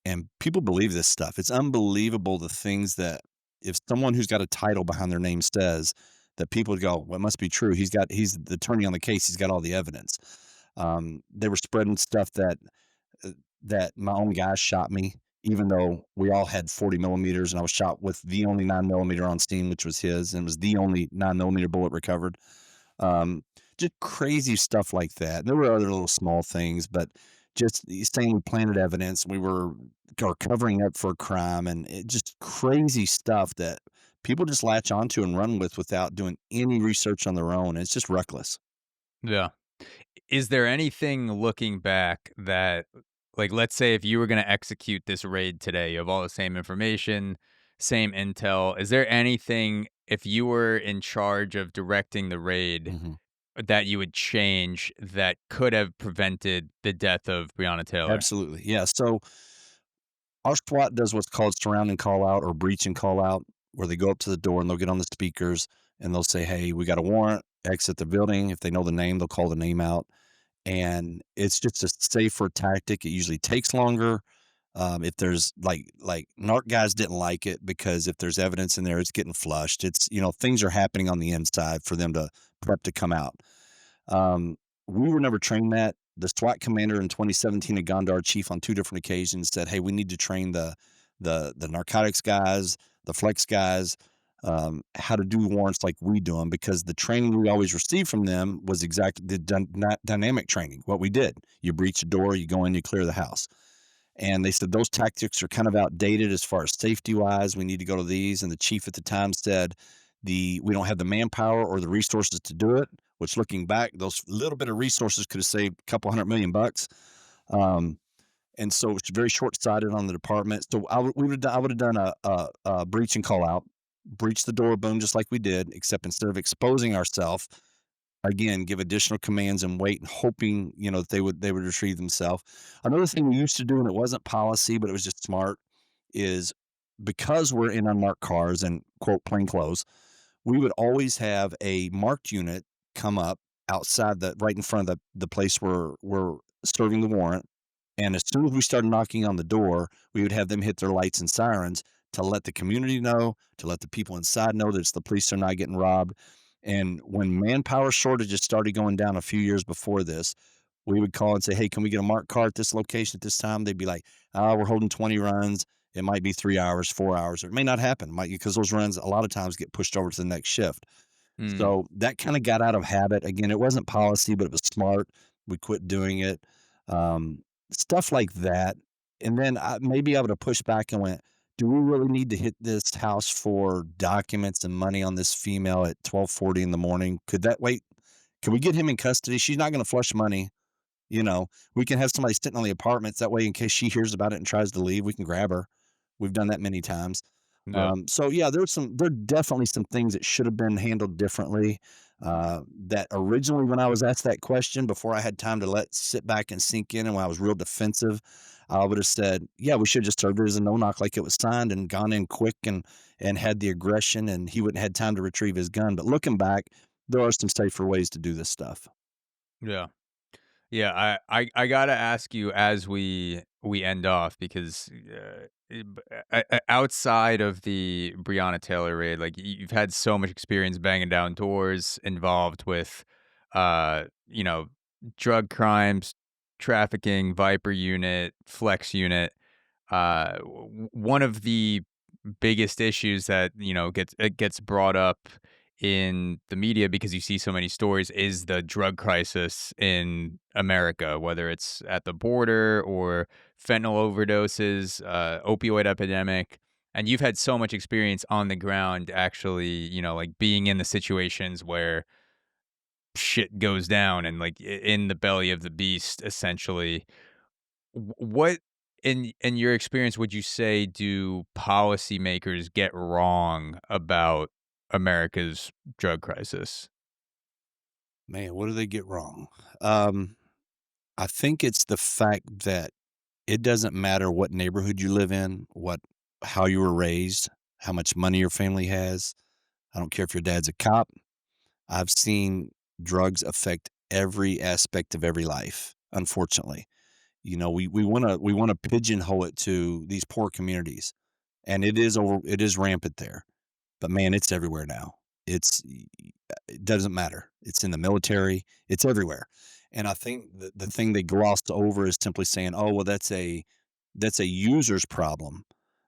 And people believe this stuff. It's unbelievable the things that if someone who's got a title behind their name says, that people would go, "Well, it must be true. He's the attorney on the case. He's got all the evidence." They were spreading stuff that my own guys shot me, even though we all had 40 millimeters, and I was shot with the only 9 millimeter on scene, which was his, and it was the only 9 millimeter bullet recovered. Um, just crazy stuff like that. There were other little small things, but just saying we planted evidence, we were or covering up for a crime, and just crazy stuff that people just latch onto and run with without doing any research on their own. It's just reckless. Yeah. Is there anything looking back that, like, let's say if you were going to execute this raid today, you have all the same information, same intel. Is there anything, if you were in charge of directing the raid, Mhm. that you would change that could have prevented the death of Breonna Taylor? Absolutely. Yeah. So our SWAT does what's called surround and call out or breach and call out, where they go up to the door and they'll get on the speakers and they'll say, "Hey, we got a warrant, exit the building." If they know the name, they'll call the name out. And it's just a safer tactic. It usually takes longer. If there's like narc guys didn't like it because if there's evidence in there, it's getting flushed. It's things are happening on the inside for them to prep to come out. Um, we were never trained that. The SWAT commander in 2017 had gone to our chief on 2 different occasions, said, "Hey, we need to train the narcotics guys, the flex guys, how to do warrants like we do them," because the training we always received from them was exactly the dynamic training. What we did, you breach a door, you go in, you clear the house. And they said those tactics are kind of outdated as far as safety wise. We need to go to these. And the chief at the time said, we don't have the manpower or the resources to do it. Which, looking back, those little bit of resources could have saved a couple $100 million. Um, and so it's very short sighted on the department. So I would have done a breach and call out, breach the door, boom, just like we did, except instead of exposing ourselves, again, give additional commands and wait, and hoping that they would retrieve themselves. Another thing we used to do, and it wasn't policy, but it was just smart, is because we're in unmarked cars and quote plain clothes, we would always have a marked unit come up outside right in front of the place where we're serving the warrant. And as soon as we started knocking on the door, we would have them hit their lights and sirens to let the community know, to let the people inside know that it's the police are not getting robbed. And when manpower shortages started going down a few years before this, we would call and say, "Hey, can we get a marked car at this location at this time?" They'd be like, "Oh, we're holding 20 runs. It might be 3 hours, 4 hours, or it may not happen. It might because those runs a lot of times get pushed over to the next shift." Mm, So that kind of got out of habit. Again, it wasn't policy, but it was smart. We quit doing it. Um, Stuff like that. And then maybe I would have pushed back and went, "Do we really need to hit this house for documents and money on this female at 12:40 in the morning? Could that wait? Can we get him in custody? She's not going to flush money. We can have somebody sitting on the apartments. That way, in case she hears about it and tries to leave, we can grab her." We've done that many times. yeah. So yeah, there are definitely some things that should have been handled differently. That originally, when I was asked that question, before I had time to let sit back and sink in, and when I was real defensive, I would have said, "Yeah, we should just served it as a no knock, like it was signed, and gone in quick and had the aggression, and he wouldn't had time to retrieve his gun." But looking back, there are some safer ways to do this stuff. Yeah. Yeah, I gotta ask you as we end off because outside of the Breonna Taylor raid, like you've had so much experience banging down doors, involved with, you know, drug crimes, trafficking, Viper unit, Flex unit. One of the biggest issues that, gets brought up in the media because you see so many stories is the drug crisis in America, whether it's at the border or fentanyl overdoses, opioid epidemic. And you've had so much experience on the ground, actually, like being in the situations where shit goes down and like in the belly of the beast, essentially. What in your experience would you say do policymakers get wrong about America's drug crisis? Man, what do they get wrong? Um, I think it's the fact that it doesn't matter what neighborhood you live in, how you were raised, how much money your family has. I don't care if your dad's a cop. I've seen drugs affect every aspect of every life, unfortunately. We wanna pigeonhole it to these poor communities, and it is rampant there. But man, it's everywhere now. It doesn't matter. It's in the military, it's everywhere. And I think the thing they glossed over is simply saying, "Oh, well, that's a user's problem."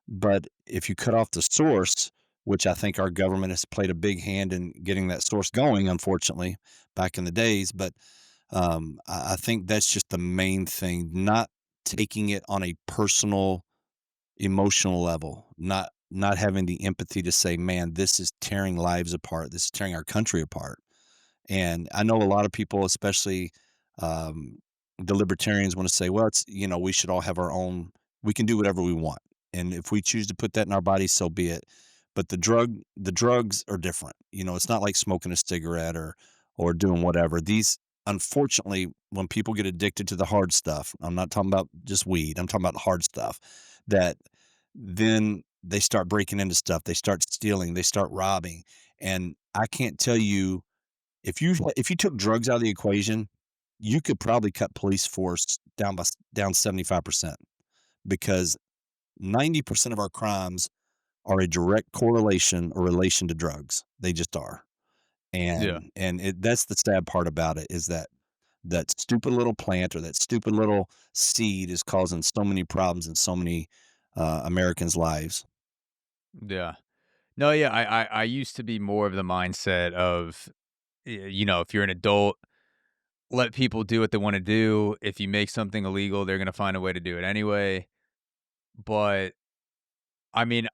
But if you cut off the source, which I think our government has played a big hand in getting that source going, unfortunately, back in the days, but I think that's just the main thing, not taking it on a personal, emotional level, not having the empathy to say, "Man, this is tearing lives apart. This is tearing our country apart." And I know a lot of people, especially um, the libertarians, want to say, "Well, we should all have our own. We can do whatever we want, and if we choose to put that in our bodies, so be it." But the drugs are different. It's not like smoking a cigarette or doing whatever. These, unfortunately, when people get addicted to the hard stuff, I'm not talking about just weed. I'm talking about hard stuff. That then they start breaking into stuff. They start stealing. They start robbing, and I can't tell you if you took drugs out of the equation, you could probably cut police force down 75% because 90% of our crimes are a direct correlation or relation to drugs. They just are. Yeah. That's the sad part about it is that stupid little plant or that stupid little seed is causing so many problems in so many Americans' lives. Yeah. No, yeah, I used to be more of the mindset of, if you're an adult, let people do what they wanna do. If you make something illegal, they're gonna find a way to do it anyway. But I mean,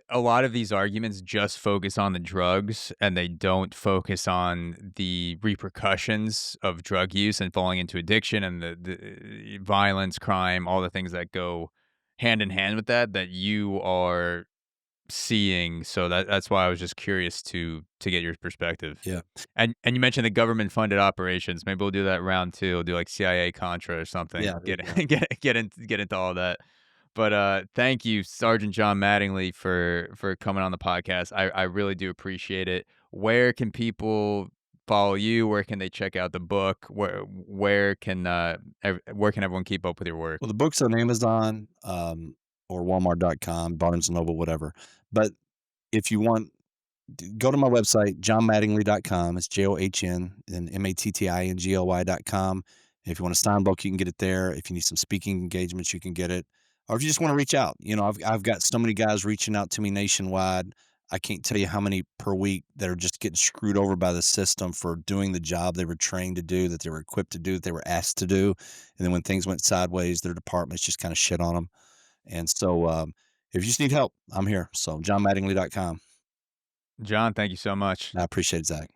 a lot of these arguments just focus on the drugs and they don't focus on the repercussions of drug use and falling into addiction and the violence, crime, all the things that go hand in hand with that you are seeing. So that's why I was just curious to get your perspective. Yeah. And you mentioned the government funded operations. Maybe we'll do that round 2. We'll do like CIA Contra or Yeah. something. There you go. Get into all that. But thank you, Sergeant John Mattingly, for coming on the podcast. I really do appreciate it. Where can people follow you? Where can they check out the book? Where can everyone keep up with your work? Well, the book's on Amazon, or Walmart.com, Barnes& and Noble, whatever. But if you want, go to my website, johnmattingly.com. It's John and Mattingly.com. If you want a signed book, you can get it there. If you need some speaking engagements, you can get it. Or if you just want to reach out, I've got so many guys reaching out to me nationwide. I can't tell you how many per week that are just getting screwed over by the system for doing the job they were trained to do, that they were equipped to do, that they were asked to do. And then when things went sideways, their departments just kind of shit on them. And so if you just need help, I'm here. So johnmattingly.com. John, thank you so much. I appreciate it, Zach.